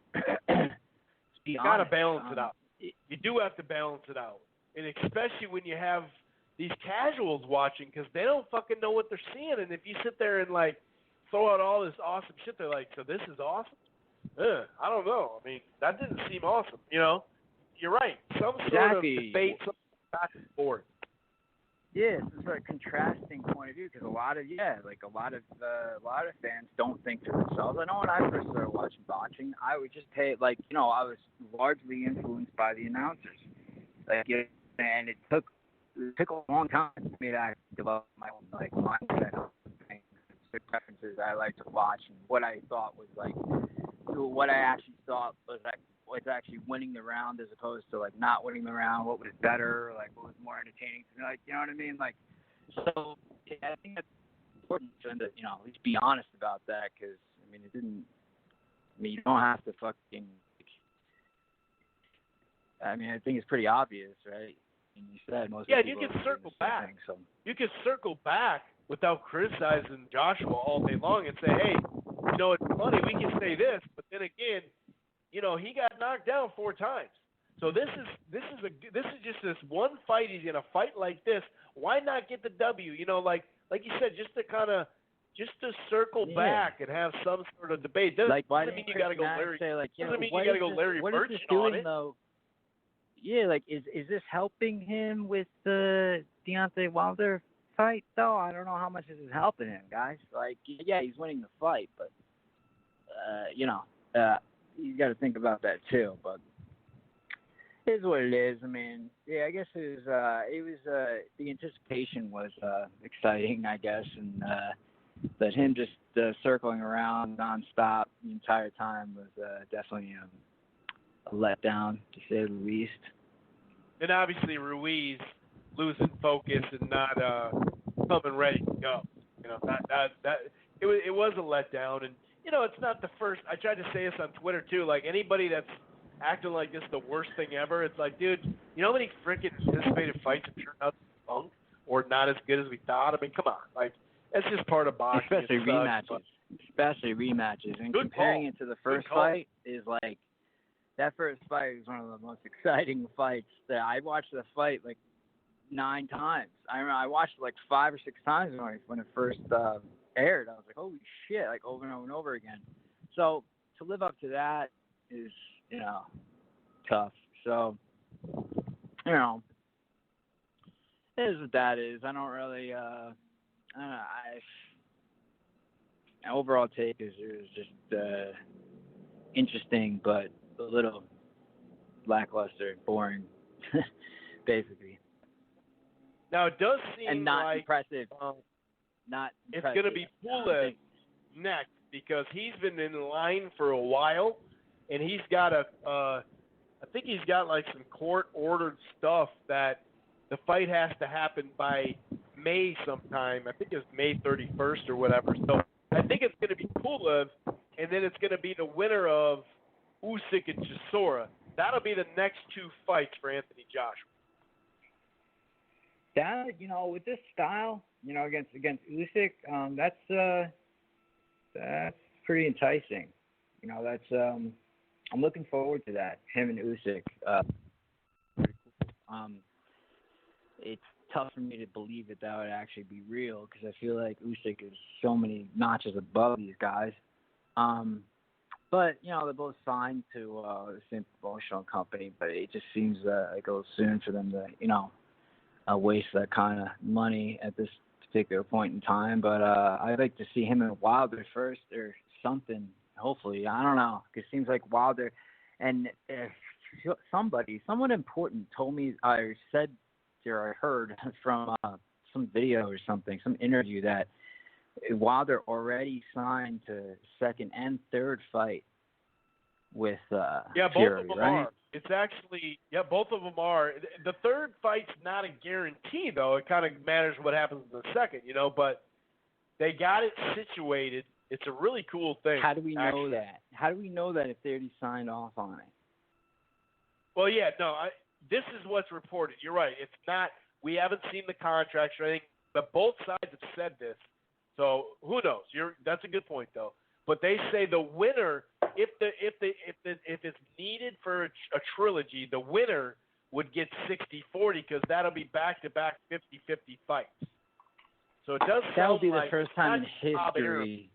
[SPEAKER 3] You gotta balance it out. You do have to balance it out, and especially when you have these casuals watching, because they don't fucking know what they're seeing. And if you sit there and throw out all this awesome shit, they're like, so this is awesome? I don't know. I mean, that didn't seem awesome. You're right. Some sort of debate, some back and forth.
[SPEAKER 8] Yeah, it's a sort of contrasting point of view, because a lot of fans don't think to themselves. I know when I first started watching boxing, I would just pay I was largely influenced by the announcers, and it took a long time for me to develop my own mindset of preferences I like to watch, and what I thought was what I actually thought was actually winning the round as opposed to not winning the round. What was better? What was more entertaining to me? You know what I mean? So yeah, I think that's important to at least be honest about that, because it didn't. You don't have to fucking. I think it's pretty obvious, right? And you said most.
[SPEAKER 3] Yeah, you can circle back.
[SPEAKER 8] Thing, so. You
[SPEAKER 3] can circle back without criticizing Joshua all day long and say, hey, it's funny, we can say this, but then again, he got knocked down 4 times. So this is just this one fight. He's gonna fight like this. Why not get the W? Like you said, just to circle back and have some sort of debate. Doesn't mean you gotta go Larry. Doesn't mean you gotta go Larry Birch on it.
[SPEAKER 8] Though? Yeah, is this helping him with the Deontay Wilder fight though? I don't know how much this is helping him, guys. Yeah, he's winning the fight, but you got to think about that too. But it is what it is. I guess it was the anticipation was exciting, I guess, and that him just circling around nonstop the entire time was definitely a letdown, to say the least.
[SPEAKER 3] And obviously Ruiz losing focus and not coming ready to go. It was a letdown, and it's not the first. I tried to say this on Twitter too. Anybody that's acting like this is the worst thing ever, it's like, dude, you know how many freaking anticipated fights have turned out to be bunk or not as good as we thought? Come on, that's just part of boxing.
[SPEAKER 8] Especially rematches. And comparing it to the first fight is that first fight was one of the most exciting fights that I watched. The fight 9 times. I remember I watched it 5 or 6 times when it first aired. I was like, holy shit, over and over and over again. So to live up to that is, tough. So, it is what that is. I don't really, overall take is just, interesting, but a little lackluster, boring, basically.
[SPEAKER 3] Now it does seem
[SPEAKER 8] and not
[SPEAKER 3] like
[SPEAKER 8] impressive. Not
[SPEAKER 3] it's
[SPEAKER 8] impressive.
[SPEAKER 3] going to be Pulev next because he's been in line for a while, and he's got I think he's got like some court-ordered stuff that the fight has to happen by May sometime. I think it's May 31st or whatever. So I think it's going to be Pulev, and then it's going to be the winner of Usyk and Chisora. That'll be the next two fights for Anthony Joshua.
[SPEAKER 8] That, with this style, against Usyk, that's pretty enticing. I'm looking forward to that. Him and Usyk. It's tough for me to believe that would actually be real because I feel like Usyk is so many notches above these guys. But they're both signed to the same promotional company, but it just seems like it goes soon for them to waste that kind of money at this particular point in time. But I'd like to see him and Wilder first or something. Hopefully, I don't know. It seems like Wilder and someone important told me I heard from some video or something, some interview that Wilder already signed to second and third fight with
[SPEAKER 3] both
[SPEAKER 8] Fury,
[SPEAKER 3] of them
[SPEAKER 8] right?
[SPEAKER 3] are. It's actually both of them are. The third fight's not a guarantee though. It kind of matters what happens in the second, but they got it situated. It's a really cool thing.
[SPEAKER 8] How do we know that? How do we know that if they already signed off on it?
[SPEAKER 3] Well, this is what's reported. You're right. It's not. We haven't seen the contracts or anything, but both sides have said this. So who knows? That's a good point, though. But they say the winner, if it's needed for a trilogy, the winner would get 60-40 because that'll be back-to-back 50-50 fights. So it does.
[SPEAKER 8] That would be
[SPEAKER 3] like
[SPEAKER 8] the first time in history.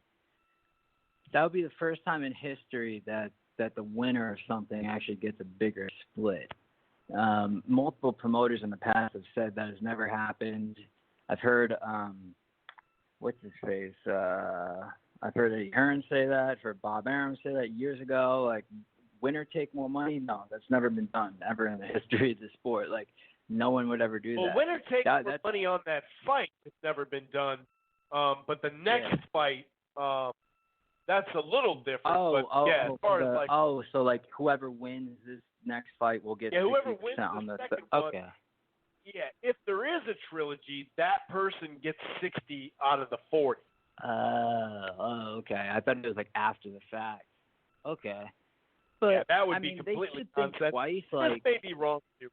[SPEAKER 8] That would be the first time in history that the winner of something actually gets a bigger split. Multiple promoters in the past have said that has never happened. I've heard, what's his face? I've heard Eddie Hearn say that. I've heard Bob Arum say that years ago. Like, winner take more money? No, that's never been done, ever in the history of the sport. Like, no one would ever do that.
[SPEAKER 3] Well, winner take more money on that fight. It's never been done. But the next fight, that's a little different. As far as
[SPEAKER 8] so like whoever wins this next fight will get 60%
[SPEAKER 3] whoever wins
[SPEAKER 8] on
[SPEAKER 3] the
[SPEAKER 8] the
[SPEAKER 3] second
[SPEAKER 8] okay.
[SPEAKER 3] one. Yeah, if there is a trilogy, that person gets 60 out of the 40.
[SPEAKER 8] Okay. I thought it was like after the fact. Okay. But
[SPEAKER 3] that would be completely nonsense.
[SPEAKER 8] Twice,
[SPEAKER 3] this may be wrong too.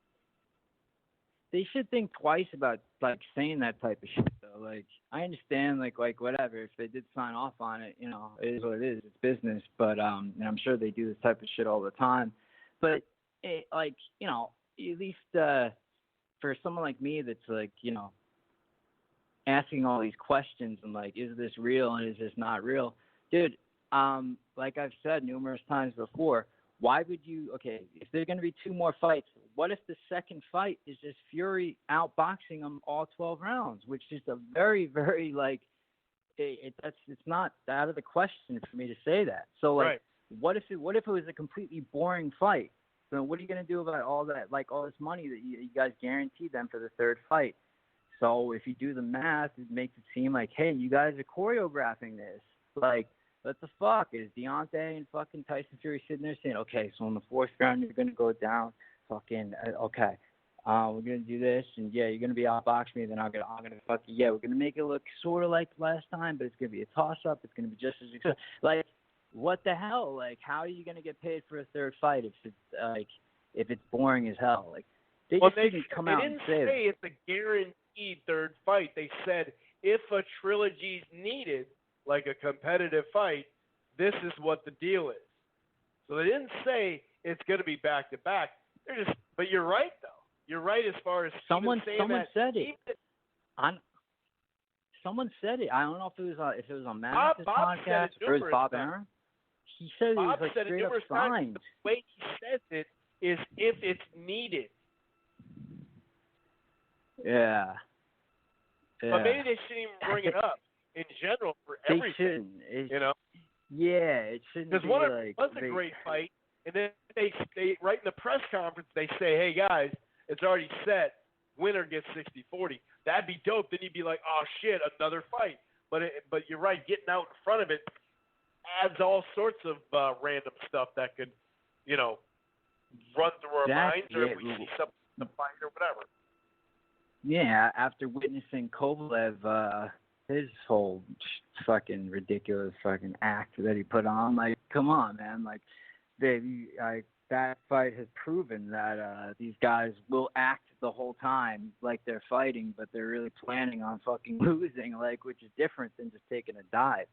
[SPEAKER 8] They should think twice about like saying that type of shit though. Like I understand like whatever, if they did sign off on it, it is what it is. It's business. But and I'm sure they do this type of shit all the time. But at least for someone like me that's like, asking all these questions and like, is this real and is this not real? Dude, like I've said numerous times before, why would you, if there's going to be two more fights, what if the second fight is just Fury outboxing them all 12 rounds, which is a very, very, like, it's not out of the question for me to say that. So, like, what if it was a completely boring fight? So what are you going to do about all that, like all this money that you guys guaranteed them for the third fight? So if you do the math, it makes it seem like, hey, you guys are choreographing this. Like, what the fuck? Is Deontay and fucking Tyson Fury sitting there saying, okay, so in the fourth round you're going to go down, fucking, okay, we're going to do this, and yeah, you're going to be outbox me, then I'm going to fuck you. Yeah, we're going to make it look sort of like last time, but it's going to be a toss-up. It's going to be just as exciting. Like, what the hell? Like, how are you going to get paid for a third fight if it's boring as hell? Like, they didn't come out and say
[SPEAKER 3] it's a guaranteed third fight. They said if a trilogy's needed, like a competitive fight, this is what the deal is. So they didn't say it's going to be back to back. But you're right though. You're right as far as
[SPEAKER 8] someone said it. Someone said it. I don't know if it was on Matt's podcast or it was Bob Arum. He said it was like straight up signed.
[SPEAKER 3] The way he says it is if it's needed.
[SPEAKER 8] Yeah.
[SPEAKER 3] But maybe they shouldn't even bring it up in general for everything.
[SPEAKER 8] They shouldn't. Yeah, it shouldn't be
[SPEAKER 3] Because one
[SPEAKER 8] like
[SPEAKER 3] was a great fight, and then they right in the press conference they say, "Hey guys, it's already set. Winner gets 60-40." That'd be dope. Then you'd be like, "Oh shit, another fight." But you're right. Getting out in front of it adds all sorts of random stuff that could, run through our minds, or if we see something in the fight or whatever.
[SPEAKER 8] Yeah, after witnessing Kovalev, his whole fucking ridiculous fucking act that he put on, like, come on, man, like, that fight has proven that these guys will act the whole time like they're fighting, but they're really planning on fucking losing, like, which is different than just taking a dive,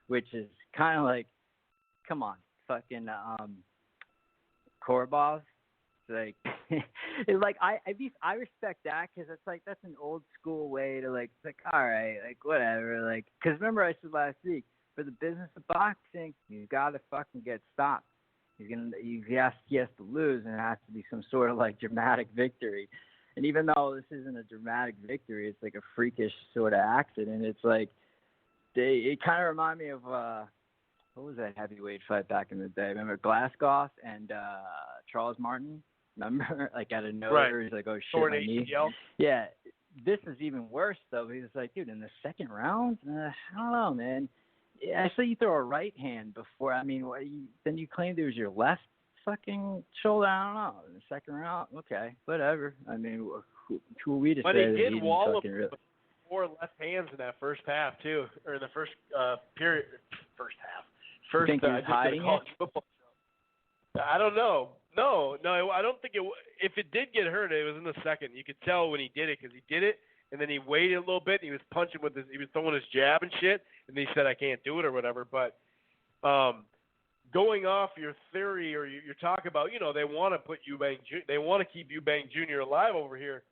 [SPEAKER 8] which is kind of like, come on, fucking Korobov. Like, it's like I respect that because it's like that's an old school way to like, it's like, all right, like whatever, like, because remember I said last week, for the business of boxing, you gotta fucking get stopped. He has to lose, and it has to be some sort of like dramatic victory. And even though this isn't a dramatic victory, it's like a freakish sort of accident. It's like it kind of reminded me of what was that heavyweight fight back in the day? Remember Glasgow and Charles Martin? Remember, like out of nowhere,
[SPEAKER 3] right.
[SPEAKER 8] He's like, "Oh shit, my knee."
[SPEAKER 3] ACL.
[SPEAKER 8] Yeah, this is even worse though. He was like, "Dude, in the second round, I don't know, man. I saw you throw a right hand before. I mean, then you claimed it was your left fucking shoulder. I don't know. In the second round, okay, whatever. I mean, who are we to say that he didn't fucking really?"
[SPEAKER 3] 4 left hands in that first half too, or in the first period, first half.
[SPEAKER 8] You think he was hiding it?
[SPEAKER 3] Football show. I don't know. No, I don't think it. If it did get hurt, it was in the second. You could tell when he did it because he did it, and then he waited a little bit. And he was punching with he was throwing his jab and shit, and he said, "I can't do it" or whatever. But going off your theory or your talk about, they want to put they want to keep Eubank Jr. alive over here,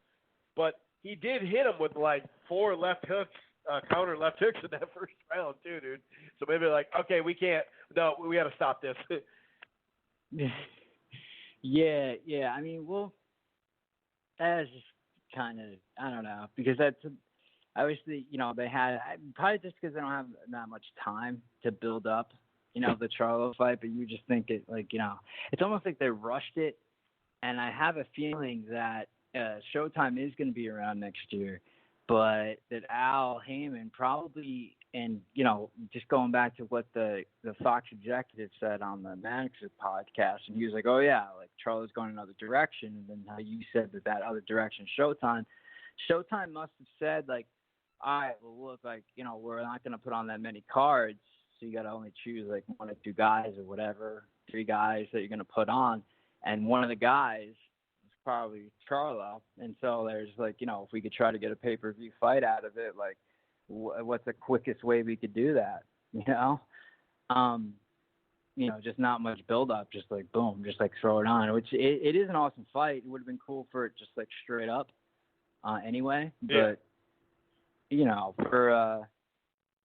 [SPEAKER 3] but he did hit him with like 4 left hooks, counter left hooks in that first round too, dude. So maybe like, okay, we can't. No, we got to stop this.
[SPEAKER 8] Yeah. I mean, well, that's just kind of, I don't know, because that's obviously, they had, probably just because they don't have that much time to build up, the Charlo fight, but you just think it, like, it's almost like they rushed it, and I have a feeling that Showtime is going to be around next year, but that Al Heyman probably, and, just going back to what the Fox executive said on the Manager podcast, and he was like, oh, yeah, like Charlo's going another direction, and then how you said that other direction, Showtime must have said, like, all right, well, look, like, we're not going to put on that many cards, so you got to only choose, like, 1 or 2 guys or whatever, 3 guys that you're going to put on, and one of the guys is probably Charlo, and so there's, like, if we could try to get a pay-per-view fight out of it, like, what's the quickest way we could do that, just not much build up, just like boom, just like throw it on, which it is an awesome fight. It would have been cool for it just like straight up anyway, but for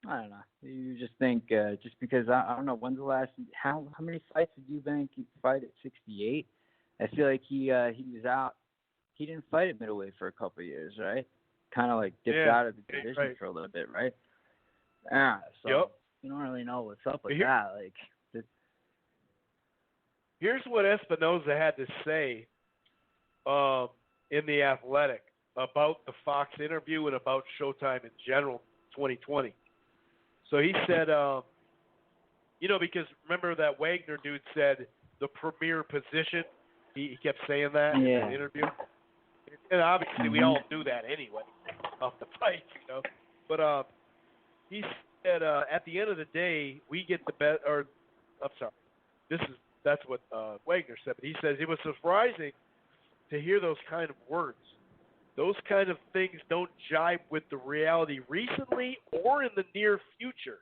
[SPEAKER 8] I don't know, you just think just because I don't know, when's the last, how many fights did Eubank fight at 68? I feel like he was out, he didn't fight at middleweight for a couple of years, right? Kind of like dipped out of the division for a little bit, right? Yeah, so you don't really know what's up with that. Like,
[SPEAKER 3] here's what Espinoza had to say in The Athletic about the Fox interview and about Showtime in general 2020. So he said, because remember that Wagner dude said the premier position? He kept saying that in the interview. And obviously we all knew that anyway off the fight, But he said at the end of the day, we get the best. Or I'm sorry, that's what Wagner said. But he says it was surprising to hear those kind of words. Those kind of things don't jive with the reality recently or in the near future.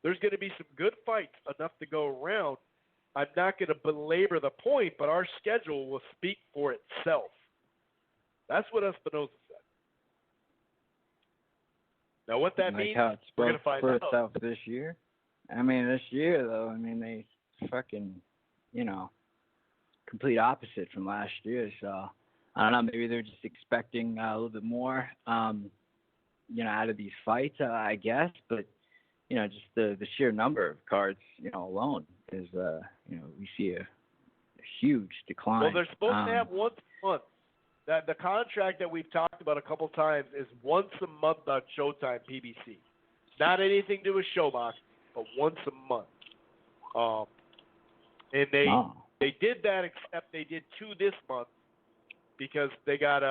[SPEAKER 3] There's going to be some good fights, enough to go around. I'm not going to belabor the point, but our schedule will speak for itself. That's what Espinoza said. Now, what that means, we're going to find out.
[SPEAKER 8] Itself this year. I mean, this year, though, they fucking, complete opposite from last year. So, I don't know, maybe they're just expecting a little bit more, out of these fights, I guess. But, just the sheer number of cards, alone is, we see a huge decline.
[SPEAKER 3] Well, they're supposed to have once a month. That the contract that we've talked about a couple times is once a month on Showtime PBC. Not anything to do with Showbox, but once a month. And they did that, except they did 2 this month because they got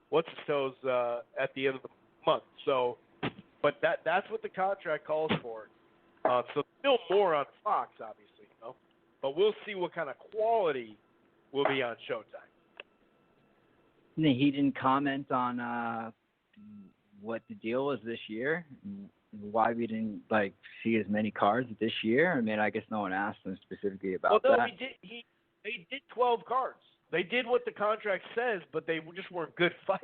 [SPEAKER 3] what's his toes at the end of the month. So, but that's what the contract calls for. So still more on Fox, obviously, but we'll see what kind of quality will be on Showtime.
[SPEAKER 8] He didn't comment on what the deal was this year, why we didn't see as many cards this year. I mean, I guess no one asked him specifically about that.
[SPEAKER 3] Well, no, they did 12 cards. They did what the contract says, but they just weren't good fights.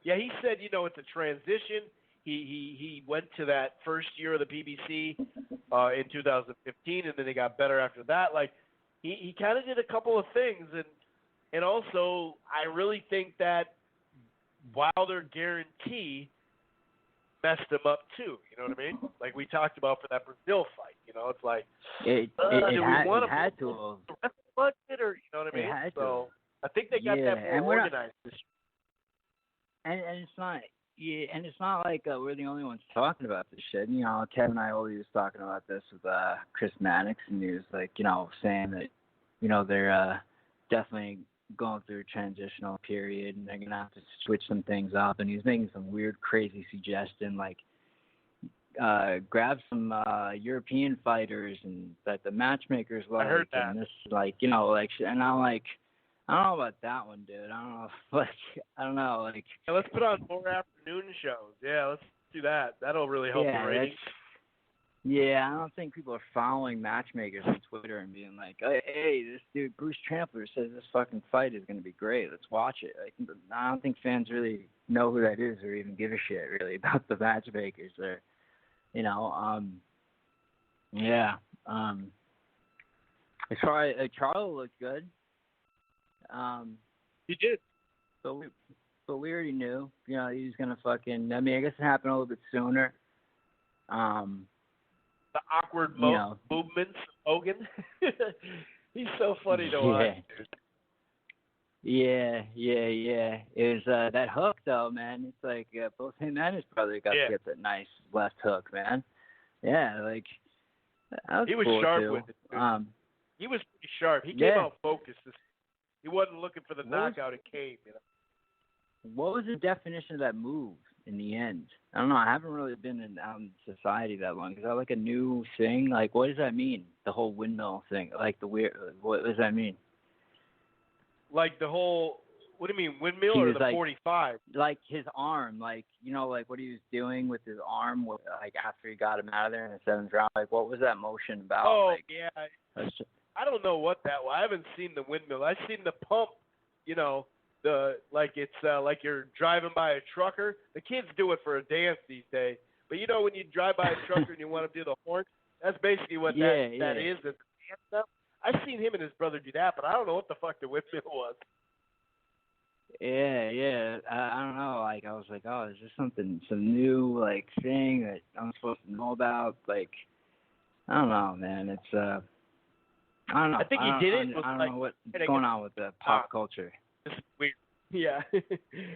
[SPEAKER 3] Yeah, he said, it's a transition. He went to that first year of the PBC in 2015, and then they got better after that. He kind of did a couple of things, and also I really think that Wilder guarantee messed him up too. You know what I mean? Like we talked about for that Brazil fight. It's like
[SPEAKER 8] it had to
[SPEAKER 3] the rest of the budget, or you know what I mean?
[SPEAKER 8] It had
[SPEAKER 3] so I think they got that more organized.
[SPEAKER 8] And it's not. Yeah, and it's not like we're the only ones talking about this shit. Kevin Iole was talking about this with Chris Mannix, and he was saying that, they're definitely going through a transitional period, and they're gonna have to switch some things up. And he's making some weird, crazy suggestion, grab some European fighters, and that the matchmakers like.
[SPEAKER 3] I heard that.
[SPEAKER 8] And this, and I'm like. I don't know about that one, dude. I don't know.
[SPEAKER 3] Yeah, let's put on more afternoon shows. Yeah, let's do that. That'll really help the ratings.
[SPEAKER 8] Yeah, I don't think people are following matchmakers on Twitter and being like, hey, this dude, Bruce Trampler, says this fucking fight is going to be great. Let's watch it. I don't think fans really know who that is or even give a shit, really, about the matchmakers. Or, as far as Charlo looked good.
[SPEAKER 3] He did.
[SPEAKER 8] But we already knew, he was gonna fucking. I mean, I guess it happened a little bit sooner.
[SPEAKER 3] The awkward movements of Hogan. He's so funny to watch, dude.
[SPEAKER 8] Yeah. It was that hook though, man. It's like both him and his brother got to get that nice left hook, man. Yeah, that was
[SPEAKER 3] he was
[SPEAKER 8] cool
[SPEAKER 3] sharp
[SPEAKER 8] too.
[SPEAKER 3] with it, dude. He was pretty sharp. He came out focused. He wasn't looking for the knockout. It came,
[SPEAKER 8] What was the definition of that move in the end? I don't know. I haven't really been in society that long. Is that like a new thing? What does that mean? The whole windmill thing? The weird. What does that mean?
[SPEAKER 3] The whole. What do you mean, windmill or the 45?
[SPEAKER 8] His arm, what he was doing with his arm, after he got him out of there in the 7th round. What was that motion about?
[SPEAKER 3] Oh, yeah. I don't know what that was. I haven't seen the windmill. I've seen the pump, it's like you're driving by a trucker. The kids do it for a dance these days. But when you drive by a trucker and you want to do the horn, that's basically what that is. That's dance stuff. I've seen him and his brother do that, but I don't know what the fuck the windmill was.
[SPEAKER 8] Yeah. I don't know. I was like, oh, is this some new thing that I'm supposed to know about? I don't know, man. It's I don't know.
[SPEAKER 3] I think he did it.
[SPEAKER 8] I don't know what's going on with the pop culture.
[SPEAKER 3] It's weird. Yeah.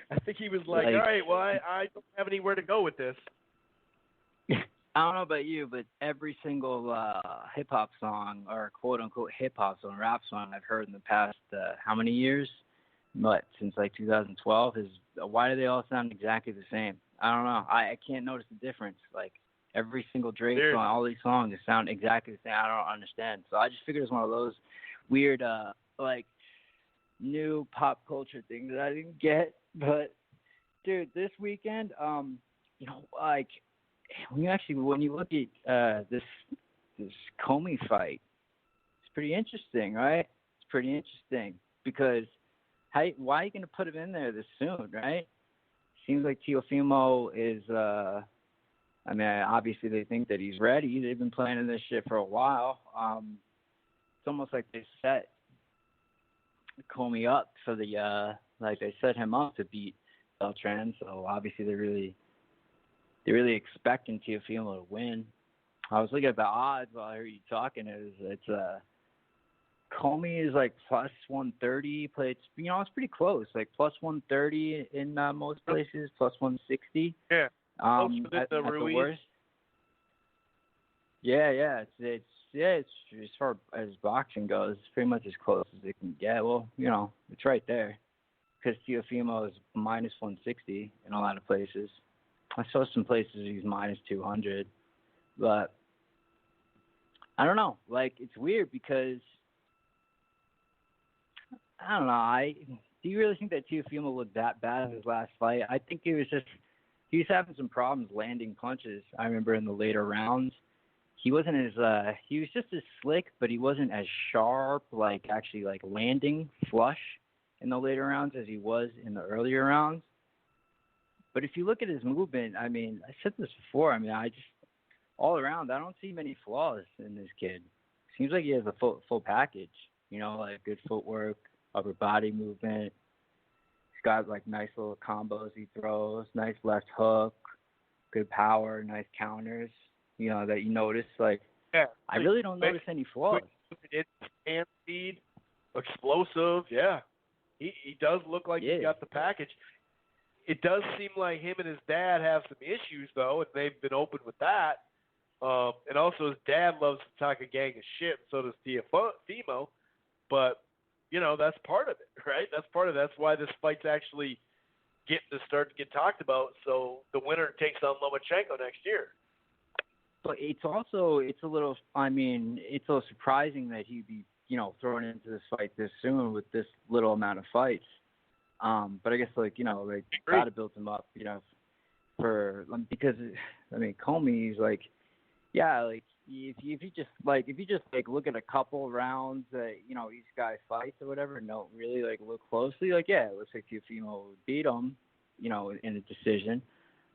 [SPEAKER 3] I think he was all right, well, I don't have anywhere to go with this.
[SPEAKER 8] I don't know about you, but every single hip-hop song or quote-unquote hip-hop song, rap song I've heard in the past, how many years? Since 2012, why do they all sound exactly the same? I don't know. I can't notice the difference. Every single Drake song, all these songs sound exactly the same. I don't understand. So I just figured it was one of those weird, new pop culture things that I didn't get. But, dude, this weekend, when you look at this Commey fight, it's pretty interesting, right? It's pretty interesting because why are you going to put him in there this soon, right? Seems like Teofimo is obviously they think that he's ready. They've been planning this shit for a while. It's almost like they set Commey up for they set him up to beat Beltran. So obviously they're really expecting Teofimo to win. I was looking at the odds while I heard you talking. It's Commey is like plus 130. It's it's pretty close. Like plus 130 in most places, plus 160.
[SPEAKER 3] Yeah.
[SPEAKER 8] At the worst. Yeah. It's as far as boxing goes, it's pretty much as close as it can get. Well, it's right there. Because Teofimo is minus 160 in a lot of places. I saw some places he's minus 200, but I don't know. Like, it's weird because I don't know. Do you really think that Teofimo looked that bad in his last fight? I think he was having some problems landing punches. I remember in the later rounds, he wasn't as he was just as slick, but he wasn't as sharp, like actually like landing flush in the later rounds as he was in the earlier rounds. But if you look at his movement, I mean, I said this before. I mean, all around, I don't see many flaws in this kid. Seems like he has a full package. Like good footwork, upper body movement. He's got like nice little combos he throws, nice left hook, good power, nice counters. That you notice. Like,
[SPEAKER 3] yeah,
[SPEAKER 8] I really don't notice any flaws.
[SPEAKER 3] It's hand speed, explosive. Yeah, he does look like he's got the package. It does seem like him and his dad have some issues though, and they've been open with that. And also his dad loves to talk a gang of shit, and so does Teofimo. But that's part of it, right? That's part of it. That's why this fight's actually getting to start to get talked about. So the winner takes on Lomachenko next year.
[SPEAKER 8] But it's a little surprising that he'd be, thrown into this fight this soon with this little amount of fights. But I guess gotta build him up, because Commey's like, yeah, like if you just look at a couple rounds that each guy fights or whatever, and don't really look closely, it looks like Teofimo would beat him, in a decision.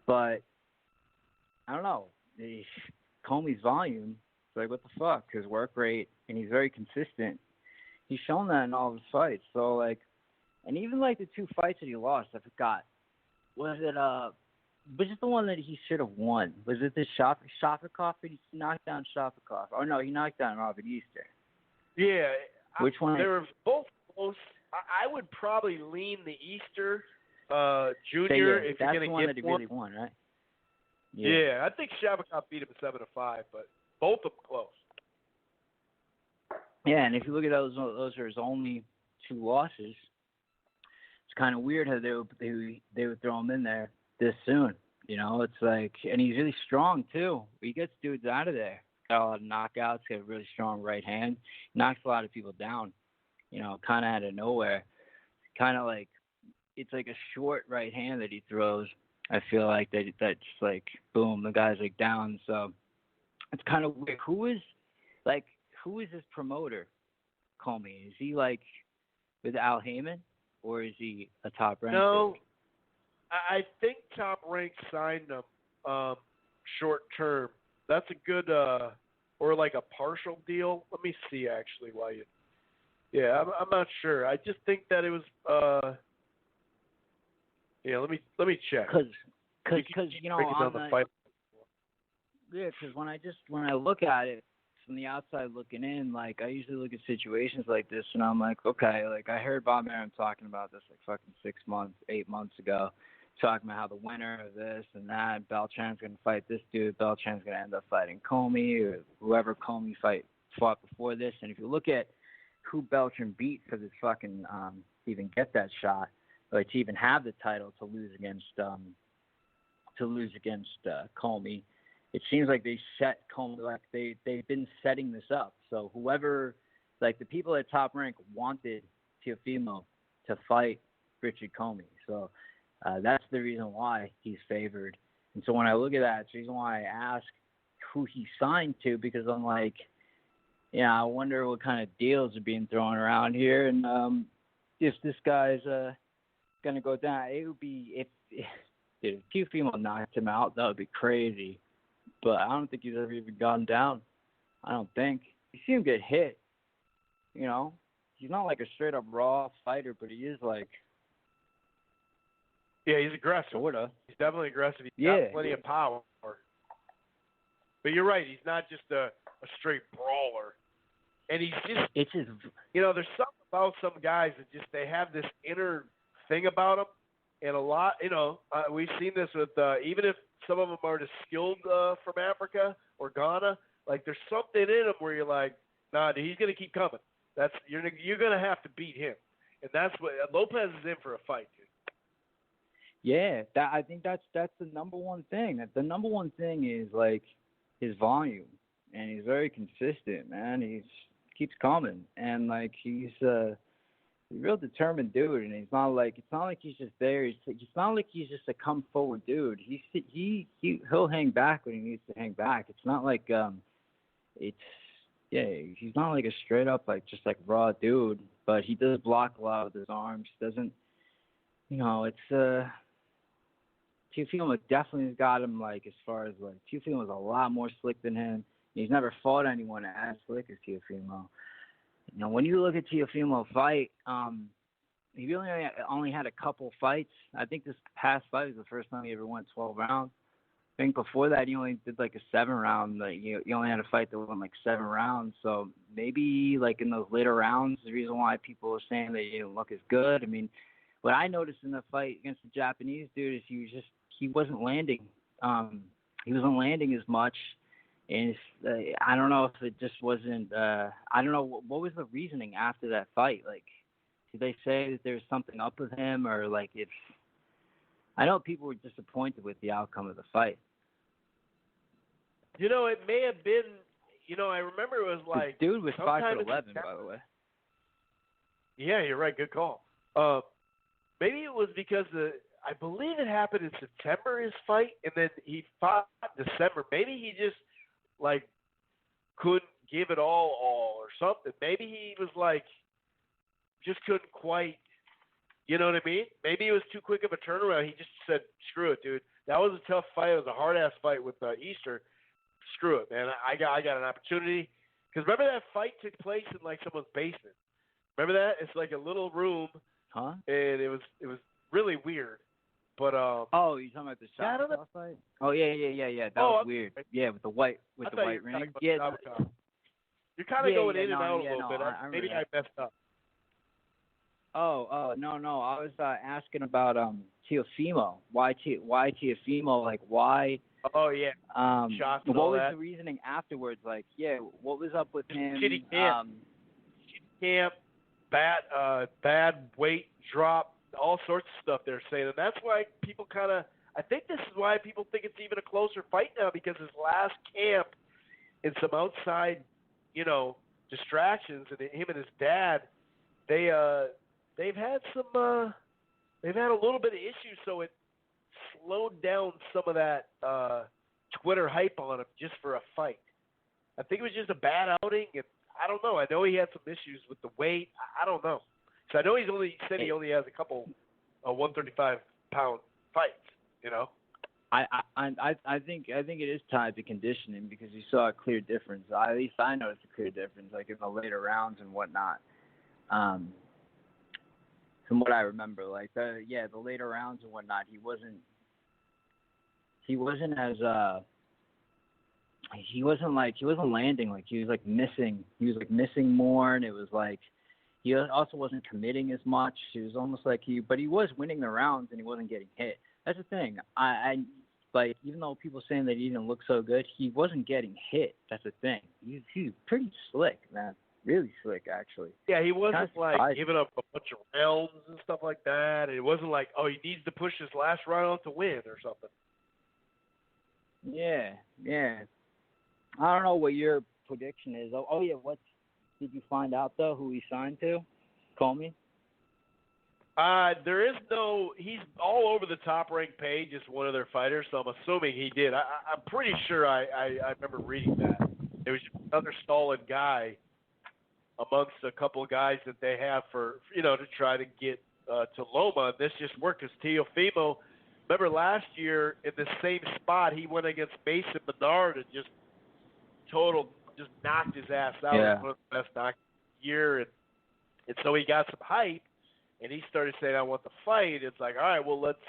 [SPEAKER 8] But I don't know. Commey's volume, it's what the fuck? His work rate, and he's very consistent. He's shown that in all of his fights. So, and even the 2 fights that he lost, I forgot. Was it the one that he should have won? Was it the Shafikov? He knocked down Shafikov. Oh, no, he knocked down Robert Easter.
[SPEAKER 3] Yeah.
[SPEAKER 8] Which one?
[SPEAKER 3] They were both close. I would probably lean the Easter Junior if you're going to get one. That's the one that he really won, right?
[SPEAKER 8] Yeah,
[SPEAKER 3] I think Shafikov beat him 7-5, but both of them close.
[SPEAKER 8] Yeah, and if you look at those are his only 2 losses. It's kind of weird how they would throw him in there this soon. It's and he's really strong too. He gets dudes out of there. Got a lot of knockouts. Got a really strong right hand. Knocks a lot of people down. Kind of out of nowhere. Kind of it's like a short right hand that he throws. I feel like that's boom, the guy's down. So it's kind of weird. Who is his promoter, Commey? Is he with Al Heyman, or is he a Top Rank?
[SPEAKER 3] No, I think Top Rank signed him short term. That's a good or a partial deal. Let me see actually while you. Yeah, I'm not sure. I just think that it was. Yeah, let me check.
[SPEAKER 8] Because on the fight. Yeah, because when I look at it from the outside looking in, I usually look at situations like this, and I'm like, okay, I heard Bob Arum talking about this fucking 8 months ago, talking about how the winner of this and that, Beltran's gonna fight this dude, Beltran's gonna end up fighting Commey or whoever Commey fought before this, and if you look at who Beltran beat for this fucking to even get that shot. To even have the title to lose against Commey, it seems like they set Commey they've been setting this up. So whoever the people at Top Rank wanted Teofimo to fight Richard Commey. So that's the reason why he's favored. And so when I look at that, it's the reason why I ask who he signed to, because I'm I wonder what kind of deals are being thrown around here, and if this guy's gonna go down. It would be if Teofimo knocked him out, that would be crazy. But I don't think he's ever even gone down. I don't think. You see him get hit. He's not a straight up raw fighter, but he is
[SPEAKER 3] Yeah, he's aggressive.
[SPEAKER 8] Sorta.
[SPEAKER 3] He's definitely aggressive. He's got plenty of power. But But you're right. He's not just a straight brawler. And he's just,
[SPEAKER 8] it's just,
[SPEAKER 3] there's something about some guys that just, they have this inner thing about them. And a lot, we've seen this with, even if some of them aren't as skilled from Africa or Ghana, like there's something in them where you're like, nah, dude, he's going to keep coming. You're going to have to beat him. And that's what, Lopez is in for a fight, dude.
[SPEAKER 8] Yeah, I think that's the number one thing. The number one thing is, like, his volume. And he's very consistent, man. He keeps coming. And, like, he's a real determined dude. And it's not like he's just there. It's not like he's just a come forward dude. He'll hang back when he needs to hang back. It's not like he's not like a straight up just raw dude. But he does block a lot with his arms. Doesn't, it's Teofimo definitely has got him, as far as, Teofimo is a lot more slick than him. He's never fought anyone as slick as Teofimo. When you look at Teofimo fight, he really only had a couple fights. I think this past fight was the first time he ever went 12 rounds. I think before that he only did, a 7-round. He only had a fight that went, 7 rounds. So maybe, in those later rounds, the reason why people are saying that he didn't look as good. I mean, what I noticed in the fight against the Japanese dude is he wasn't landing. He wasn't landing as much. And I don't know if it just wasn't. I don't know what was the reasoning after that fight. Did they say that there's something up with him, or if? I know people were disappointed with the outcome of the fight.
[SPEAKER 3] It may have been. I remember it was
[SPEAKER 8] the dude was 5'11", by the way.
[SPEAKER 3] Yeah, you're right. Good call. Maybe it was because I believe it happened in September, his fight, and then he fought in December. Maybe he just couldn't give it all or something. Maybe he was just couldn't quite, you know what I mean? Maybe it was too quick of a turnaround. He just said, screw it, dude. That was a tough fight. It was a hard-ass fight with Easter. Screw it, man. I got an opportunity. Because remember that fight took place in someone's basement. Remember that? It's a little room.
[SPEAKER 8] Huh?
[SPEAKER 3] And it was really weird. But
[SPEAKER 8] you're talking about the shot fight? Oh yeah. That was weird. Yeah, with the white ring. Yeah.
[SPEAKER 3] You're kind of going in and out a little bit. Maybe I messed up.
[SPEAKER 8] Oh no. I was asking about Teofimo. Why Teofimo? Why?
[SPEAKER 3] Oh yeah. Shots.
[SPEAKER 8] What was the reasoning afterwards? What was up with him?
[SPEAKER 3] Shitty camp. Bad weight drop. All sorts of stuff they're saying, and that's why people I think this is why people think it's even a closer fight now, because his last camp and some outside, distractions, and him and his dad, they've had a little bit of issues, so it slowed down some of that Twitter hype on him just for a fight. I think it was just a bad outing, and I don't know. I know he had some issues with the weight. I don't know. So I know he said he only has a couple 135-pound fights,
[SPEAKER 8] I think it is tied to conditioning, because you saw a clear difference. At least I noticed a clear difference, in the later rounds and whatnot. From what I remember, the later rounds and whatnot, he wasn't landing. He was missing. He was missing more, and it was he also wasn't committing as much. He was almost but he was winning the rounds and he wasn't getting hit. That's the thing. I even though people saying that he didn't look so good, he wasn't getting hit. That's the thing. He's pretty slick, man. Really slick, actually.
[SPEAKER 3] Yeah, he wasn't giving up a bunch of rounds and stuff like that. And it wasn't he needs to push his last round to win or something.
[SPEAKER 8] Yeah. I don't know what your prediction is. Oh yeah, did you find out, though, who he signed to? Commey?
[SPEAKER 3] There is no – he's all over the top-ranked page as one of their fighters, so I'm assuming he did. I'm pretty sure I remember reading that. It was another solid guy amongst a couple of guys that they have for to try to get to Loma. This just worked because Teofimo – remember last year in the same spot he went against Mason Menard and just knocked his ass out.
[SPEAKER 8] Yeah.
[SPEAKER 3] It was one of the best knockouts of the year, and so he got some hype, and he started saying, "I want the fight." It's all right, well, let's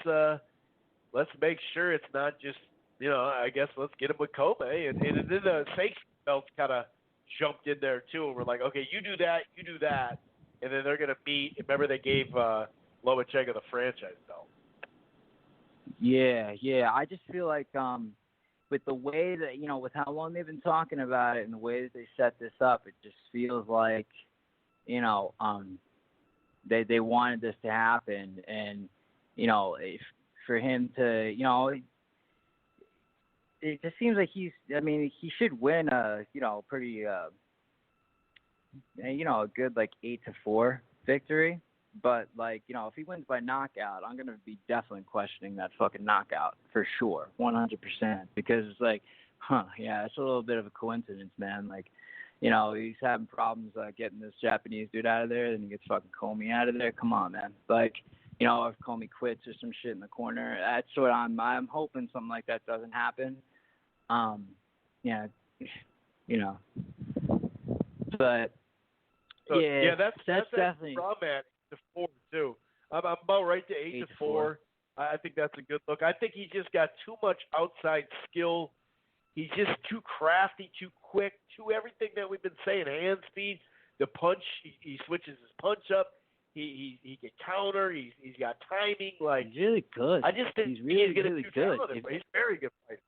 [SPEAKER 3] make sure it's not just I guess let's get him with Commey. And then the sanctions belts kind of jumped in there, too. And we're like, okay, you do that. And then they're going to beat. Remember, they gave Lomachenko the franchise belt.
[SPEAKER 8] Yeah. I just feel like with the way that, with how long they've been talking about it and the way that they set this up, it just feels like, they wanted this to happen. And, for him to, it just seems like he should win a pretty, a good 8-4 victory. But if he wins by knockout, I'm gonna be definitely questioning that fucking knockout for sure, 100%. Because it's it's a little bit of a coincidence, man. He's having problems getting this Japanese dude out of there, then he gets fucking Commey out of there. Come on, man. If Commey quits or some shit in the corner, that's what I'm hoping something like that doesn't happen. But
[SPEAKER 3] that's
[SPEAKER 8] definitely
[SPEAKER 3] from at 8-4 too. I'm about right to 8-4. I think that's a good look. I think he just got too much outside skill. He's just too crafty, too quick, too everything that we've been saying. Hand speed, the punch. He switches his punch up. He can counter. He's got timing.
[SPEAKER 8] He's really good.
[SPEAKER 3] I just think
[SPEAKER 8] he's really
[SPEAKER 3] good.
[SPEAKER 8] But
[SPEAKER 3] he's very good fighter.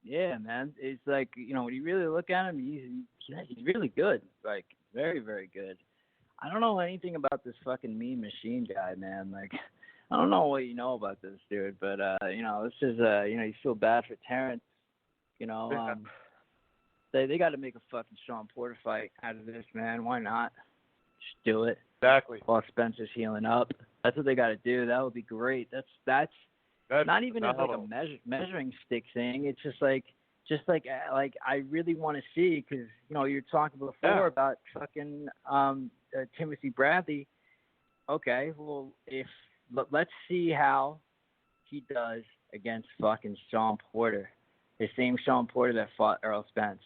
[SPEAKER 8] Yeah, man. It's when you really look at him, he's really good. Very, very good. I don't know anything about this fucking Mean Machine guy, man. I don't know what you know about this dude, but this is you feel bad for Terrence. They got to make a fucking Sean Porter fight out of this, man. Why not? Just do it.
[SPEAKER 3] Exactly.
[SPEAKER 8] While Spencer's healing up, that's what they got to do. That would be great. That's not even as a measuring stick thing. It's just I really want to see, because you're talking before about fucking Timothy Bradley. Okay, well, let's see how he does against fucking Sean Porter, the same Sean Porter that fought Errol Spence.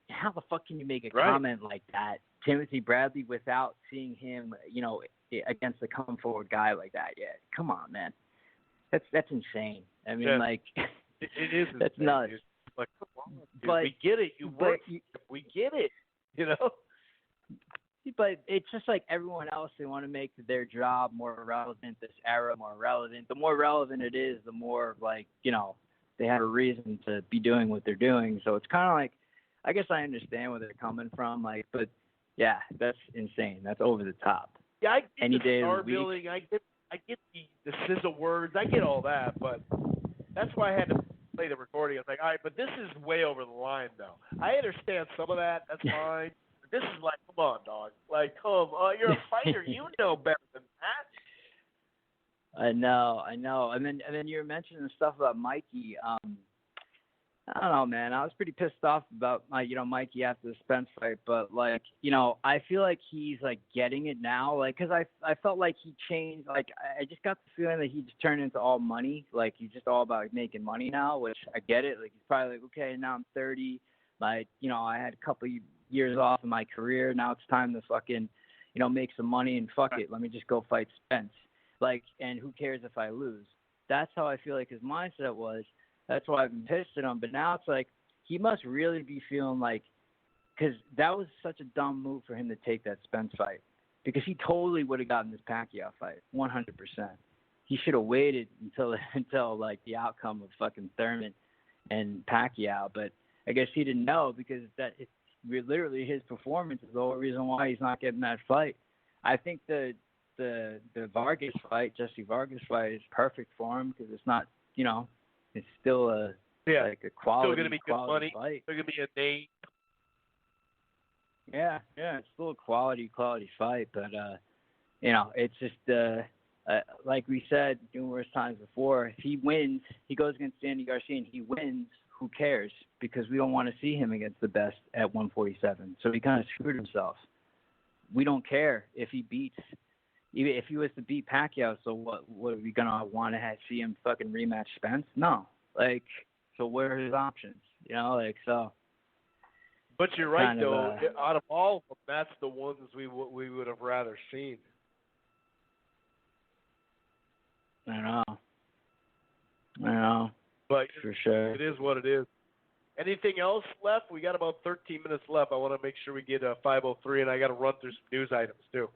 [SPEAKER 8] How the fuck can you make a comment like that, Timothy Bradley, without seeing him, against a come forward guy like that? Yeah, come on, man. That's insane. I mean,
[SPEAKER 3] it is.
[SPEAKER 8] That's
[SPEAKER 3] insane,
[SPEAKER 8] nuts.
[SPEAKER 3] Dude. Come on, dude. We get it. We get it.
[SPEAKER 8] But it's just everyone else, they want to make their job more relevant, this era more relevant. The more relevant it is, the more they have a reason to be doing what they're doing. So it's kind of I guess I understand where they're coming from. But yeah, that's insane. That's over the top.
[SPEAKER 3] Yeah, I get
[SPEAKER 8] Any
[SPEAKER 3] the
[SPEAKER 8] day
[SPEAKER 3] star
[SPEAKER 8] of the week.
[SPEAKER 3] building. I get the sizzle words. I get all that, but that's why I had to play the recording. I was like, all right, but this is way over the line, though. I understand some of that. That's fine. But this is come on, dog. Come on. You're a fighter. You know better than that.
[SPEAKER 8] I know. And then you were mentioning stuff about Mikey. I don't know, man. I was pretty pissed off about Mikey after the Spence fight, but I feel like he's getting it now, because I felt like he changed. I just got the feeling that he just turned into all money. He's just all about making money now, which I get it. He's probably okay, now I'm 30. I had a couple years off in my career. Now it's time to fucking make some money, and fuck it, let me just go fight Spence. And who cares if I lose? That's how I feel like his mindset was. That's why I've been pissed at him. But now it's he must really be feeling because that was such a dumb move for him to take that Spence fight, because he totally would have gotten this Pacquiao fight, 100%. He should have waited until the outcome of fucking Thurman and Pacquiao. But I guess he didn't know, because it's literally his performance is the whole reason why he's not getting that fight. I think the Vargas fight, Jesse Vargas fight, is perfect for him, because it's not, it's still a quality,
[SPEAKER 3] still gonna be good money.
[SPEAKER 8] Fight.
[SPEAKER 3] Still gonna be a name.
[SPEAKER 8] Yeah, it's still a quality fight, but it's just like we said numerous times before. If he wins, he goes against Danny Garcia and he wins. Who cares? Because we don't want to see him against the best at 147. So he kind of screwed himself. We don't care if he beats. Even if he was to beat Pacquiao, so what are we gonna want to see him fucking rematch Spence? No. So what are his options? So.
[SPEAKER 3] But you're right, though. Out of all of them, that's the ones we would have rather seen.
[SPEAKER 8] I know.
[SPEAKER 3] But
[SPEAKER 8] For sure.
[SPEAKER 3] it is what it is. Anything else left? We got about 13 minutes left. I want to make sure we get 5:03, and I got to run through some news items too.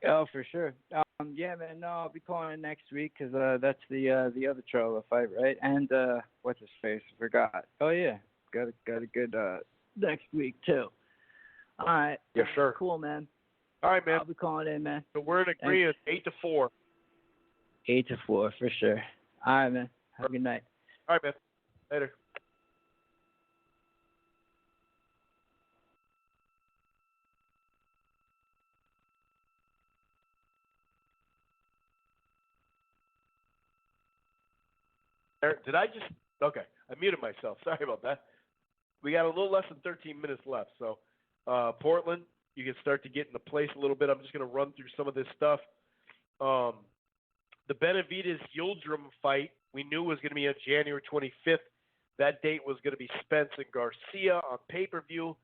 [SPEAKER 8] Oh, for sure. Yeah, man. No, I'll be calling in next week 'cause that's the other Charlo fight, right? And what's his face? I forgot. Oh yeah, got a good next week too. All right.
[SPEAKER 3] Yeah, sure.
[SPEAKER 8] Cool, man.
[SPEAKER 3] All right, man.
[SPEAKER 8] I'll be calling in, man.
[SPEAKER 3] So we're in agreement. 8-4.
[SPEAKER 8] 8-4 for sure. All right, man. Have a good night.
[SPEAKER 3] All right, man. Later. Did I just? Okay, I muted myself. Sorry about that. We got a little less than 13 minutes left, so Portland, you can start to get into place a little bit. I'm just going to run through some of this stuff. The Benavidez Yildirim fight we knew was going to be on January 25th. That date was going to be Spence and Garcia on pay-per-view.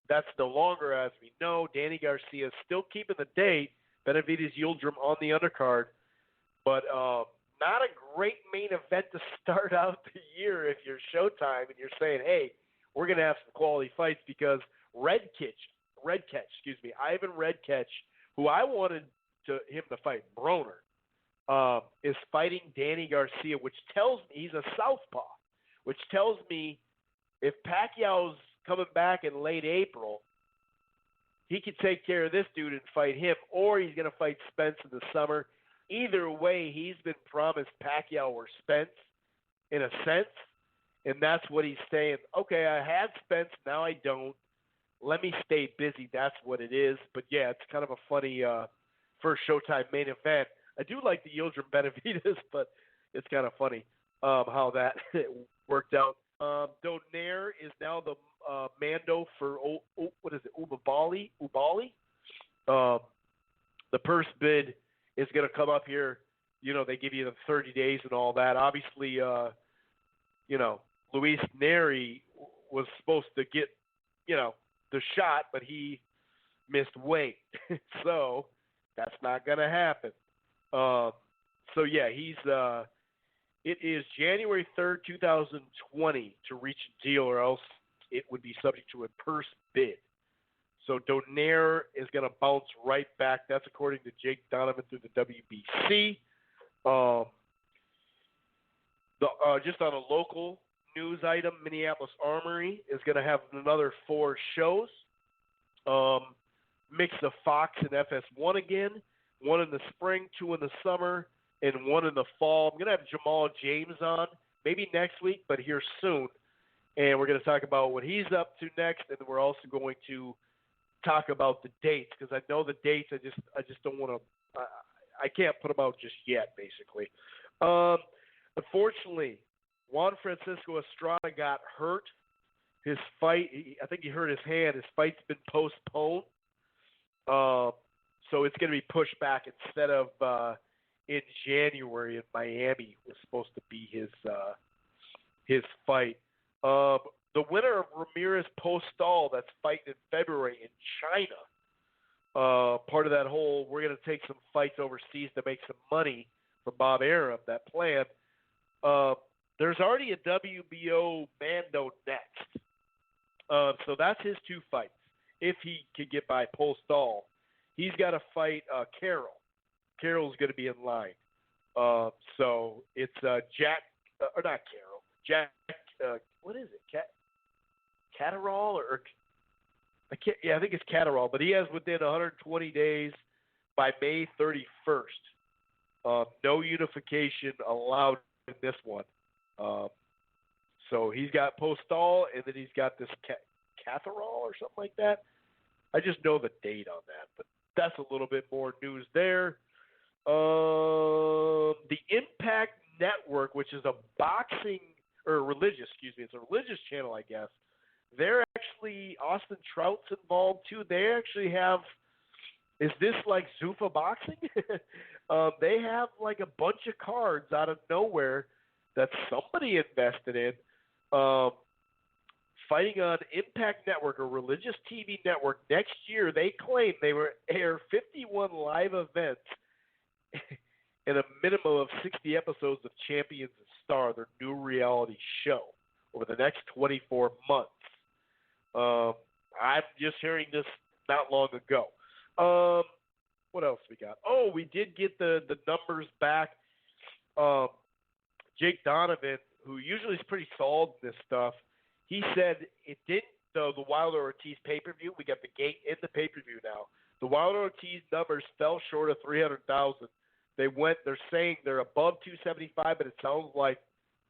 [SPEAKER 3] That's no longer, as we know. Danny Garcia is still keeping the date. Benavidez Yildirim on the undercard, but not a great main event to start out the year if you're Showtime and you're saying, hey, we're going to have some quality fights because Ivan Redkach, who I wanted him to fight Broner, is fighting Danny Garcia, which tells me he's a southpaw, which tells me if Pacquiao's coming back in late April, he could take care of this dude and fight him, or he's going to fight Spence in the summer. Either way, he's been promised Pacquiao or Spence in a sense, and that's what he's saying. Okay, I had Spence, now I don't. Let me stay busy. That's what it is. But, yeah, it's kind of a funny first Showtime main event. I do like the Yildirim Benavidez, but it's kind of funny how that worked out. Donaire is now the Mando for, Ubali? The purse bid is going to come up here. You know, they give you the 30 days and all that. Obviously, Luis Neri was supposed to get, the shot, but he missed weight. So that's not going to happen. It is January 3rd, 2020 to reach a deal, or else it would be subject to a purse bid. So Donaire is going to bounce right back. That's according to Jake Donovan through the WBC. Just on a local news item, Minneapolis Armory is going to have another 4 shows. Mix of Fox and FS1 again. 1 in the spring, 2 in the summer, and 1 in the fall. I'm going to have Jamal James on, maybe next week, but here soon. And we're going to talk about what he's up to next, and we're also going to talk about the dates, because I know the dates. I just don't want to. I can't put them out just yet, basically. Unfortunately, Juan Francisco Estrada got hurt. His fight, I think he hurt his hand. His fight's been postponed. So it's going to be pushed back instead of in January in Miami was supposed to be his fight. The winner of Ramirez Postal that's fighting in February in China. Part of that whole we're going to take some fights overseas to make some money for Bob Arum, that plan. There's already a WBO Mando next. So that's his 2 fights. If he could get by Postal, he's got to fight Carroll. Carroll's going to be in line. So it's Jack, or not Carroll, Jack, what is it? Catterall or I think it's Catterall, but he has within 120 days by May 31st. No unification allowed in this one. So he's got Postal, and then he's got this Catherall or something like that. I just know the date on that, but that's a little bit more news there. The Impact Network, which is a boxing or religious, it's a religious channel, I guess. They're actually, Austin Trout's involved too. They actually have, is this like Zuffa Boxing? They have like a bunch of cards out of nowhere that somebody invested in. Fighting on Impact Network, a religious TV network. Next year, they claim they will air 51 live events and a minimum of 60 episodes of Champions and Star, their new reality show, over the next 24 months. I'm just hearing this not long ago. What else we got? Oh, we did get the numbers back. Jake Donovan, who usually is pretty solid in this stuff, he said it didn't, though, the Wilder Ortiz pay-per-view. We got the gate in the pay-per-view now. The Wilder Ortiz numbers fell short of 300,000. They're saying they're above 275, but it sounds like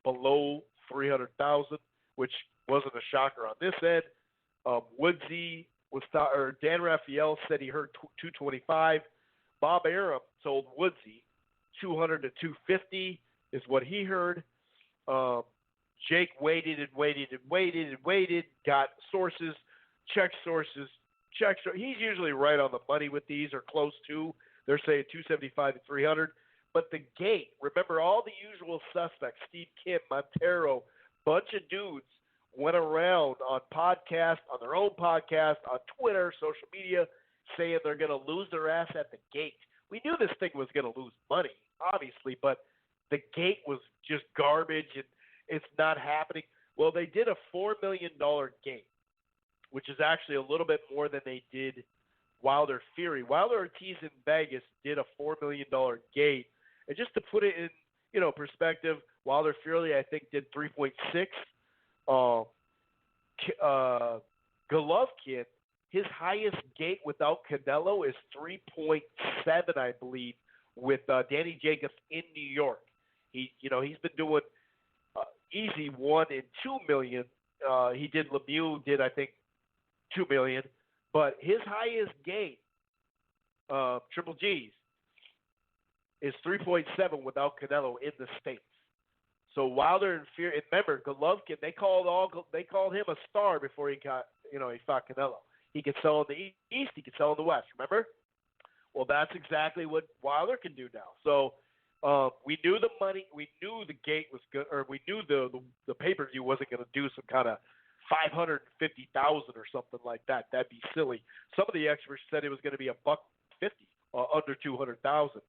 [SPEAKER 3] below 300,000, which wasn't a shocker on this end. Woodsy Dan Raphael said he heard 225. Bob Arum told Woodsy 200 to 250 is what he heard. Jake waited and waited and waited and waited, got sources, checked sources, he's usually right on the money with these or close to. They're saying 275 to 300. But the gate, remember all the usual suspects, Steve Kim, Montero, bunch of dudes went around on podcasts, on their own podcast, on Twitter, social media, saying they're going to lose their ass at the gate. We knew this thing was going to lose money, obviously, but the gate was just garbage and it's not happening. Well, they did a $4 million gate, which is actually a little bit more than they did Wilder Fury. Wilder Ortiz in Vegas did a $4 million gate. And just to put it in, perspective, Wilder Fury, I think, did 3.6. Golovkin, his highest gate without Canelo is 3.7, I believe, with Danny Jacobs in New York. He's been doing easy $1 and $2 million. He did Lemieux, I think, $2 million. But his highest gate, Triple G's, is 3.7 without Canelo in the States. So Wilder and Fury, and remember Golovkin, they called him a star before he got, he fought Canelo. He could sell in the East, he could sell in the West. Remember? Well, that's exactly what Wilder can do now. So we knew the money, we knew the gate was good, or we knew the pay-per-view wasn't going to do some kind of 550,000 or something like that. That'd be silly. Some of the experts said it was going to be $150, under 200,000.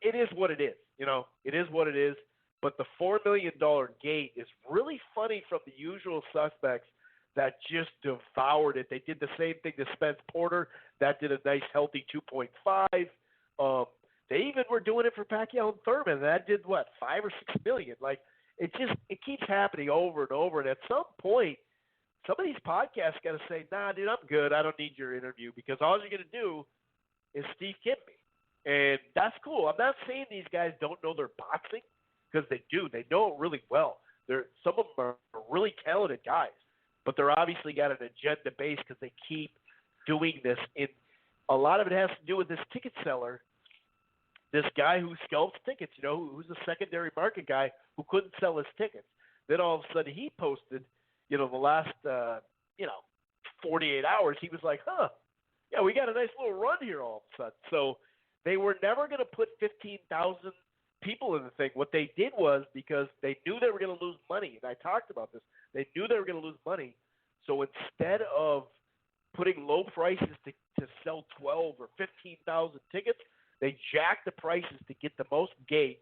[SPEAKER 3] It is what it is. It is what it is. But the $4 million gate is really funny from the usual suspects that just devoured it. They did the same thing to Spence Porter. That did a nice, healthy 2.5. They even were doing it for Pacquiao and Thurman. And that did, 5 or 6 million? Like, it keeps happening over and over. And at some point, some of these podcasts got to say, nah, dude, I'm good. I don't need your interview because all you're going to do is Steve Kim me. And that's cool. I'm not saying these guys don't know their boxing because they do. They know it really well. Some of them are really talented guys, but they're obviously got an agenda base because they keep doing this. And a lot of it has to do with this ticket seller, this guy who scalps tickets, who's a secondary market guy who couldn't sell his tickets. Then all of a sudden he posted, the last, 48 hours, he was like, yeah, we got a nice little run here all of a sudden. So they were never going to put 15,000 people in the thing. What they did was, because they knew they were going to lose money, and I talked about this, they knew they were going to lose money. So instead of putting low prices to sell 12 or 15,000 tickets, they jacked the prices to get the most gate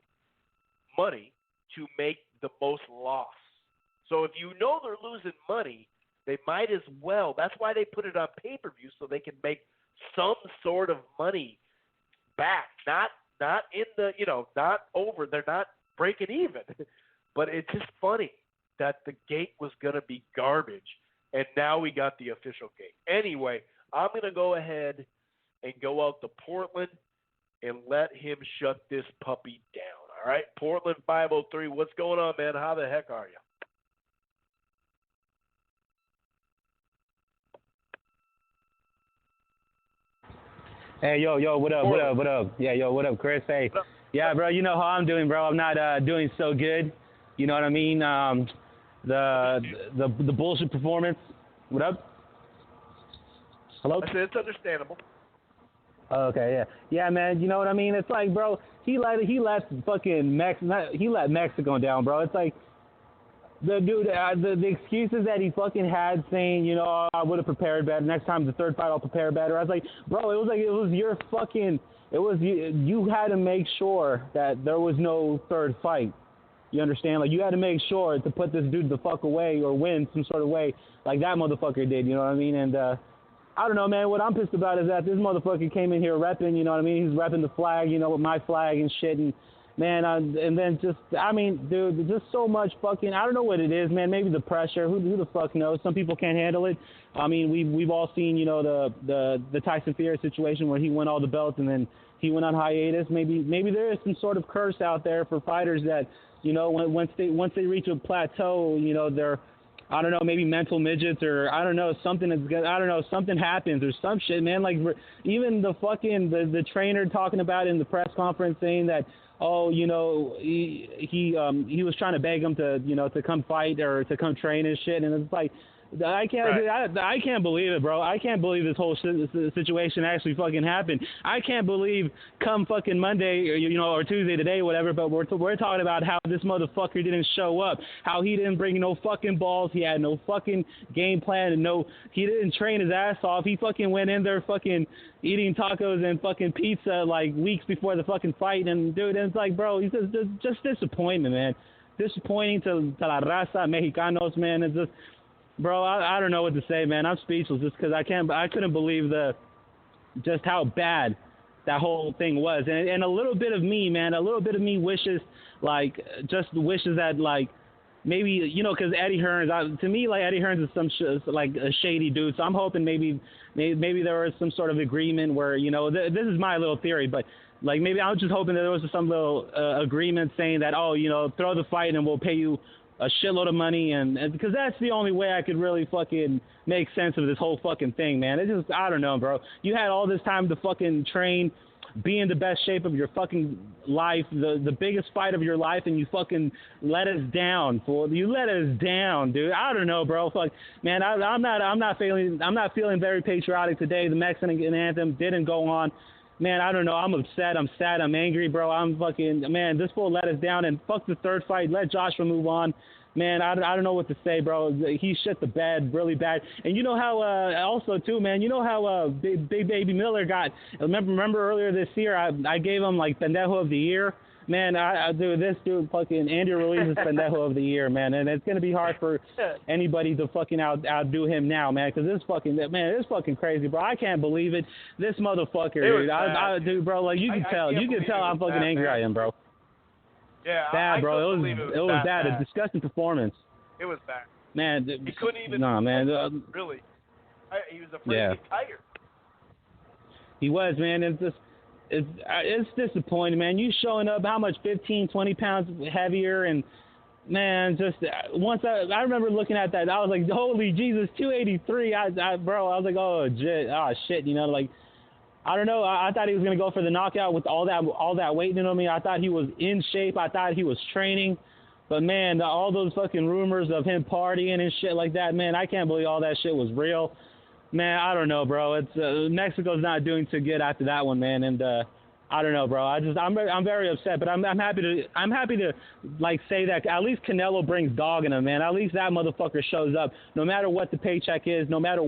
[SPEAKER 3] money to make the most loss. So if you know they're losing money, they might as well. That's why they put it on pay-per-view, so they can make some sort of money back. Not in the, not over. They're not breaking even. But it's just funny that the gate was going to be garbage, and now we got the official gate. Anyway, I'm going to go ahead and go out to Portland and let him shut this puppy down. All right, Portland 503. What's going on, man? How the heck are you?
[SPEAKER 9] Hey, yo, what up? Yeah, yo, what up, Chris? Hey, yeah, bro, you know how I'm doing, bro. I'm not doing so good. You know what I mean? The bullshit performance. What up? Hello?
[SPEAKER 3] I said it's understandable.
[SPEAKER 9] Okay, yeah, man. You know what I mean? It's like, bro, he let fucking he let Mexico down, bro. It's like, the excuses that he fucking had saying, you know, I would have prepared better. Next time, the third fight, I'll prepare better. I was like, bro, it was your fucking, you had to make sure that there was no third fight. You understand? Like, you had to make sure to put this dude the fuck away or win some sort of way like that motherfucker did, you know what I mean? And, I don't know, man. What I'm pissed about is that this motherfucker came in here repping, you know what I mean? He's repping the flag, you know, with my flag and shit. And, man, and then just, I mean, dude, just so much fucking, I don't know what it is, man. Maybe the pressure. Who the fuck knows? Some people can't handle it. I mean, we've all seen, you know, the Tyson Fury situation where he won all the belts and then he went on hiatus. Maybe there is some sort of curse out there for fighters that, you know, once they reach a plateau, you know, they're, I don't know, maybe mental midgets or I don't know, something happens or some shit, man. Like even the fucking the trainer talking about in the press conference saying that, oh, you know, he was trying to beg him to, you know, to come fight or to come train and shit, and it's like, I can't believe it, bro. I can't believe this whole situation actually fucking happened. I can't believe come fucking Monday or, you know, or Tuesday today, whatever, but we're talking about how this motherfucker didn't show up, how he didn't bring no fucking balls, he had no fucking game plan, and he didn't train his ass off. He fucking went in there fucking eating tacos and fucking pizza like weeks before the fucking fight, and dude, it's like, bro, he's just disappointment, man. Disappointing to la raza mexicanos, man. It's just, bro, I don't know what to say, man. I'm speechless just because I couldn't believe just how bad that whole thing was. And a little bit of me, man, wishes that, like, maybe, you know, because Eddie Hearn, to me, like, Eddie Hearn is like a shady dude. So I'm hoping maybe there was some sort of agreement where, you know, this is my little theory, but, like, maybe I was just hoping that there was some little agreement saying that, oh, you know, throw the fight and we'll pay you a shitload of money, and because that's the only way I could really fucking make sense of this whole fucking thing, man. It just, I don't know, bro. You had all this time to fucking train, be in the best shape of your fucking life, the biggest fight of your life, and you fucking let us down, fool. You let us down, dude. I don't know, bro. Fuck, man. I'm not feeling very patriotic today. The Mexican anthem didn't go on. Man, I don't know. I'm upset. I'm sad. I'm angry, bro. I'm fucking, man, this fool let us down, and fuck the third fight. Let Joshua move on. Man, I don't know what to say, bro. He shit the bed really bad. And you know how, also, too, man, you know how Big Baby Miller got, remember earlier this year, I gave him, like, Pendejo of the Year? Man, this dude, fucking Andy Ruiz is Pendejo of the Year, man. And it's going to be hard for anybody to fucking outdo him now, man, because it's fucking crazy, bro. I can't believe it. This motherfucker, dude. Dude, bro, like, you can tell. You can tell how fucking angry I am, bro.
[SPEAKER 3] Yeah,
[SPEAKER 9] bad, bro. It was bad. A disgusting performance.
[SPEAKER 3] It was bad.
[SPEAKER 9] Man,
[SPEAKER 3] he couldn't even.
[SPEAKER 9] No, man.
[SPEAKER 3] Really, he was afraid to get tired.
[SPEAKER 9] He was, man. It's disappointing, man. You showing up how much, 15, 20 pounds heavier, and man, just once I remember looking at that, I was like, holy Jesus, 283. Bro, I was like, oh shit, you know, like. I don't know. I thought he was going to go for the knockout with all that weight in me. I thought he was in shape. I thought he was training. But, man, all those fucking rumors of him partying and shit like that, man, I can't believe all that shit was real. Man, I don't know, bro. It's Mexico's not doing too good after that one, man. And I don't know, bro. I'm very upset, but I'm happy to like say that at least Canelo brings dog in him, man. At least that motherfucker shows up, no matter what the paycheck is, no matter